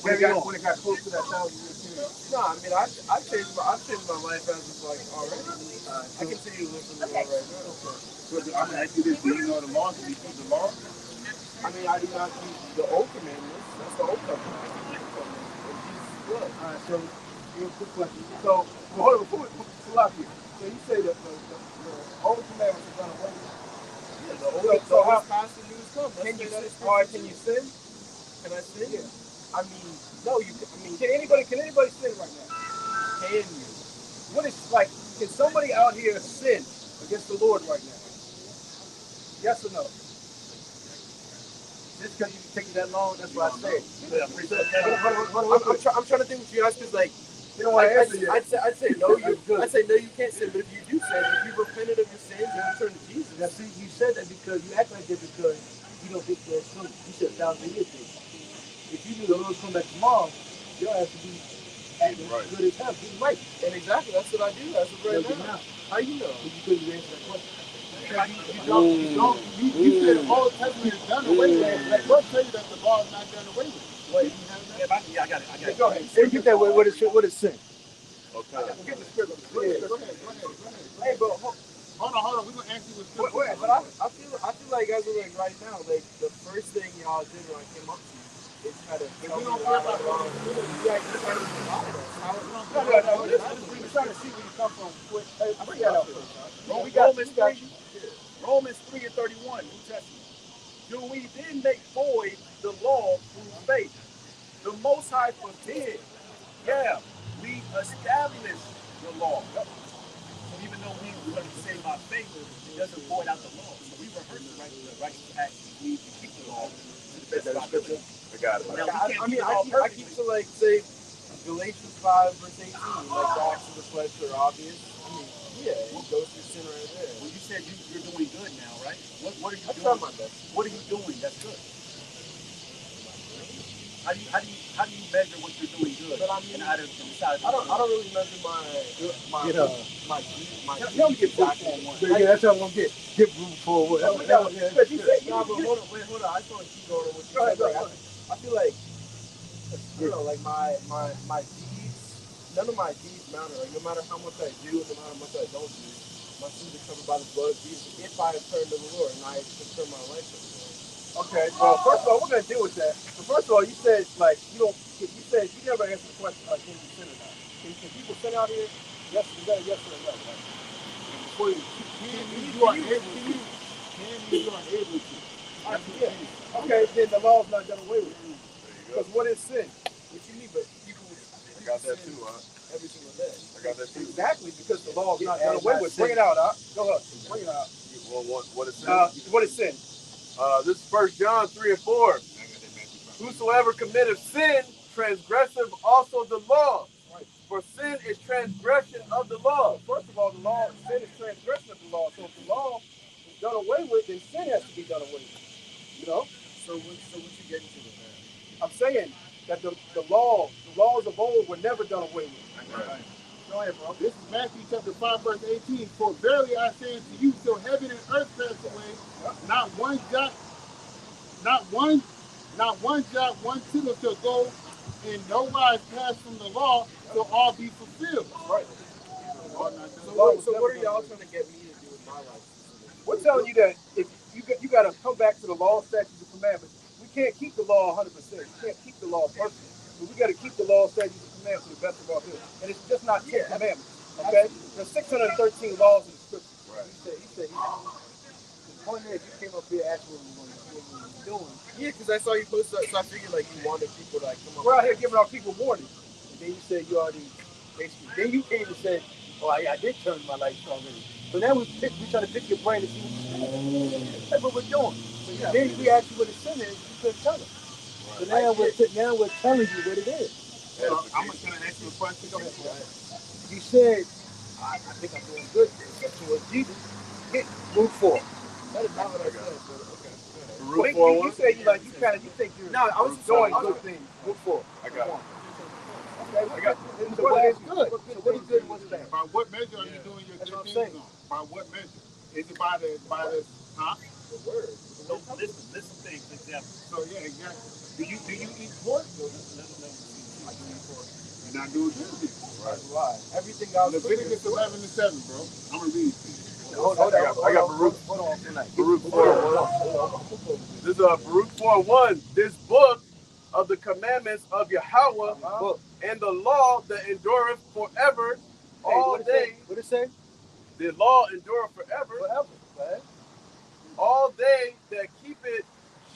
When it got close to that 1,000 years period. No, I mean, I've changed my life as of like already. I continue to live for the Lord right now. So I'm gonna ask you this: do you know the law? Do you keep the law? I mean, I do not keep the old commandments. That's the old covenant. I keep the new covenant of Jesus' blood. All right. So, real quick question. So, hold on, before we pull out here. So you say that the old commandments are done away with. Yeah, the old, So how past and new is come. can you Let's say that sin? All right, can you sin? Can I sin? Yeah. I mean, no, you. I mean, Can anybody sin right now? can you? What is like? Can somebody out here sin against the Lord right now? Yes or no? Just because you take that long, that's what I said. Yeah, Hold on. I'm trying to think what you asked because like. You don't want to answer yet. I'd say no. I'd say no. You can't sin, but if you do sin, if you repented of your sins and return to Jesus, Now, see, you said that because you act like that because you don't think that's true. You said 1,000 years ago. If you knew the Lord's come back tomorrow, you'll have to be acting good as hell, getting right. and exactly that's what I do. That's what right You're now. not. How you know? But you couldn't answer that question. You said the Old Testament is done away with. Like, what tell you that the law is not done away with? Wait, Yeah, I got it. Go ahead. repeat that word. What is sin? Okay. Get the script. Go ahead. Hey, but Hold on. We're gonna answer with scripture. Wait, but I feel like as of like right now, like the first thing y'all did when I came up to you is try to tell me don't that care I'm about wrong. You actually trying to lie to us. How- no. We're trying to see where you come from. I bring that up first. Romans, We got you. Romans 3:31, New Testament. Do we then make void the law through faith? The Most High forbid. Yeah, we establish the law. So even though we were going to say by faith, it doesn't void out the law. So we rehearse the righteous acts. We need to keep the law to the best of our ability. I got it. Now, we can't keep it all I keep to like say Galatians 5:18, like the acts of the flesh are obvious. I mean, yeah, it goes through sin right there. Well, you said you're doing good now, right? What are you I try doing? my best. What are you doing that's good? How do you measure what you're doing good? But I mean, and how to decide? I don't really measure my Tell me get proof for one. Yeah, that's what I'm gonna get. Get proof for what? No, but hold on. I just want to keep going on what you said. Like, I feel like, I don't know, like my deeds, none of my deeds matter. Like, no matter how much I do, no matter how much I don't do, my sins are covered by the blood of Jesus. If I have turned to the Lord and I have turned my life to the Lord. Okay. Well, first of all, we're gonna deal with that. But first of all, you said like you don't. You said you never answered the question like can you sin or not? Can people sin out here? Yes. Is that a yes or a no? Right? Before you are able to. Yeah. Okay. Then the law is not done away with. Because what is sin? What you mean? But people I got that too, huh? every single day. I got that too. Exactly. Because the law is not done away with. Bring it out, Go ahead. Bring it out. Well, what is sin? What is sin? This is 1 John 3:4. Whosoever committeth sin, transgressive also the law. Right. For sin is transgression of the law. First of all, the law, sin is transgression of the law. So if the law is done away with, then sin has to be done away with. You know? So what you getting to with that? I'm saying that the laws of old were never done away with. Right. Go ahead, bro. This is Matthew chapter 5, verse 18. For verily I say unto you, till heaven and earth pass away, not one jot, one tittle shall go, in no wise pass from the law, till all be fulfilled. Right. So what are y'all trying to get me to do with my life? We're telling you that if you got to come back to the law, statutes, and commandments. We can't keep the law 100%. We can't keep the law perfectly. But we got to keep the law, statutes, and commandments to the best of our ability. And it's just not 10 commandments. Okay? There's 613 laws in the scripture. He said, the point is, you came up here asking what we were doing. Yeah, because I saw you post that, so I figured like you wanted people to like come up. We're out here giving our people warning. And then you said you already, basically, then you came and said, oh, I did turn my life already. So now we try to pick your brain to see what you think. That's what we're doing. So then we asked you what a sin is, you couldn't tell us. So now we're telling you what it is. I'm just going to ask you a question. Go ahead. You said, I think I'm doing good. That's towards Jesus. Move forward. That is not what I said, but okay. Well, you say you think you're doing good things. Move forward. I got it. Okay, so what is good? What is good? What's bad? By what measure are you doing your That's good what I'm things saying. on? By what measure? Is it by the huh? The word. So listen things, example. So yeah, exactly. Do you eat pork? I do eat pork. and not do it guilty. Right. Everything else. Leviticus 11:7, bro. I'm gonna read it to you. Hold on. I got Baruch. Hold on for a minute. Baruch 4:1. This is Baruch 4:1. This book of the commandments of Yahweh and the law that endureth forever all day. What it say? The law endureth forever. Forever, right? All they that keep it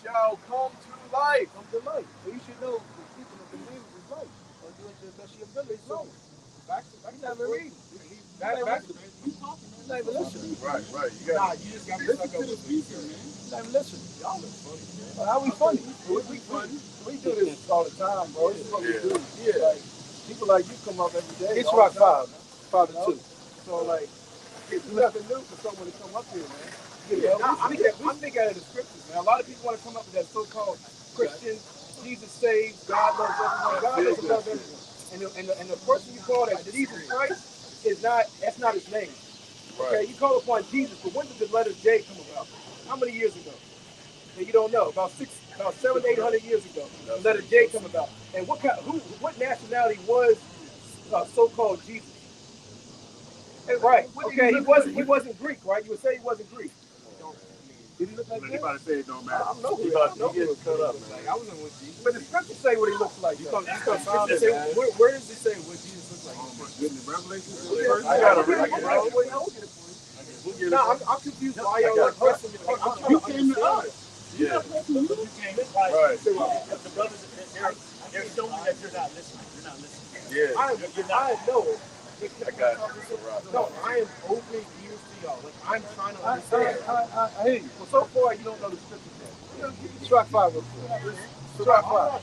shall come to life. Come to life. So you should know the keeping of the commandments is life. Or do it to the best of your ability. So, you never read. You not even listening. Right. You got You just got to Listen to the speaker, man. You not even listening. Y'all are funny. Well, how we funny? We do this all the time, bro. This is what we do. Yeah. Like, people like you come up every day. It's all Rock the time. 5 to 2. So, like, it's nothing new for someone to come up here, man. I'm thinking out of the scriptures, man. A lot of people want to come up with that so-called Christian, Jesus saves, God loves everyone. God doesn't love everyone. And the person you call that Jesus Christ that's not his name. Okay, you call upon Jesus, but when did the letter J come about? How many years ago? And you don't know. About 700, 800 years ago, the letter J come about. And what nationality was so-called Jesus? Right. Okay, he wasn't Greek, right? You would say he wasn't Greek. Did he look like that? Anybody say it don't matter. I don't know. He getting cut up, man. I was in with Jesus. But the scriptures say what he looks like. Where does it say what Jesus looks like? Oh my goodness, Revelation. I gotta read it. No, I'm confused why y'all like wrestling. You came to us. Yeah. Right. The brothers, they're showing that you're not listening. You're not listening. Yeah. I know it. I got it. No, I am open ears to y'all. Like, I'm trying to understand. I hear you. Well, so far, you don't know the scriptures yet. It's Rock 5 real quick. It's Rock 5.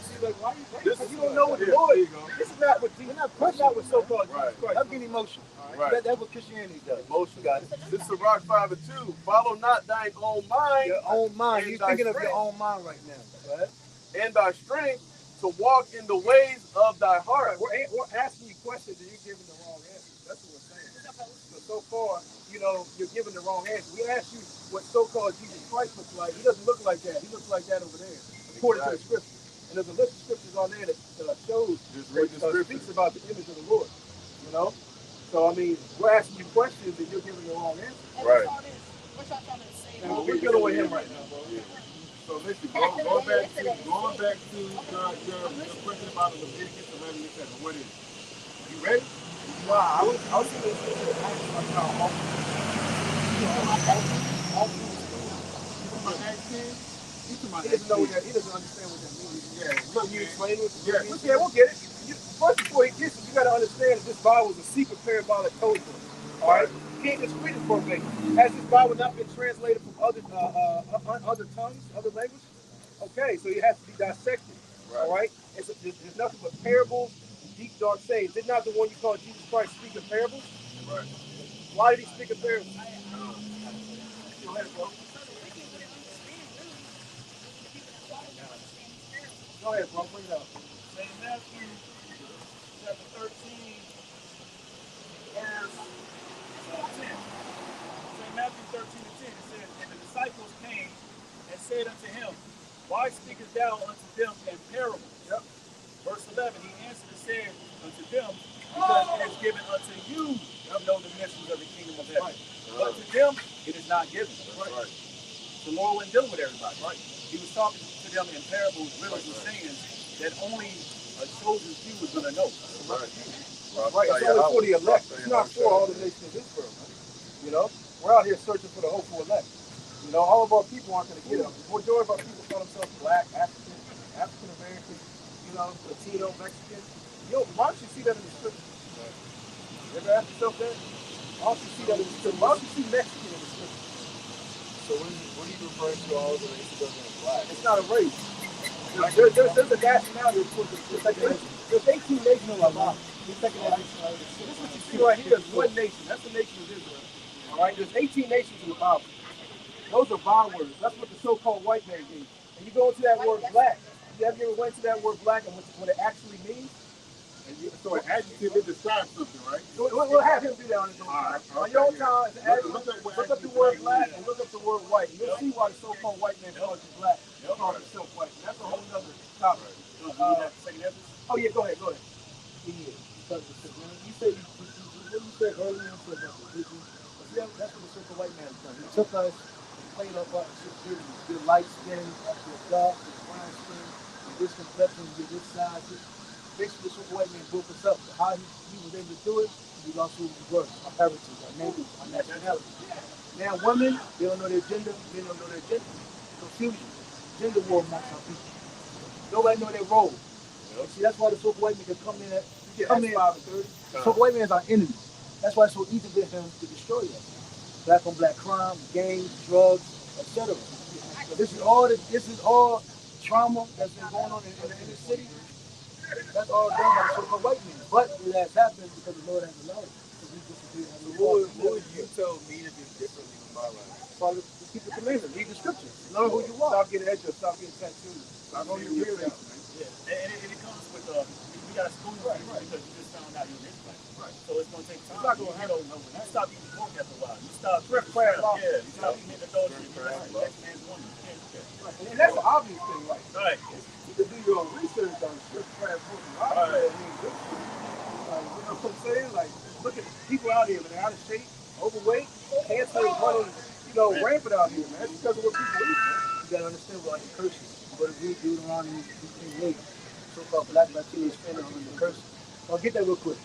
You don't know what the Lord is. This is not what Jesus. That's not what so-called Jesus Christ. I'm getting emotional. Right. That's what Christianity does. Emotion. Got it. This is Rock 5 and 2. Follow not thine own mind. Your own mind. And You're thy thinking of your strength. own mind right now. Right? And thy strength to walk in the ways of thy heart. We're asking you questions and you're giving the wrong answers. That's what we're saying. So far, you're giving the wrong answer. We asked you what so-called Jesus Christ looks like. He doesn't look like that. He looks like that over there, according to the scripture. And there's a list of scriptures on there that shows, speaks about the image of the Lord. So, I mean, we're asking you questions and you're giving the wrong answer. Right. What y'all trying to say? And we're dealing with him right now, bro. So listen, going back to your question about the Leviticus 11:7. What is it? You ready? Wow, I was thinking he doesn't know what that. He doesn't understand what that means. Yeah. Can you explain what? Yeah. Yeah, we'll get it. First, before he gets it, you got to understand that this Bible is a secret parabolic code book. All right, you can't just read it for me. Has this Bible not been translated from other tongues, other languages? Okay, so it has to be dissected. All right, there's nothing but parables, deep dark sayings. Did not the one you call Jesus Christ speak in parables? Right. Why did he speak in parables? Go ahead, bro. Go ahead, bro. Bring it up. St. Matthew chapter 13, verse 10. St. Matthew 13 and 10, it says, and the disciples came and said unto him, why speakest thou unto them in parables? Yep. Verse 11, he answered and said unto them, because it is given unto you to know the mysteries of the kingdom of heaven. But to them it is not given. Right. The Lord wasn't dealing with everybody. Right. He was talking to them in parables, riddles, and sayings that only a chosen few was going to know. Right. Right, it's only for the elect. It's not for all the nations of Israel. We're out here searching for the hopeful elect. All of our people aren't going to get it. The majority of our people call themselves black, African American, Latino, Mexican. Why don't you see that in the scripture? You ever ask yourself that? Why don't you see that in the scripture? Why don't you see Mexican in the scripture? So what are you referring to all the races other than black? It's not a race. There's a nationality. There's 18 nations in Allah. This is what you see right here. There's one nation. That's the nation of Israel. All right. There's 18 nations in the Bible. Those are bywords. That's what the so-called white man gave. And you go into that word black. Have you ever went to that word black and what it actually means? So an adjective, it describes something, right? We'll have him do that on his own time. On your own time, look up the word black and look up the word white. You'll see why the so-called white man calls you black. Calls himself white. That's a whole other topic. Oh yeah, go ahead. has done. He took us, played up our good light skin, after a dark, with brown skin, with this complexion, with this size. Basically, this white man broke us up. How he was able to do it, we lost who we were, our heritage, our name, our nationality. Now, women, they don't know their gender, men don't know their gender. Confusion, gender war amongst our people. Nobody know their role. See, that's why the so-called white man can come in. So-called white man is our enemy. That's why it's so easy for him to destroy us. Black on black crime, gangs, drugs, etc. So this is all trauma that's been going on in the inner city. That's all done by the so-called white man. But it has happened because the Lord has allowed it. Because we disagree on the law. What would you tell me to do differently with my life? Follow, keep the commandments, read the scriptures, learn who you are. Stop getting edged, stop getting tattoos. Stop Stop getting getting your weird face, out. man. Yeah, and it comes with you got to school you because you just found out you're this way. Right. So it's gonna take time. It's not gonna you know, you stop eating pork after a while. You stop you stop eating adultery. Next man's woman. You can't do that. And that's an obvious thing, like Right. you can do your own research on strip class books. Right. You know what I'm saying? Like, look at people out here, man, they're out of shape, overweight, cancer is running, rampant out here, man. That's because of what people eat, man. You gotta understand what the curses. But if we do Deuteronomy 18:8, so-called black Latino Hispanic under the curses. I'll get that real quick.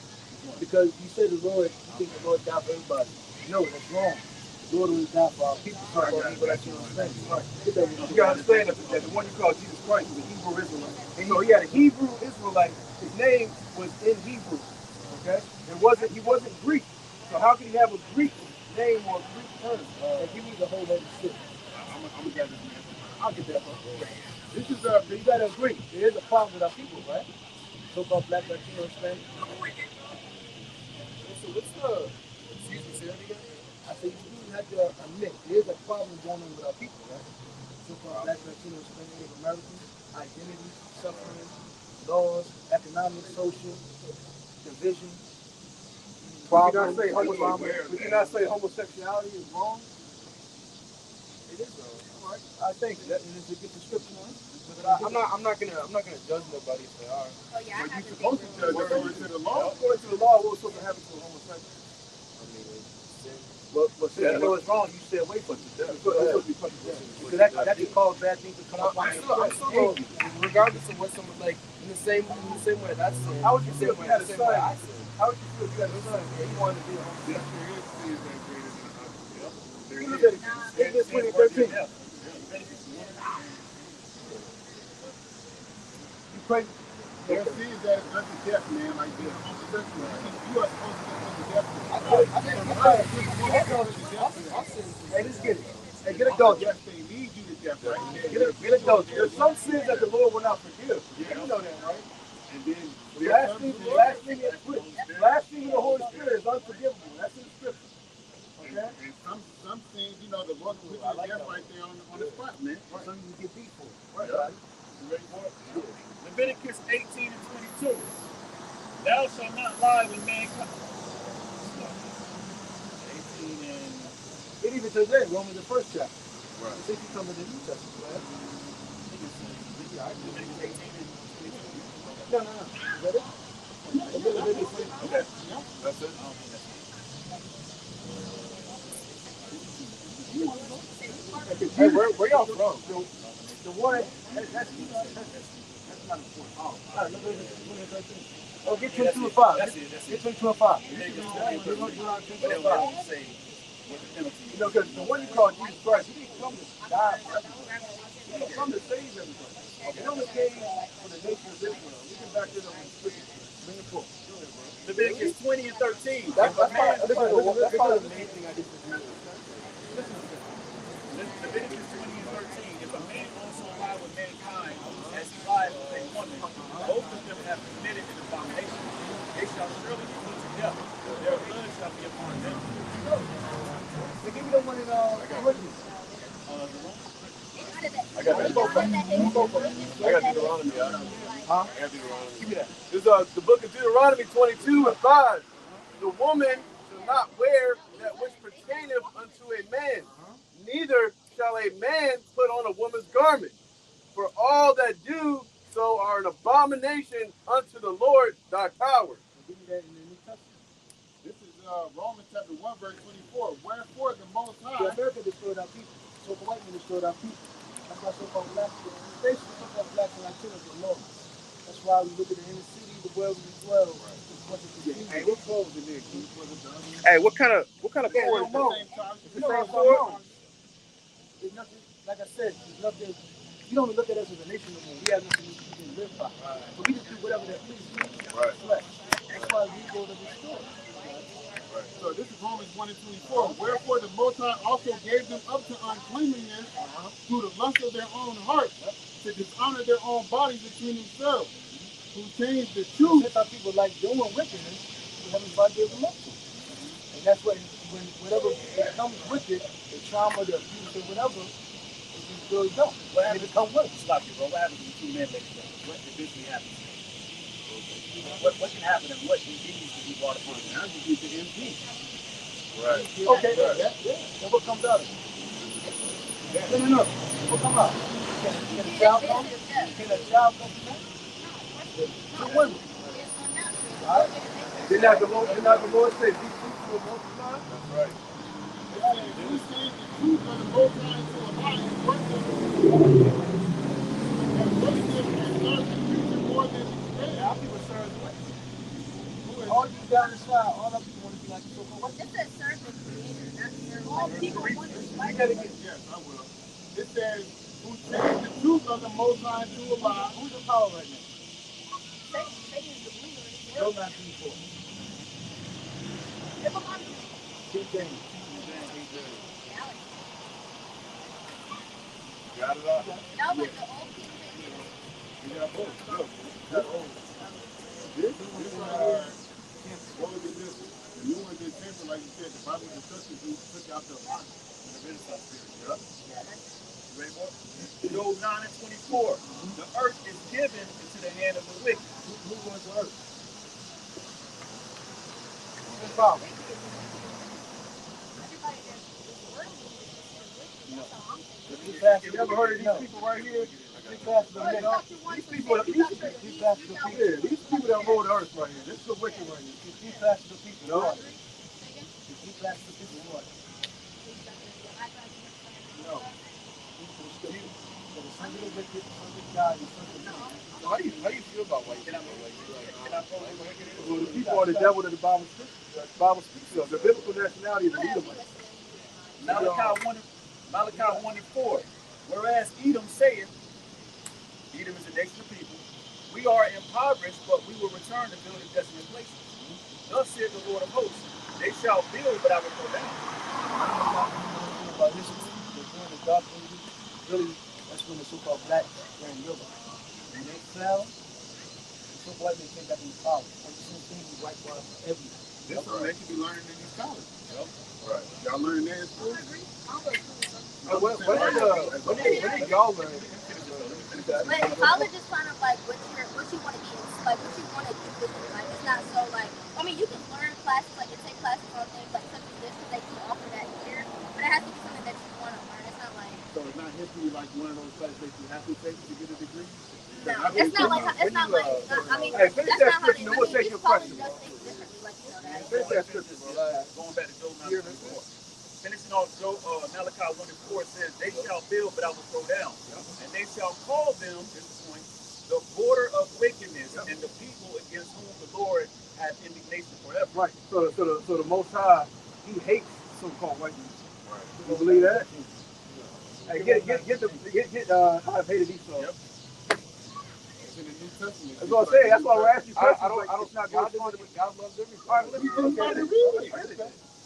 Because you say the Lord, you think the Lord died for everybody. No, that's wrong. The Lord only died for our people, so-called people Latino Hispanic. Right. Get that real quick. You gotta understand that the one you call Jesus Christ was a Hebrew Israelite. And so he had a Hebrew Israelite. His name was in Hebrew. Okay? He wasn't Greek. So how can he have a Greek name or a Greek term? Give me the whole other shit. I'm gonna get this man. I'll get that, bro. This is you gotta agree. There is a problem with our people, right? So-called black Latino Hispanic. So what's the, excuse me, say that again? I say you do have to admit there is a problem going on with our people, right? So-called black Latino Hispanic Native Americans, identity, suffering, laws, economic, social, division. Would you not say homosexuality is wrong? It is right. I think that is a good description on it. I'm not gonna judge nobody if they are. Oh yeah, I But have you're to supposed to judge according to the law. According to the law, what's supposed to happen to a homosexual? But since you know it's wrong, you stay away from it. It's supposed to be put to death. Because that can cause bad things to come up on you. Regardless of what someone like in the same way that's sin. How would you feel if you had a the same son? way I sin. How would you feel if you had a son and he wanted to be a homosexual? You look at it. It's 2013. You crazy. There sees that it's unto death, man, like this. Homosexual. You are supposed to get unto death. Hey, let's get it. Hey, get a dose. Yes, they lead you to death, right? Get a dose. There's some sins that the Lord will not forgive. You know that, right? And then Blasphemy of the Holy Spirit is unforgivable. That's in the scripture. Okay? and some things, the Lord will put you to death right there on the spot, man. Some you get beat for. Right. You ready for it? Leviticus 18 and 22. Thou shalt not lie with mankind. 18 and It even says that, Romans the first chapter. Right. It says you come in the New Testament, right? Leviticus 18 and 22. No. Is that it? Okay. That's it. Hey, where y'all from? The one that's not important. All right, look at this. Oh, get 22 and 5. That's it. Get 22 and 5. We're going to do our 22 and 5. Say what the penalty is. Because the one you call Jesus Christ, he didn't come to die for us. He didn't come to save everybody. He only came for the nation of Israel. We can back this up in scripture. Bring the book. Leviticus 20 and 13. That's probably the main thing I disagree with. Leviticus 20 and 13. If a man also lie with mankind as he lied with a woman, both of them have committed an abomination. They shall surely be put to death. Their blood shall be upon them. They give me the one in Corinthians. I got Deuteronomy. Huh? I got Deuteronomy. Give me that. This is the book of Deuteronomy 22 and 5. The woman shall not wear that which pertaineth unto a man, neither shall a man put on a woman's garment. For all that do so are an abomination unto the Lord thy power. Give me that in the New Testament. This is Romans chapter 1, verse 24. Wherefore the Most Yeah, High, America destroyed our people. So-called white men destroyed our people. That's why so-called blacks, basically so-called blacks and Latinos are lost. That's why we look at the inner city, the world we dwell. It's much of confusion. Hey, what clothes in there, Keith? Hey, what kind of Yeah, Ford no is more. that? You know what I'm wrong. There's nothing, like I said, there's nothing, you don't look at us as a nation no more. We have nothing we can live by. So we just do whatever that pleases us. Right. Flesh. That's why we go to the store. so this is Romans 1 and 24. Wherefore the Most High also gave them up to uncleanness through the lust of their own hearts, to dishonor their own bodies between themselves, who changed the truth. Since our people like doing wickedness, we haven't God gave them up to. And that's what, when whatever becomes wicked, the trauma, the abuse, or whatever, it just really don't. What And happens? it become worse. Stop you, bro. What happens when two men make together? What eventually happens? What can happen and what continues to be brought upon? Now you get the MP. Right. Okay, yeah. And what comes out of it? No. What comes out? Can a child come? Can a child come from that? Two women. Right? Did not the Lord say, "Be fruitful and multiply"? That's right. Who changed the truth of the Most High into a lie and worked them and raised them and started to preach it more than today. Our people serve the way. All you down the side, all our people want to be like the so-called white. This says serve the creator, not serve all people want to be You gotta get Yes, I will. It says, who changed the truth of the Most High into a lie. who's in power right now? Satan is the ruler of the Go world. 934. Everybody King James. Got it all. no, but the old people You got both. Look, you got both. This what was it this? The new one's in temple, like you said, the Bible discussion group took out the lie. The Renaissance period. You ready for it? Job 9 and 24. The earth is given into the hand of the wicked. Who runs the earth? Who's in power? everybody that's worldly is wicked. That's all I'm saying. These pastors, you ever heard of these people right here? These pastors don't make up. These people are people. These pastors are people. Yeah, these people that rule the earth right here. This is the wicked right here. These pastors are people. No. These pastors are people. What? No. For the son of the wicked, son of God, and son of the God. So how do you feel about white people? Well, Well, the people are the devil that the Bible speaks of. The biblical nationality is the Edomites. Malachi 1 and 4. Whereas Edom saith, Edom is a nation of people, we are impoverished, but we will return to build in desolate places. Thus said the Lord of hosts, they shall build, but I will go down. About history, during the dark ages, really, that's when the so-called black ran Europe. When they fell, the so-called white men came back in power. Ever since then, we whitewashed everything. This is something they should be learning in these colleges. Right. Y'all learning that in school? When did y'all learn? But college is kind of like what you want to be, like what you want to do with your life. It's not so like, I mean, you can learn classes, like you take classes on things like such as this, because they do offer that here, but it has to be something that you want to learn. It's not like, So it's not history like one of those classes that you have to take to get a degree? no, it's not like, I mean, Hey, finish that's that not how they, scripture, we'll take each your college question. does things differently, like, you know that. Finish that scripture, bro. Going back to Job 9 and 24. Finishing off Malachi 1 and 4 says, they shall build, but I will throw down. And they shall call them, this is the point, the border of wickedness, and the people against whom the Lord hath indignation forever. Right. So the Most High, He hates so-called white people. Right. You believe that? Hey, get I've hated Esau. Yep. It's in the New Testament. That's what I'm saying. That's why we're asking questions. I don't. It's not God God. loves everything. All right, let me read it.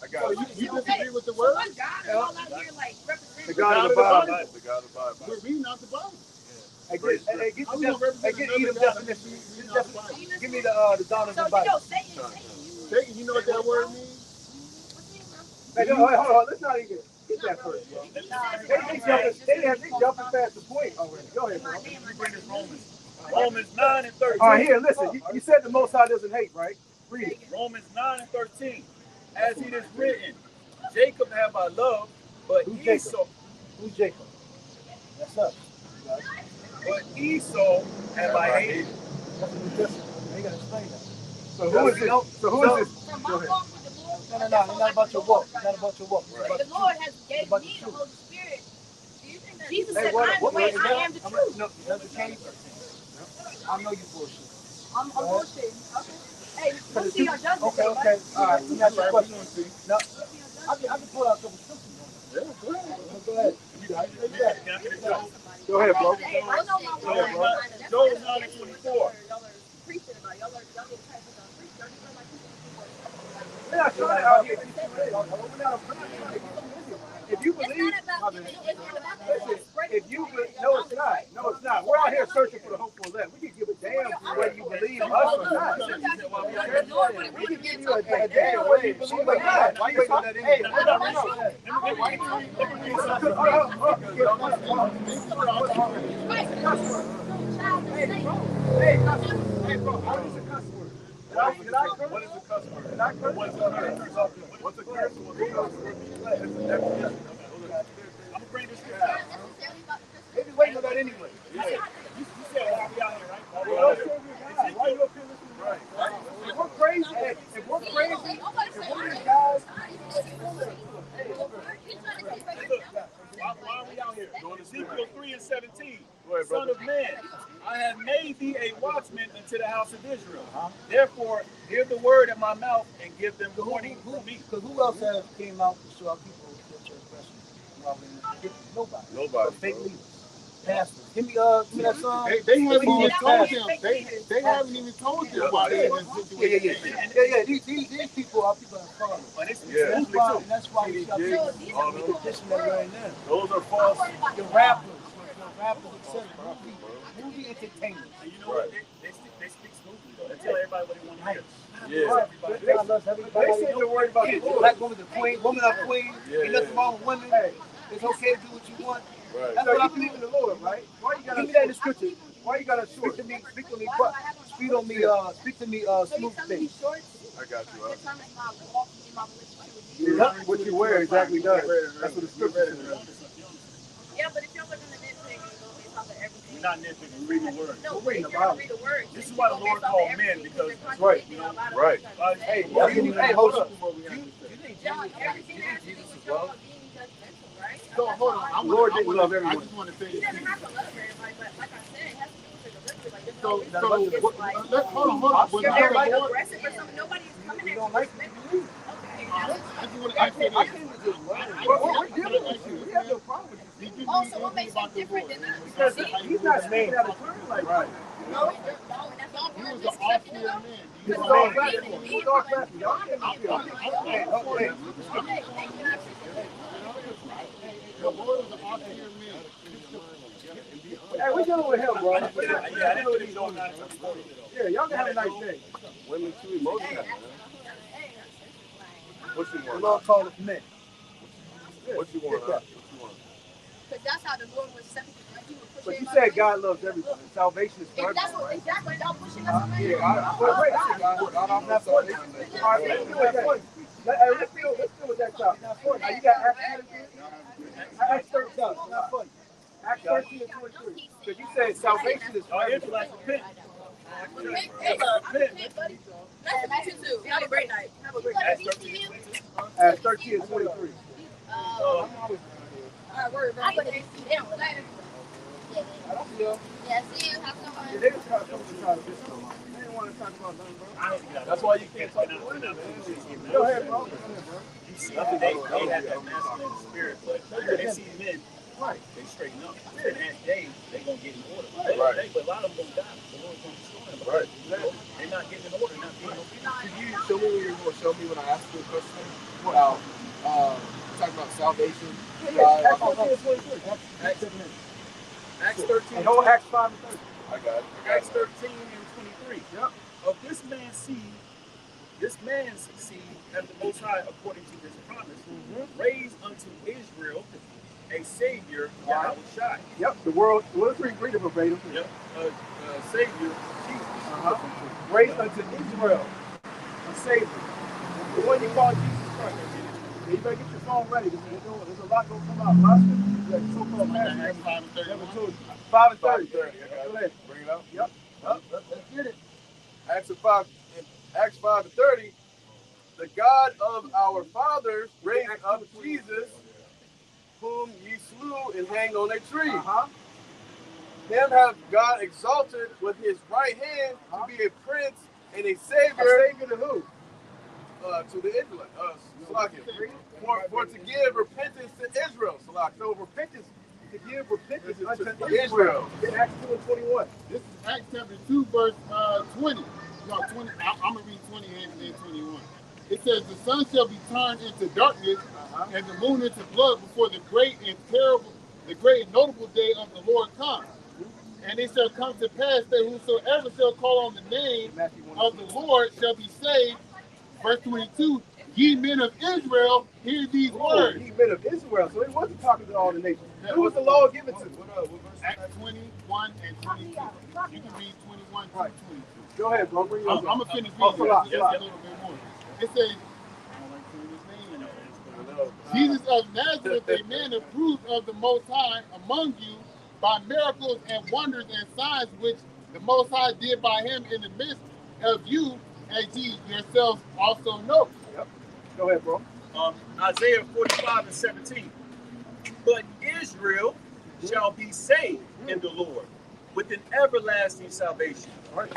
I So got it. you disagree with the word? One God is all out here, like, representing. The God of the Bible. The God of the Bible. We're reading out the Bible. Hey, get How we gonna represent Edom another God if definition. we reading out the Bible? Give me the Donald So, Bible. yo, Satan, Satan, you know what that word means? Hey, hold on. Let's not even get that first, bro. They jumping past the point already. Go ahead, bro. Bring this Romans 9 and 13. All right, here, listen. You said the Most High doesn't hate, right? Read it. Romans 9 and 13. As it is written, Jacob have I loved, but Who's Esau, Who's Jacob? That's us. but Esau have I hated. That's the New Testament. They gotta explain that. So who is this? So who is this? from my walk with the Lord, No, it's not about your walk. It's not about your walk. It's about The the Lord truth. has It's gave about me the the truth. Holy Spirit. Jesus Hey, said, what? I'm the way, Is I that? am the truth. No, that's the cave. I know you bullshit. I'm bullshitting. Okay. Hey, we'll see your judgment. Okay. All right. Let me ask you a question. No, I can pull out a couple scriptures. Yeah, go ahead. Go ahead. Go ahead, bro. Hey, I know my Go ahead, bro. Joel 9:24. Y'all are preaching about. Y'all get the type of preaching. Y'all feel like We're not trying to out here teach you anything. We're not if you it's believe, not about giving you. It's not about listen, if you no, it's not. No, it's not. We're out here searching for the hope for elect. We can give a damn whether you believe us or not. We can give you a damn whether you believe or not. Why you talking? Hey, hold on. Hey, bro, how is a cuss word? Did I curse? What is a cuss word? Did I curse? What's a curse? What's a curse? What's a cuss word? It's a definition. I'm gonna bring this scripture out. They be waiting on that anyway. You said why we out here, right? Why you up here listening to us? If we're crazy, if we're these guys, Why are we out here? Ezekiel 3:17. Go ahead, Son brother. of man, I have made thee a watchman unto the house of Israel. Therefore, hear the word in my mouth and give them warning from me. Because who else has came out to show our people their transgression? Nobody. Nobody, But fake bro. leaders. Pastors. Give me that song. They haven't even told Pastors. them. They haven't even told them why they're in this situation. Yeah. These people are people that follow. But it's Yeah. That's why we shall Jigs, be all the those. condition that we're in now. Those are false. The rappers, etc. Movie entertainment. And you know what? They speak smoothly, though. They tell everybody what they want to hear. Yeah. God loves everybody. they say they're worried about the Lord. Black woman's a queen, women are queen. Yeah, Ain't nothing yeah. wrong with women. It's okay to do what you want. Right. That's So what I you believe in the Lord, right? Why you gotta give me that in the scripture. Why you gotta Speak short? to me, speak to me, but speak on me, smooth things. I got you. What you wear exactly does. That's what the scripture says. Yeah, but if you're looking at nitpick and go based off of everything. We're not nitpicking, we're reading the word. No, We're reading if the you're Bible. gonna read the word. This is why the Lord called men, because That's right. Right. Hey, Hold up. John, everything has to do with y'all being judgmental, right? So hold on. Lord didn't love I everyone. just want to say He this. doesn't have to love everybody, but like I said, it has to do with your delivery. Like, there's So, no so reason what, let's hold on. Was You're not the very Lord? aggressive for something. Nobody is coming at you. don't like disrespectful. Okay. I just want to ask you I this. can't just we're dealing with you. We have no problem with you. Did you Oh, read so what anything makes about him the different Lord? than us? Because See? he's not speaking out of turn like Right. No, and that's all He part was of an this Austrian man. this is all crafty. This is all crafty. Y'all can't be Okay, okay. thank you. I appreciate it. The Lord was an Austrian man. Hey, we dealing with him, bro. Yeah, I didn't really know not to quote it, though. Yeah, y'all can have a nice day. Women too emotional, man. What you The want? Lord called us men. What you want? What you want? Because that's how the Lord was set. He would push But you everybody said God loves everybody. Salvation is for If that's everyone, what right? exactly y'all pushing us away. Wait, I'm not for this. All right, let's deal with that. Let's deal with that topic. Now, you got Acts 13. Not funny. Acts 13 and 23. Because you said salvation is for Our everyone. Israelites repent. Hey, buddy. Nice to meet you too. Have a great night. Have a great night. Acts 13 and 22. Acts 13 and 23. All right, word, bro. I'm gonna see you down later. I don't feel. Yeah, see you. Have some fun. They just try to come to try to get some. They didn't want to talk about nothing, bro. That's why you can't talk to women. Go ahead, bro. You see, they have that masculine spirit, but when they see men, Right. they straighten up. And that day, they gonna get in order. Right. But a lot of them gonna die. The Lord's gonna destroy them. Right. They're not getting in order, not being obedient. Could you show me what you're going to show me when I ask you a question about talking about salvation? Acts 13 and 23. Acts 13. And hold Acts 5 and 30. I got it. Acts 13 and 23. Yep. Of this man's seed, has the Most High, according to his promise, raised unto Israel a Savior, Yahushua. Yep. The world. Let's read it verbatim. Yep. Savior, Jesus. Raised unto Israel a Savior. The one you call Jesus Christ. You better get your phone ready because there's a lot going to come out. Lots of that so-called Acts pastor 5 and 30. never told you. 5 and 30. 30. I got it. Bring it out. Yep. Let's get it. Acts 5 and 30. the God of our fathers raised up Jesus, whom ye slew and hanged on a tree. Him have God exalted with his right hand to be a prince and a savior. A savior to who? To the Israelites. For to give repentance to Israel. So repentance, to give repentance To unto Israel. Israel. In Acts 2 and 21. This is Acts chapter 2, verse 20. No, 20. I'm going to read 20 and 21. It says, the sun shall be turned into darkness and the moon into blood before the great and notable day of the Lord come. And it shall come to pass that whosoever shall call on the name of the Lord shall be saved. Verse 22, ye men of Israel, hear these words. Ye men of Israel. So he wasn't talking to all the nations. Who was the law given to? Acts 21 and 22. You can read 21 to 22. Go ahead, bro. Bring it I'm up. going to finish reading just a little bit more. It says, Jesus of Nazareth, a man approved of the Most High among you by miracles and wonders and signs which the Most High did by him in the midst of you, as ye yourselves also know. Yep. Go ahead, bro. Isaiah 45 and 17. But Israel shall be saved in the Lord with an everlasting salvation.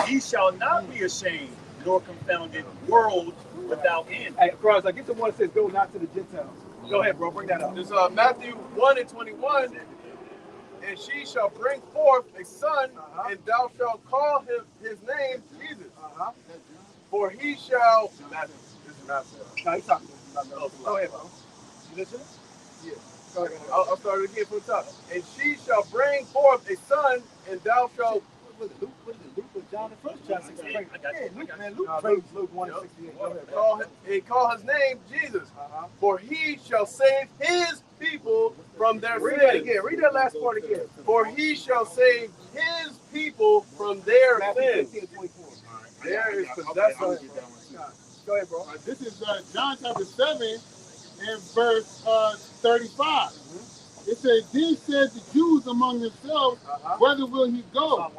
He shall not be ashamed nor confounded, world without end. Hey, Cross, I get the one that says, go not to the Gentiles. Go ahead, bro. Bring that up. There's Matthew 1 and 21. And she shall bring forth a son, and thou shalt call his name Jesus. For he shall. This is not. No, he's talking about that. Go ahead, bro. You listening? Yeah. Go ahead. I'll start it again from the top. And she shall bring forth a son, and thou shalt. What is it, Luke or John? The first John 6. I got you. Luke 1 and 68. Go ahead, Call his name Jesus. For he shall save his people from their Read that sins. again. Read that last part again. For he shall save his people from their Matthew sins. 15 and 24. There is possession. Go ahead, bro. This is John chapter 7 and verse 35. It says, then said the Jews among themselves, whether will he go,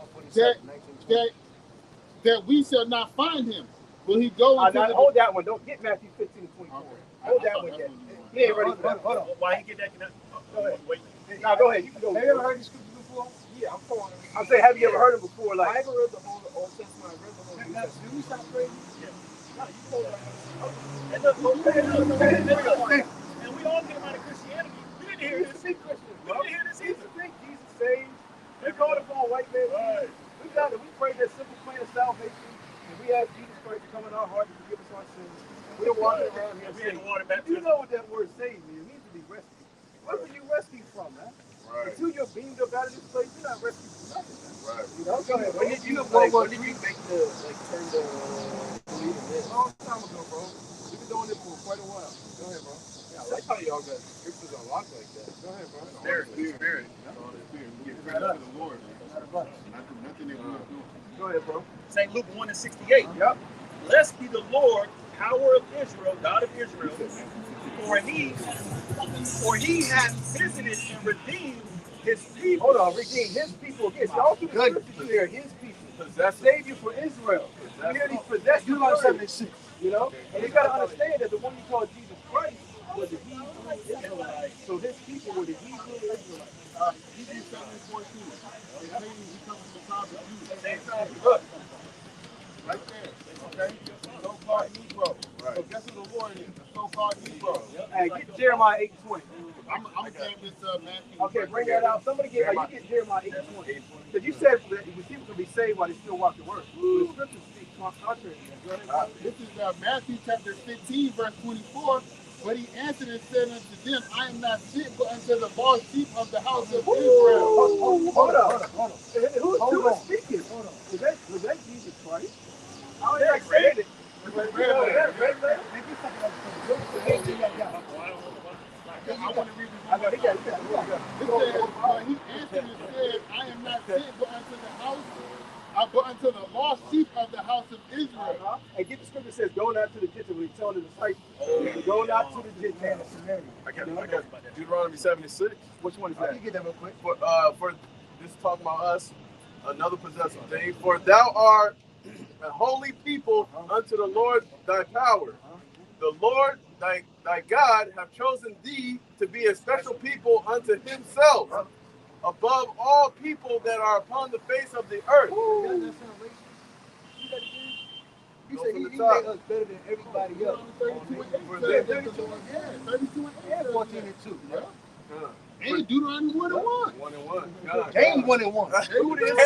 that we shall not find him? Will he go into the... Hold that one. Don't get Matthew 15 and 24. Hold that one yet. He ain't ready for that. Hold on. Why he get that? Go ahead. Wait. Now, go ahead. You can go. Have you ever heard these scriptures before? Yeah, I'm following. I'm saying, have you ever heard it before? Like, I haven't read the whole Old Testament. I read the whole New Testament. Do we stop praying? And we all came out of Christianity. We didn't hear this. We didn't hear this either. think Jesus saved. We called upon white man. Right. We prayed that simple plan of salvation, and we asked Jesus Christ to come in our heart and forgive us our sins. We're walking around here We had saying, water you baptism. know what that word save means? It means to be rescued. What are you rescued from, man? Right. Until you're beamed up out of this place, you're not rescued from nothing, man. Right. You know, go ahead. When did you make the turn to believe in this? A long time ago, bro. We've been doing this for quite a while. Go ahead, bro. Yeah, I like how y'all got scriptures unlocked like that. Go ahead, bro. Spirit. Give credit to the Lord. Nothing that we're doing. Go ahead, bro. St. Luke 1 and 68. Yep. Blessed be the Lord, power of Israel, God of Israel, for he hath visited and redeemed his people. Hold on, redeem his people again. Y'all keep the scriptures here, his people. Savior for Israel. You hear these possessed words, you know? And you got to understand that the one you call Jesus Christ was the Hebrew Israelite. So his people were the Hebrew Israelites. Hebrews 7:14. They claim he comes from the tribe of Judah. Look. Right there. Okay? So-called Negro. Right. So guess who the Lord is? The so-called Negro. Yep. Hey, get Jeremiah 8:20. I'm going to give this Matthew. Okay, bring that out. Somebody get, you get Jeremiah 8:20. Because you said that the people can be saved while they still walk the word. The scriptures speak contrary to that. This is Matthew chapter 15, verse 24. But he answered and said unto them, I am not sent but unto the lost sheep of the house of Israel. Hold on. Who's speaking? Hold on. Was that Jesus Christ? How is that saying it? I want to read this I one. know, he got it. It says, but he answered and said, I am not sent but unto the house, but unto the lost sheep of the house of Israel. And get the scripture that says, go not to the Gentiles when he's telling the disciples. Go not to the Gentiles. I got Deuteronomy 76. Which one is You that? get that real quick. For this talking about us, another possessive thing. For thou art a holy people unto the Lord thy power. the Lord thy God have chosen thee to be a special people unto himself, above all people that are upon the face of the earth. He Go said from he the made top. us better than everybody else. 32 For and they- 8 says that the Lord, yeah, 32 and 8 And says 14 that. and 2. Yeah. Huh. And Deuteronomy 1 and 1. 1 and 1. God. Game 1 and 1. Who it is?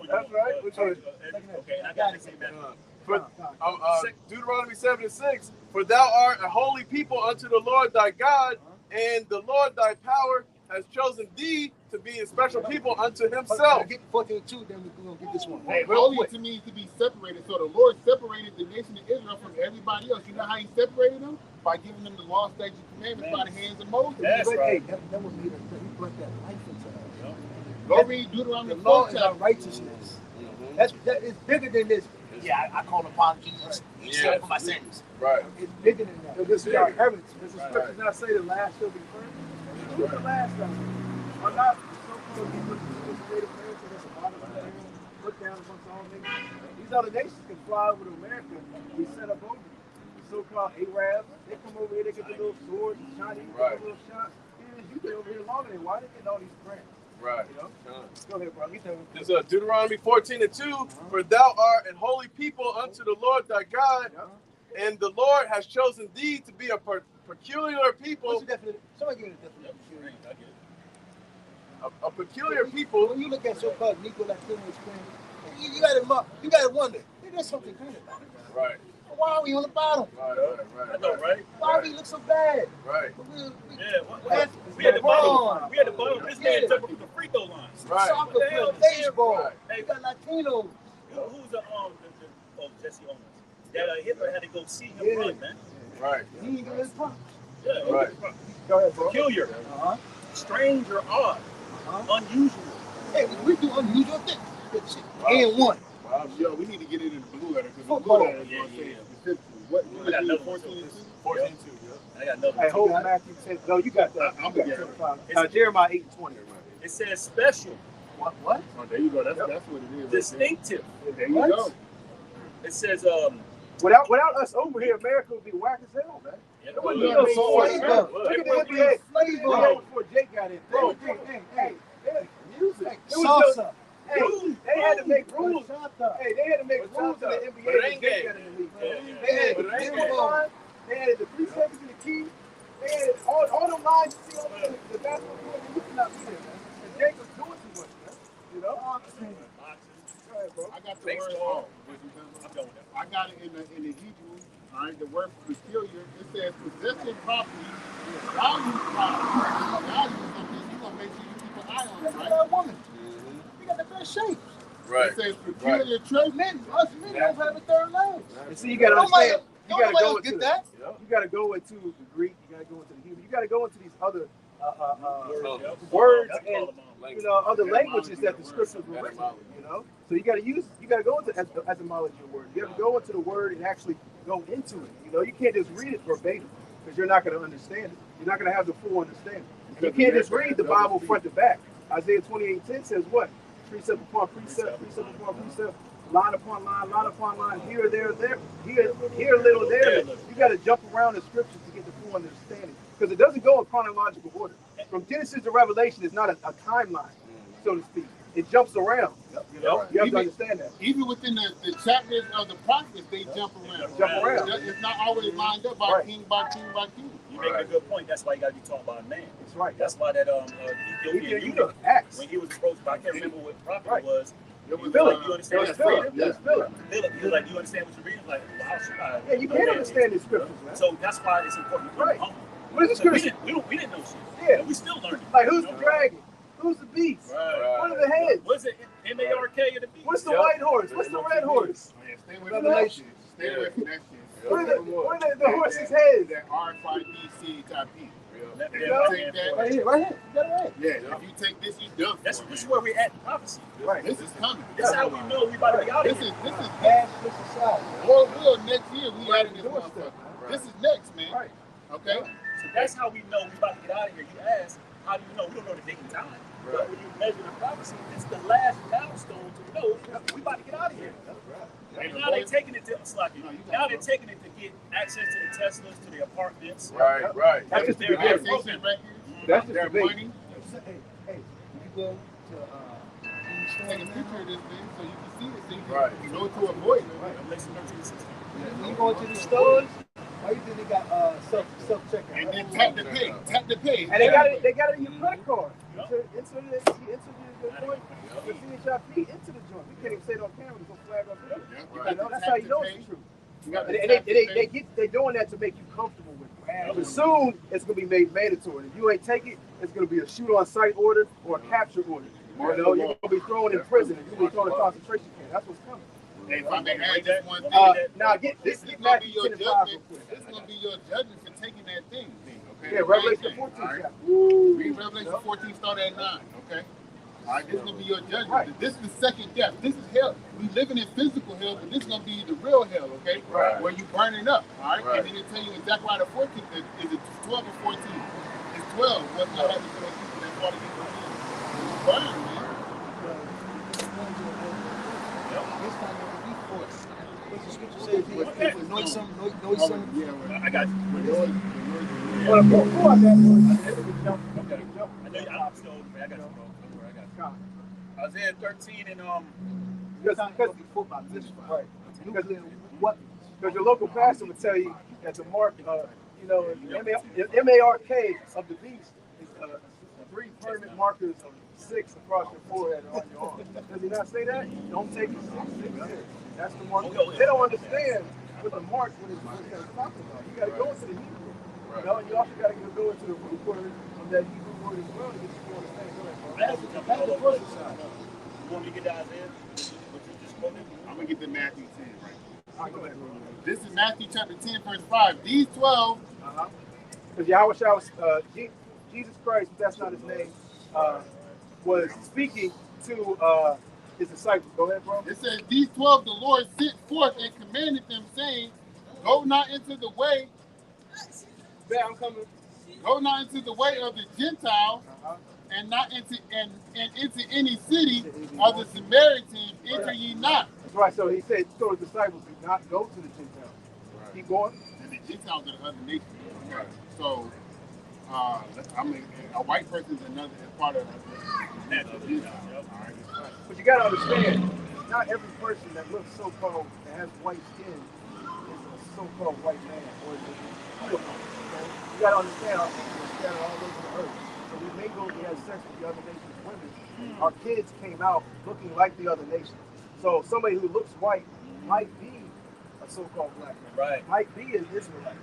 That's right. Which one? Okay, I got to say that. For, Deuteronomy 7 and 6. For thou art a holy people unto the Lord thy God, and the Lord thy power has chosen thee to be a special people unto himself. Get 14 and 2, then we're going to get this one. Hey, Real holy quick. to me is to be separated. So the Lord separated the nation of Israel from everybody else. You know how he separated them? By giving them the law, statutes, and commandments by the hands of Moses. That's right. Hey, that was made us. He brought that life into us. Go read Deuteronomy The law 4 is our chapter. righteousness. That is bigger than this. Yeah, I call upon Jesus. He's Yes. for my sins. Right. It's bigger than that. So this is our inheritance. Does the Right. scripture not say the last shall be first? Who's the last of them? Are not the so-called people who created America that's a bottom of the hill, look down amongst all nations? These other nations can fly over to America. We set up over them. The so-called Arabs, they come over here, they get the little swords, the Chinese get Right. the little shots. You been over here longer than why they get all these grants? Right. You know? Huh. Go ahead, bro. Get that one. This is Deuteronomy 14 and 2. For thou art an holy people unto the Lord thy God, and the Lord has chosen thee to be a peculiar people. What's the definition? Somebody give me the definition. A peculiar people. When you look at so-called Negro Latino Hispanic, you got to wonder, there's something good about it. Right. Why are we on the bottom? I know, right? Why do we look so bad? Right. Yeah, That's we had the bottom. wrong. We had the bottom. This man took it from the free throw line. Right. Soccer What the hell? players, baseball. Right. You got Latinos. Who's the Jesse Owens? That Hitler had to go see him Yeah. run, man. Right. He ain't giving his props. Yeah, Right. Go ahead, bro. Peculiar, Uh-huh. strange or odd, unusual. Hey, we do unusual things. Good shit. Wow. And one. Wow. Yo, we need to get into the blue letter because the Football. blue letter is Yeah, going to say yeah. specifically. What I got another 14 and 2? 14 and 2. I got another. Hey, two. hold Matthew 10. No, you got that. I'm You gonna got get 10. Jeremiah 8 and 20. It says special, What? Oh, there you go. That's what it is. distinctive. There you What? go. It says Without us over here, America would be whack as hell, man. yeah, It wouldn't look, be no look, sword, man. look, Look at the look, NBA. flavor. Way before Jake got in. Bro, Hey, music. Hey, It was salsa. Hey, they had to make rules. Bachata. Hey, they had to make rules in the NBA when Jake got in the league. They had the defensive line, they had the 3 seconds in the key, they had all them lines you see on the basketball court. You cannot be there, man. And Jake was doing too much, man. You know? Go ahead, bro. I got the Baseball. word. I'm done with that. I got it in the Hebrew. All right, the word peculiar. It says possessing property, value property, value something. You gonna make sure you keep an eye on Look it, at right? that woman. We got the best shape. Right. It says peculiar trait. Men, us men don't have a third leg. And see, you gotta Nobody, understand. You gotta nobody go else into get that. You gotta go into the Greek. You gotta go into the Hebrew. You gotta go into these other Words. words That's and all I'm on. other languages that the scriptures were written. So you gotta go into etymology of words. You have to go into the word and actually go into it. You can't just read it verbatim because you're not gonna understand it. You're not gonna have the full understanding. And you can't just read the Bible front to back. Isaiah 28:10 says what? Precept upon precept, precept upon precept, line upon line, line upon line, here, there, here a little, there a little. You got to jump around the scriptures to get the full understanding because it doesn't go in chronological order. From Genesis to Revelation is not a timeline, so to speak. It jumps around. You have to understand that. Even within the chapters of the prophets, they jump around. Jump around. It's not always lined up by Right. king by king by king. You make a good point. That's why you got to be talking about a man. That's right. That's why that Ethiopian eunuch, Acts. when he was approached by, I can't remember what prophet Right. it was. It was, Philip, you understand It was that? Philip. It was Philip. Philip, he was like, you understand what you're reading? Like, well, how should I? Yeah, you can't understand the scriptures, man. So that's why it's important to Right. come home. What is the So we scripture? didn't know shit. Yeah. We still learning. Like, who's the dragon? Who's the beast? Right. What are the heads? What's it? M-A-R-K of the beast. What's the white horse? What's the red horse? Oh, yeah, stay away from that shit. Stay away from that shit. What are the horse's heads? That RFID-CHIP. Let them You know? Take that. Right here, right here. You got it right. Yeah, if you take this, you done. This for, is man. where we're at in prophecy. Right. This is coming. This is how we know we about to be out of This here. is Cash this aside. Lord will next year we Right. added this Doing motherfucker. stuff. This is next, man. Right. Okay? So that's how we know we about to get out of here. You ask, how do you know? We don't know the date and time. But when you measure the prophecy, it's the last milestone to know we about to get out of here. And now they're taking it to Slacky. Now they're taking it to get access to the Teslas, to the apartments. Right, right. That's just the They're beginning. Taxation records, That's just their the money. Hey, you go to Take a picture of this thing so you can see it, so you can Right. know to avoid it. Revelation 13:16. when you go to the stores, why you think they got self checkout? And then tap the pay. Tap the pay. And they got it in your credit card. Enter your joint, the CHIP into the joint. We can't even say it on camera, it's gonna flag up there. Yeah, You know, that's how you know it's true. You got And to tap the pay. they're doing that to make you comfortable with it. But soon it's gonna be made mandatory. If you ain't take it, it's gonna be a shoot on sight order or a capture order. You know, you're gonna be thrown in prison. You're gonna be thrown in a concentration camp. That's what's coming. Hey, if I may add just one thing, Now get this this is get gonna be Matthew your 10 and 5 real judgment. quick. This is gonna be your judgment for taking that thing. Okay. Yeah, Revelation 14 All right. chapter. Read Revelation 14, start at 9. Okay. All right. This is gonna be your judgment. This is the second death. This is hell. We living in physical hell, but this is gonna be the real hell. Okay. Right. Where you burning up. All right. Right. And then it tell you in Zechariah 14, is it 12 or 14? It's 12. What's gonna happen to those people that fought against the king? It's burn, man. What's the scripture say? If you know something, Yeah, I got you. Well, before that, Okay. I know I'm still old, man. I got you, bro. Don't worry, I got you. Isaiah 13 and because your local pastor would tell you that the mark, M-A-R-K of the beast is 3 permanent markers of 6 across your forehead and on your arm. Does he not say that? Don't take it 6. That's the mark. They don't understand what the mark what it's talking about. You got to go into the Hebrew. You know, and you also got to go into the root word of that Hebrew word as well to get you to understand. That's the first side. You want me to get to Isaiah? What you just quoted? I'm gonna get to Matthew 10 right. All right, go ahead. This is Matthew chapter 10, verse 5. These 12, Because Yahweh was, Jesus Christ, that's not his name, was speaking to his disciples. Go ahead, bro. it says, these 12 the Lord sent forth and commanded them, saying, go not into the way, Yeah, I'm coming. go not into the way of the Gentiles, and not into into any city of the Samaritans enter ye not. That's right. So he said, told his disciples, do not go to the Gentiles. Right. Keep going. And the Gentiles are the other nations. So, I mean, a white person is another part of the Gentiles. All right. But you got to understand, not every person that looks so-called, that has white skin, is a so-called white man or is a okay? You got to understand, our people are scattered all over the earth. So we may go and have sex with the other nations' women. Our kids came out looking like the other nations. So somebody who looks white might be a so-called black man. Right. Might be an Israelite.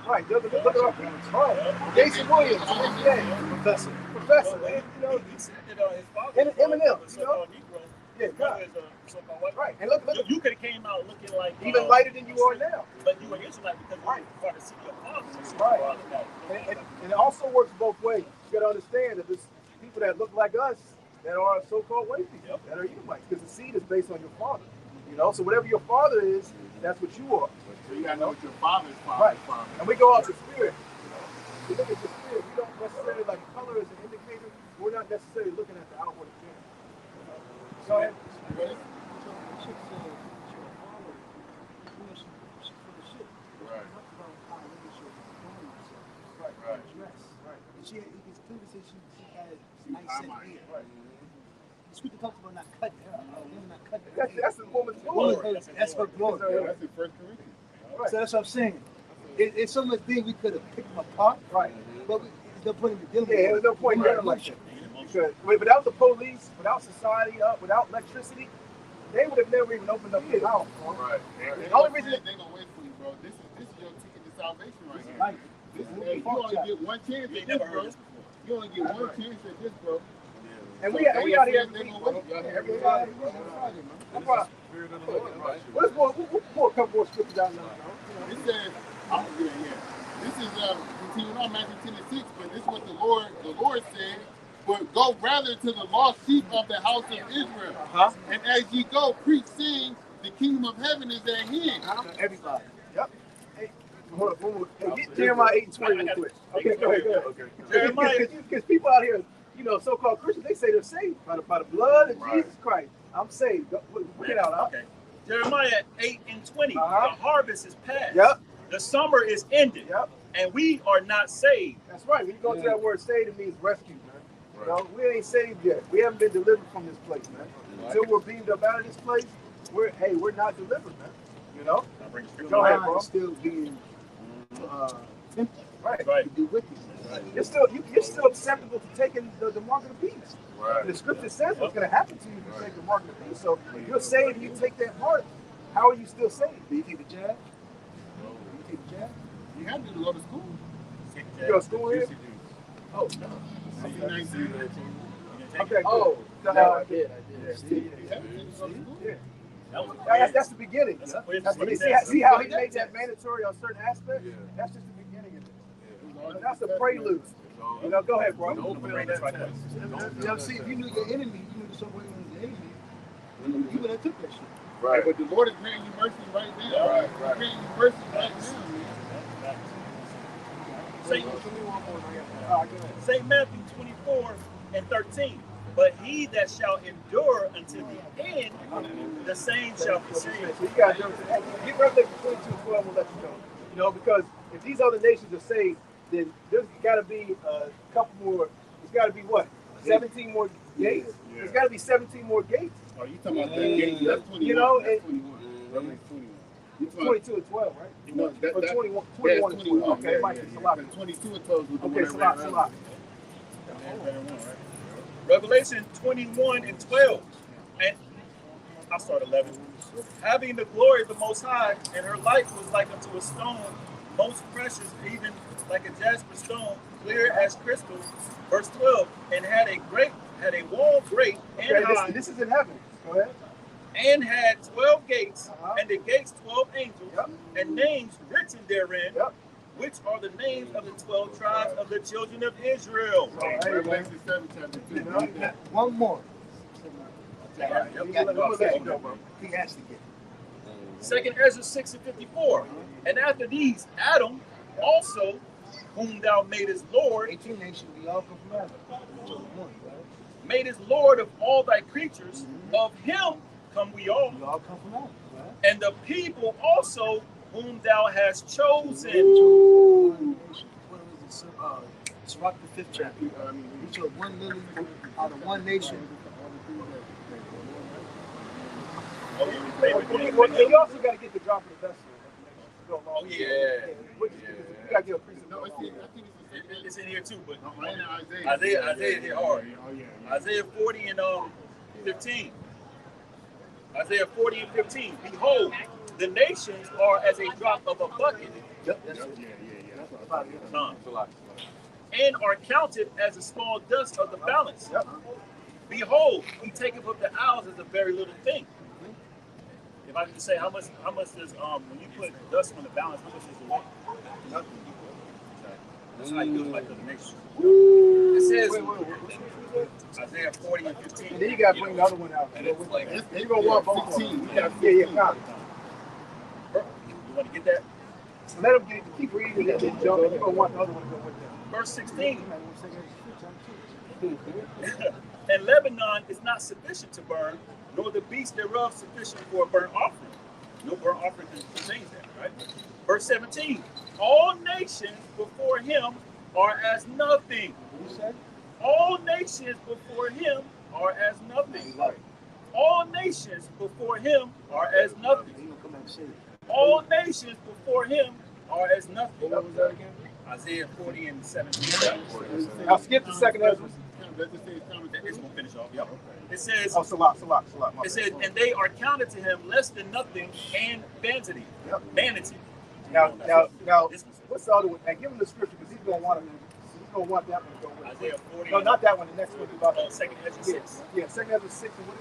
Right. Look at our people. Right. Jason Williams. Yeah. Professor. Professor. Man. You know, He said that his father Eminem, was you know? Negro. Yeah, His brother is a so-called white. right. And look, You could have came out looking like even lighter than you are now. But you were Israelite because you Right. were part of the city of fathers. Right. And it also works both ways. You got to understand that there's people that look like us that are so-called white people that are Edomites because the seed is based on your father. You know, so whatever your father is, that's what you are. So you gotta know what your father's Right. father. And we go off the spirit. We look at the spirit. We don't necessarily like color as an indicator. We're not necessarily looking at the outward appearance. Go ahead. Right. Right. And she, it's clear to say she had nice set hair. The scripture talks about not cutting her, women not cutting her hair. That's the woman's glory. That's her glory. That's in 1 Corinthians. Right. So that's what I'm saying. It's so much things we could have picked them apart, Right. but there's no point in dealing with Yeah, it. there's no point in doing it like that. Because without the police, without society, without electricity, they would have never even opened up their mouth. Right. The only reason they gonna wait for you, bro. This is your ticket to salvation right here. Right. This is, hey, you only get one chance at this, bro. You only get one chance at this, bro. and we out here They every gonna week. wait. Every Friday. No problem. Let's we'll pull a couple more scriptures down now. It says, I'm gonna get it here. This is continuing on Matthew 10 and 6, but this is what the Lord said. But go rather to the lost sheep of the house of Israel. And as ye go, preach, saying, the kingdom of heaven is at hand. Everybody. Yep. Hey, hold on. Hey, get Jeremiah 8:20 real quick. Okay, go ahead. Okay. Because people out here, you know, so-called Christians, they say they're saved by the blood of Jesus Christ. I'm saved. Look it out. Huh? Okay. Jeremiah 8 and 20. Uh-huh. The harvest is past. Yep. The summer is ended, Yep. and we are not saved. That's right. When you go to that word saved, it means rescue, man. You know, we ain't saved yet. We haven't been delivered from this place, man. Until we're beamed up out of this place, we're not delivered, man. You know? Go ahead, bro. Still being tempted. Right. Right. To do wicked. You're still acceptable to taking the mark of the beast. Right. The scripture says what's going to happen to you if you take the mark of the beast. So if you're saved and you take that mark, how are you still saved? Do you take the jab? You take the jab? You have to go to school. You go to school here? Oh, no. Okay, Oh, cool. no, I did. Yeah. That's the beginning. That's See how he made that mandatory on certain aspects? That's just the beginning of it. That's a prelude. You know, go ahead, bro. You know, see, if you knew your enemy, you knew somebody was the enemy, you would have took that shit. Right. But the Lord is granting you mercy right now. Right. He's granting you mercy right now, man. St. Matthew 24:13. But he that shall endure unto the end, the same shall be saved. So you got to get Revelation 22:12 will let you know. You know, because if these other nations are saved, then there's got to be a couple more. There's got to be what? 17 more gates. There's got to be 17 more gates. Oh, you talking about that game? That's 21. You know, That's and 21. 22 and 12, right? No, Or 21 and 12. Okay, it might be a lot. 22 and 12 was the Okay, one it's a lot. It's a lot. Revelation 21:12. And I'll start 11. Having the glory of the Most High, and her light was like unto a stone, most precious, even like a jasper stone, clear as crystal. Verse 12. And had a wall great and Okay, high, this is in heaven. Go ahead. and had 12 gates, Uh-huh. and the gates 12 angels, Yep. and names written therein, Yep. which are the names of the 12 tribes of the children of Israel. Hey, man. Revelation 7 chapter 2. You know? One more. He has to get. Second Ezra 6:54. And after these, Adam also, whom thou madest Lord, 18 nations, we all come from Adam. madest Lord of all thy creatures, of him come we all. We all come from Adam, right? And the people also, whom thou hast chosen. Sirach the 5th chapter. He chose one lily out of one nation. Oh, You also got to get the drop of the vessel. Oh, yeah. You got to get a priest. No, I think It's in here too, but and Isaiah hit hard. Isaiah 40 and 15. Isaiah 40 and 15. Behold, the nations are as a drop of a bucket. And are counted as a small dust of the balance. Behold, he taketh up the hours as a very little thing. If I can say how much does when you put dust on the balance, how much is it weigh? Nothing. That's how you do it like the nation. It says Isaiah 40 and 15. And then you got to bring the other one out. And it's like, You're going to want both of them. Yeah, copy. you want to get that? Let them keep reading and then jump. You're going to want the other one to go with them. Verse 16. And Lebanon is not sufficient to burn, nor the beast thereof sufficient for a burnt offering. No burnt offering contains that, right? Verse 17. All nations before him are as nothing. All nations before him are as nothing. All nations before him are as nothing. All nations before him are as nothing. Isaiah 40 and 17. I'll skip the second Ezra. It's going to finish off. Yep. It says, Oh, Salah. it says, and they are counted to him less than nothing and vanity. Yep. Vanity. Now, what's the other one? Now, give him the scripture because he's going to want that one to go with it. Isaiah 40. No, not that one. The next one. Second Ezra 6. Yeah, second Ezra 6. And what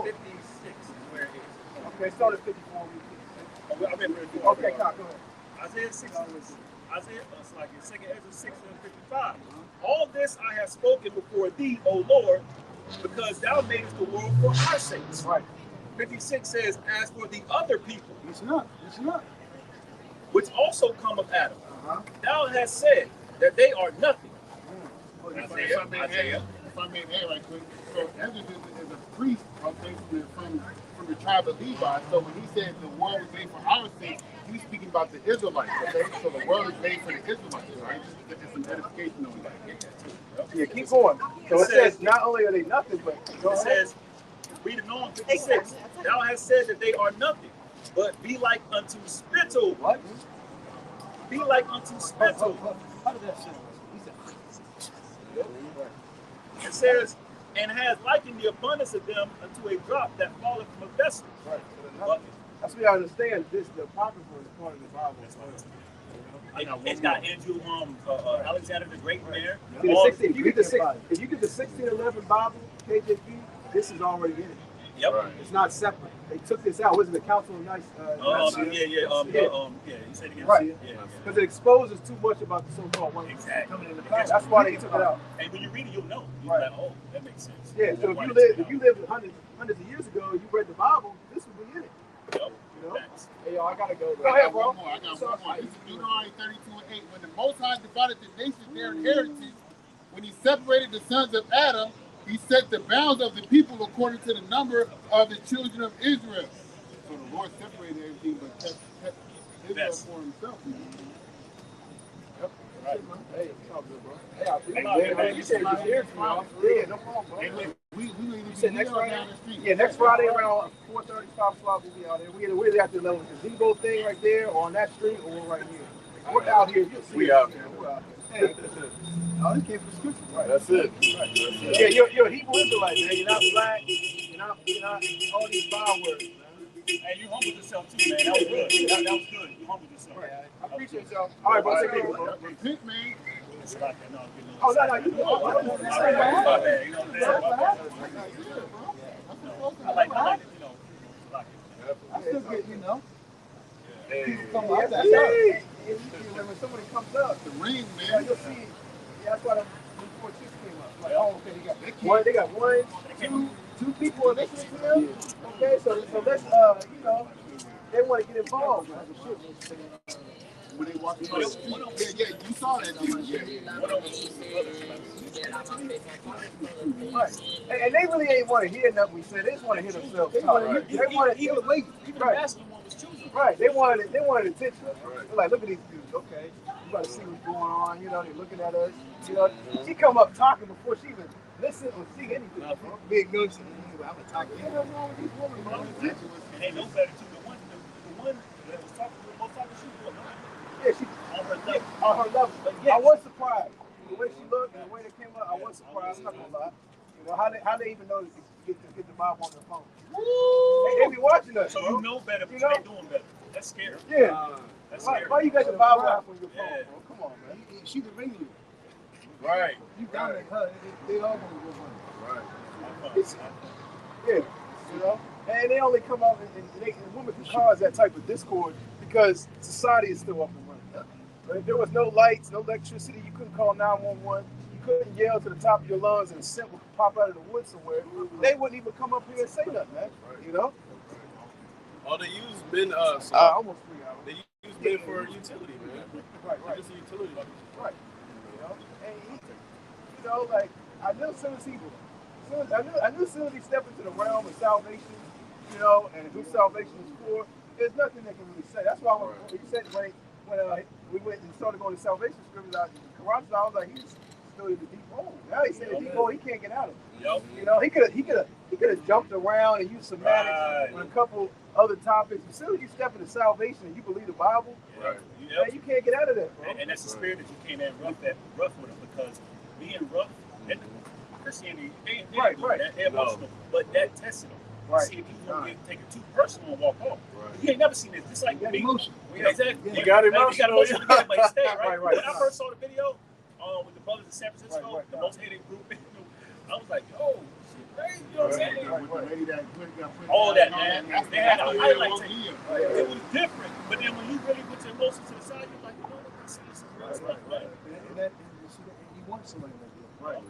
is it? 56 is where it is. Okay, start at 54. Oh, I meant 54. Okay, go ahead. Isaiah 6. It's like in second Ezra 6 and 55. All this I have spoken before thee, O Lord, because thou madest the world for our sakes. Right. 56 says, as for the other people, Listen up. which also come of Adam, thou hast said that they are nothing. If I may add right quick, so Ezra is a priest, basically from the tribe of Levi. So when he said the world was made for our sake, he's speaking about the Israelites. Okay, so the world is made for the Israelites, right? Just to get some edification on that. Yeah, keep going. So it says not only are they nothing, but It says, reading on 56, thou hast said that they are nothing, but be like unto spittle. What? Be like unto spittle. How did that sound? It says, and has likened the abundance of them unto a drop that falleth from a vessel. right. So they're nothing. That's what I understand. This the apocrypha is part of the Bible. It's got Andrew Alexander the Great there. See, the 16, if you get the 1611 Bible, KJV, this is already in it. Yep. Right. It's not separate. They took this out. Wasn't the Council of Nice? Yeah. You said again. Right. Yeah. Because it exposes too much about the so-called white Exactly. coming in the past. That's why they took it out. And when you read it, you'll know. You're Right. like, oh, that makes sense. Yeah. So if you lived hundreds of years ago, you read the Bible, this would be in it. Yep. You know. Facts. Hey, yo, I gotta go. Go ahead, bro. I got one more. This is Deuteronomy 32:8. When the Most High divided the nations their inheritance, when he separated the sons of Adam, he set the bounds of the people according to the number of the children of Israel. So the Lord separated everything, but kept Israel for himself. Yep. Right. Hey, it's all good, bro. Hey, I appreciate Hey, it. man, You said it's here for y'all. Yeah, no problem, bro. And we You said next Friday? down the street. Yeah, next Friday around 4:30, 5 o'clock, we'll be out there. We're either at the little gazebo thing right there, or on that street, or we're right here. We're out here. You'll see We us. out here. We're out here. Hey, Oh, this came from scripture. right. That's it. Yeah, you're a Hebrew Israelite, man. You're not black. You're not all these vowel words, man. And you humbled yourself too, man. That was good. That was good. You humbled yourself. I appreciate y'all. All right, bro. Take care, bro. Repent, man. It's like, no, I'm getting a Oh, little no, you excited. know. My bad, you know what I'm saying? My bad. I like it, you know. Like it. I still get, Hey, people come up. That's Yeah, up. when somebody comes up, The ring, yeah, man. you'll see. Yeah, that's why the four chicks came up. Like, oh, okay, they got one, two people listening to them. Okay, so let's, they want to get involved, man. When they walk in the street. Yeah, you saw that, dude. Right. And they really ain't want to hear nothing we said. They just want to hear themselves talk. They want to, Even the right. basketball was choosing. Right. They wanted attention. They're like, look at these dudes. Okay, you got to see what's going on. They're looking at us. She come up talking before she even listen or see anything. Big notes. I'm gonna talk. What's wrong with these women, bro? And they know better too. The one that was talking to the most talking shoot was Yeah, she on her level. on her level. But yes. I was surprised. The way she looked and the way they came up, I was surprised. I'm not gonna lie. How they even know to get the Bible on their phone? They be watching us. So bro. you know better, but You you know? ain't doing better. That's scary. Yeah. That's Why, scary. why you got the Bible app on your phone, Yeah. bro? Come on, man. She the ringleader. right. You dominate her. They all gonna go running. Right. Yeah, and they only come out and women can cause that type of discord because society is still up and running. Right? There was no lights, no electricity. You couldn't call 911. You couldn't yell to the top of your lungs and a scent would pop out of the woods somewhere. They wouldn't even come up here and say nothing, man. Oh, they use men. Almost 3 hours. They use men for utility, man. Right. Just a utility. Right. And like I knew as soon as I knew as soon as he stepped into the realm of salvation, and who salvation is for, there's nothing they can really say. That's why when he said when we went and started going to salvation scriptures out in Quran, I was like, he's still in the deep hole. Now he said the deep hole, he can't get out of it. Yep. He could have jumped around and used semantics on a couple other topics. As soon as you step into salvation and you believe the Bible, Right. man, you can't get out of that, bro. And that's the spirit that you came in rough with them, because being rough and Christianity, they Right. that. They're emotional, but that tested them. Right. See if you gonna take it too personal and walk off. Right. You ain't never seen this. It's like me. Emotion. Exactly. You got You got emotional. emotion to get it, but it stay, right? Right. When I first saw the video with the brothers in San Francisco, Right. the most hated group, I was like, yo, shit crazy. You know what I'm saying? With the lady that put All that, man. That's They had a highlight one tape. year. It was different, but then when you really put your emotions to the side, you're like, you know what? This is real stuff, right? And you want somebody like that. Right.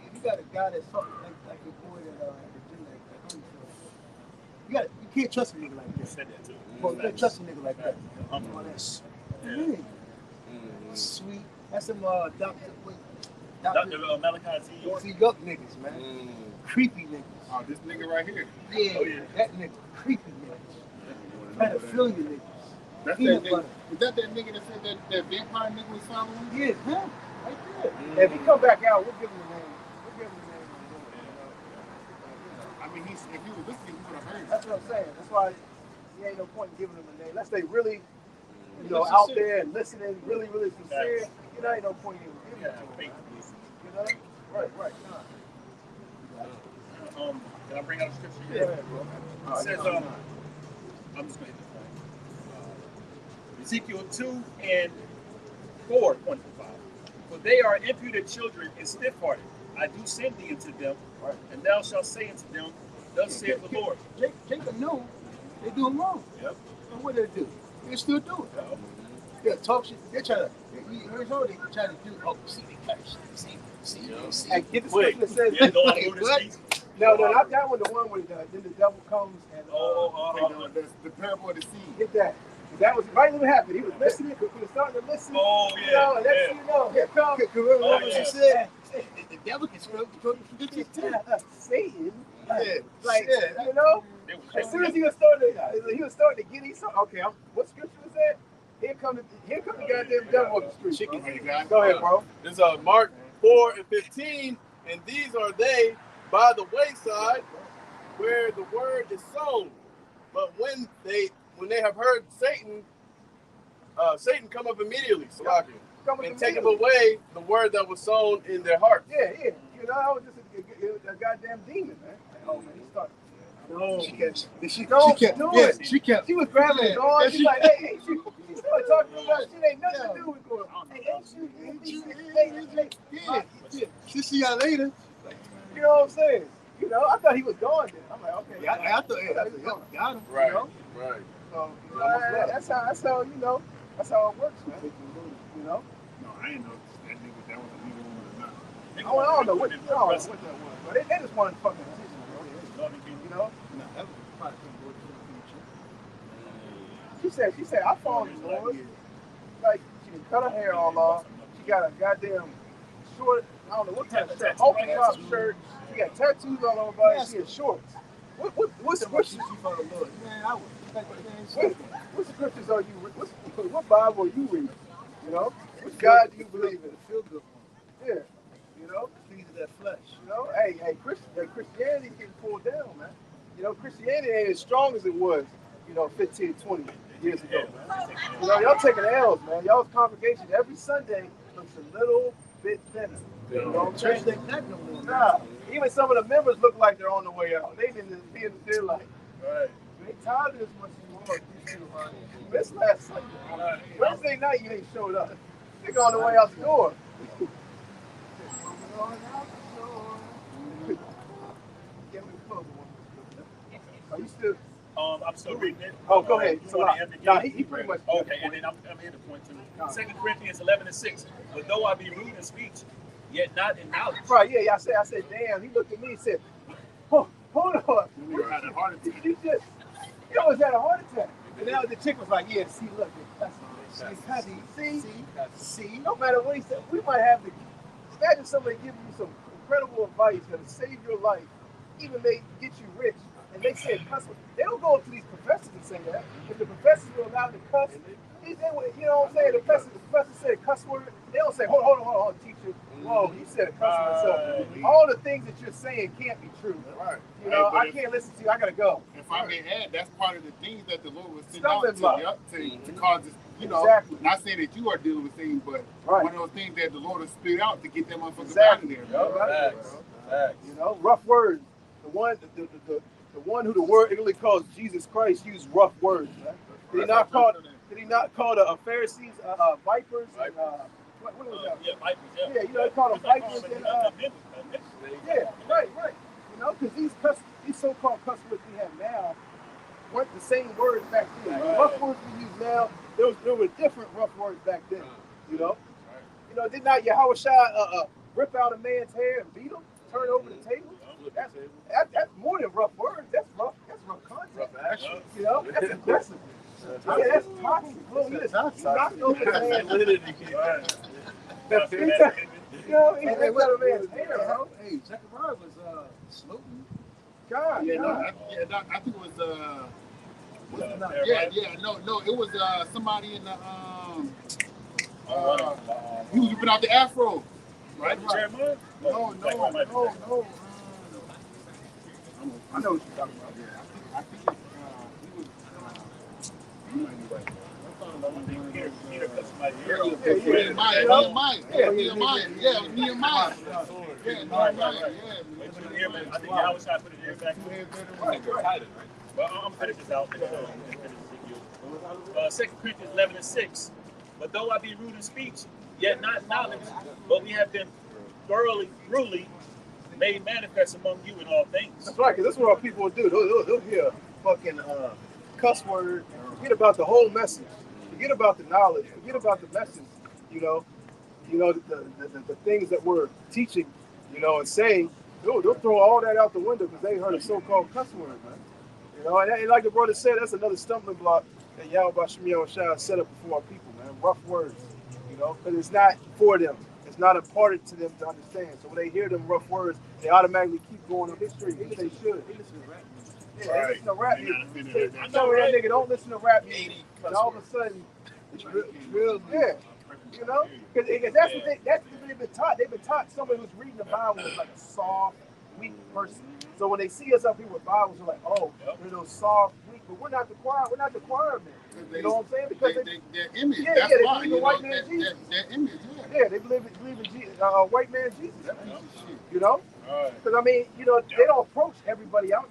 If you got a guy that's like your boy that had to do like Holyfield, you can't trust a nigga like You that. said that too. Well, you can't trust a nigga like that. Humble. That's Yeah. really sweet. That's some doctor. Dr. Malachi Z. York. See, yuck niggas, man. Creepy niggas. Oh, this nigga right here. Yeah, Oh, yeah. that nigga. Creepy niggas. Pedophilia niggas. That's Peanut that nigga. butter. Is that nigga that said that vampire nigga was following? Yeah, him. Right there. If he come back out, we'll give him the name. We'll give him the name. I mean, if he was listening, he would have heard. That's what I'm saying. That's why there ain't no point in giving him a name. Unless they really, Listen out sincere. there and listening, really, really sincere. Ain't no point in giving it to him. You know? Right. Can I bring out a scripture Yeah, here? bro. It says, I'm just going to hit this one. Ezekiel 2 and 4, 1 to 5. For they are impudent children and stiff-hearted. I do send thee unto them, and thou shalt say unto them, thus saith the Lord. Jacob knew they doing wrong. Yep. And what they do? They still do it. They talk shit. They try to. They try to do. Oh, see, they curse. See. And get the scripture that says, Yeah, no, I know What? this piece. no, not that one, the one where then the devil comes and The parable of the seed. get that. That was right when it happened. He was listening, because he was starting to listen. Oh, You know, and next thing you know, here comes Remember what yeah. she said? The devil can screw up. Satan. Yeah. Like, Shit. you know, They were as soon as he was starting to get these, okay, what scripture was that? Here come the goddamn devil on the street. Chicken head guy. Go ahead, bro. This is Mark 4 and 15, and these are they by the wayside where the word is sown. But when they have heard Satan come up immediately, and take away the word that was sown in their heart. Yeah. You know, I was just a goddamn demon, man. Oh man, he started. No, She kept. She was grabbing his arm. She's like, hey, she started talking about she ain't nothing to do with going. Hey, See y'all later. you know what I'm saying? You know, I thought he was gone then. I'm like, okay. I thought, got him. Right. You know? Right. So, that's how you know, that's how it works, man. You know? No, I didn't know that nigga that was a leader or not. I don't know what that was, but they just wanted fucking attention, bro. You know? No, that was probably couldn't go to the future. She said, I followed the Lord. Like, she done cut her hair all off. She got a goddamn short, I don't know what kind of shirt, open top shirt. She got tattoos all over her body. She had shorts. What scriptures? She found the Lord. Man, I was. What scriptures are you? What Bible are you reading? You know, which God do you believe in? Feel good. Yeah, you know, Please that flesh. you know. Hey, Christianity getting pulled down, man. You know, Christianity ain't as strong as it was, 15, 20 years ago, man. You know, y'all taking L's, man. Y'all's congregation every Sunday looks a little bit thinner. You know what I'm Church saying? ain't that no more. Nah, even some of the members look like they're on the way out. They didn't feel they're like, Right. they tired of this much anymore. This last Sunday, Wednesday night you ain't showed up. They're on the way out the door. Are you still? I'm still reading it. Oh, go ahead. No, he pretty much. Okay, and then I'm here to point to 2 Corinthians 11 and 6. But though I be rude in speech, yet not in knowledge. Right, yeah, I said, damn. He looked at me and said, hold on. You had a heart attack. You almost had a heart attack. And now the chick was like, yeah, see, look, see, no matter what he said, we might have to imagine somebody giving you some incredible advice that'll save your life, even may get you rich, and they say cuss. They don't go up to these professors and say that. If the professors were allowed to cuss, you know what I'm saying? The professor said cuss word. They don't say, hold on, teacher. Whoa, you said a cuss word. So all the things that you're saying can't be true. Right. You know, I can't listen to you. I gotta go. If I may add, that's part of the things that the Lord was sending Stumbling out block. to cause this, Exactly. not saying that you are dealing with things, but one of those things that the Lord has spit out to get them motherfuckers out of there. Facts. You know, rough words. The one who the word Italy calls Jesus Christ used rough words. Man. Did he not call the Pharisees vipers? And, what was that? Yeah, vipers, yeah. Yeah, they call them vipers. And, yeah, right. You know, because these so-called cuss words we have now weren't the same words back then. The rough words we use now, there were different rough words back then. You know, did not Yahushua rip out a man's hair and beat him, turn over the table? That's more than rough words. That's rough content. You know, that's aggressive. Yeah, that's toxic. Well, you knocked over the man's You know, he Hey, ripped out a man's hair, bro. hey, Zechariah was Slotin. God, Yeah, God. I think it was what's his name? Everybody. No, it was somebody in the he was ripping out the afro, right? Jeremiah? No. I know what you're talking about. I think he was. You might be right. Peter cut somebody Yeah, ear off. Nehemiah. Yeah, it was Nehemiah. Yeah, Nehemiah. I think Yahweh Shai put his ear back. Well, I'm gonna finish this out. Second Corinthians 11:6. But though I be rude in speech, yet not in knowledge, but we have been thoroughly made manifest among you in all things. That's right, because that's what our people will do. They'll hear a fucking cuss word and forget about the whole message. Forget about the knowledge. Forget about the message. You know, the things that we're teaching, and saying. They'll throw all that out the window because they heard a so-called cuss word, man. And like the brother said, that's another stumbling block that Yahweh Shemiel Shah set up before our people, man. Rough words, because it's not for them. It's not imparted to them to understand. So when they hear them rough words, they automatically keep going on history. Even they should. They listen to rap music. Yeah, they listen to rap music. I know that nigga don't listen to rap music, and all of a sudden, drill. Yeah. Because that's what they've been taught. They've been taught somebody who's reading the Bible is like a soft, weak person. So when they see us up here with Bibles, they're like, oh, they're those soft, weak. But we're not the choir. We're not the choir men. You know what I'm saying? Because their image. Yeah, That's they why. believe in white man Jesus. Their image. Yeah, they believe in Jesus, white man Jesus. That piece of shit. Because I mean, they don't approach everybody out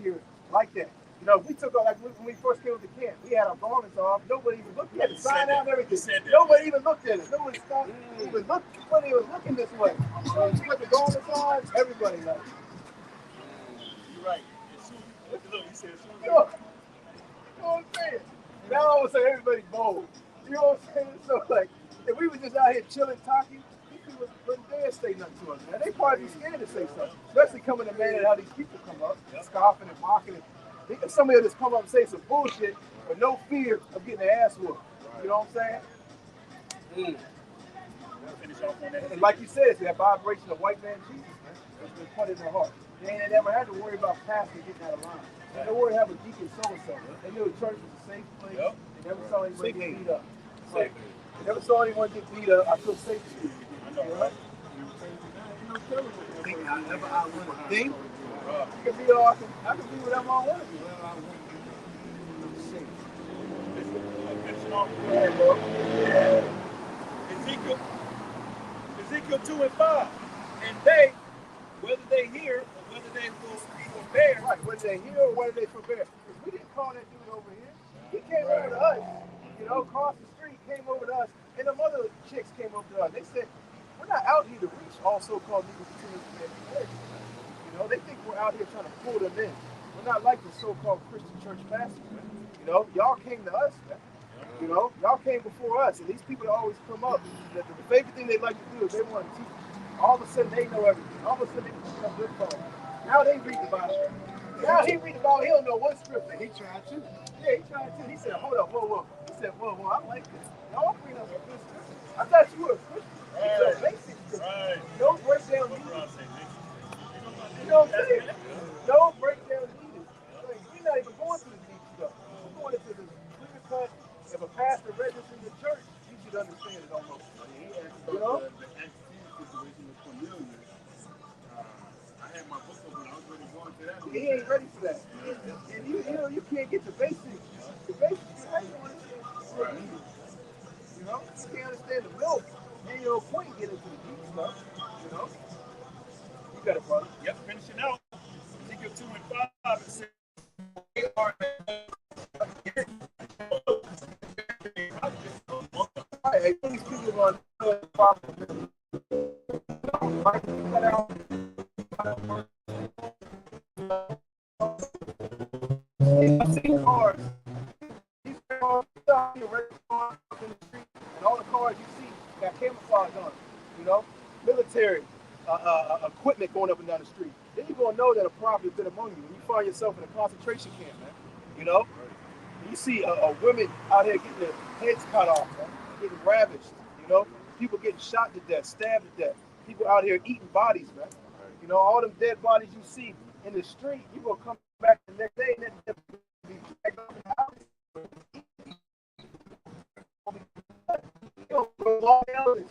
here like that. We took like when we first came to the camp, we had our garments off. Nobody even looked at it. Sign out and everything. Nobody even looked at it. Nobody stopped even looked. Nobody was looking this way. So we put the garments on. Everybody like. You're right. Look, you said You know what I'm saying? Now all of a sudden everybody's bold. You know what I'm saying? So like, if we were just out here chilling, talking, these people wouldn't dare say nothing to us, man. They probably be scared to say something, especially coming to man and how these people come up, scoffing and mocking it. Somebody will just come up and say some bullshit with no fear of getting their ass whooped. You know what I'm saying? And like you said, it's that vibration of white man Jesus, man. It's been put in their heart. They ain't never had to worry about pastor getting out of line. They never worried about a deacon so-and-so. They knew the church was a safe place. They never saw anybody get beat up. They never saw anyone get beat up. I feel safe to you. Right? Thing? I can be whatever I want to be. Ezekiel 2:5. And they, whether they hear or whether they will forbear. Right, whether they hear or whether they forbear. Because we didn't call that dude over here. He came over to us, across the street, came over to us, and them other chicks came over to us. They said, we're not out here to reach all so-called niggas to the they think we're out here trying to pull them in. We're not like the so-called Christian church pastors, man. Y'all came to us, man. Y'all came before us, and these people that always come up, the favorite thing they like to do is they want to teach. All of a sudden, they know everything. All of a sudden, they can become good folks. Now they read the Bible. Now he read the Bible, he don't know what scripture. He tried to. Yeah, he tried to. He said, hold up, whoa. He said, whoa, I like this. Y'all bring us a good scripture. I thought you were a Christian. So basic scripture. No breakdown needed. You know what I'm saying? No breakdown needed. Like, we're not even going through the deep stuff. We're going into the clear cut. If a pastor registers in the church, you should understand it almost. The situation was familiar. I had my book open. I was ready to go into that. He ain't ready for that. And you can't get the basics. The basics, you ain't going to understand. You can't understand the milk. Ain't no point getting into the deep stuff. You got it, brother. Yep, finishing out. Ezekiel 2:5, it says, they are these people are the problem. These cars out here in the street, and all the cars you see got camouflage on it, military equipment going up and down the street. Then you're going to know that a prophet has been among you. When you find yourself in a concentration camp, man, you see women out here getting their heads cut off, man, getting ravished, people getting shot to death, stabbed to death, people out here eating bodies, man. You know, all them dead bodies you see in the street, you gonna come back the next day and then be dragged up in the house. You know, go long hours.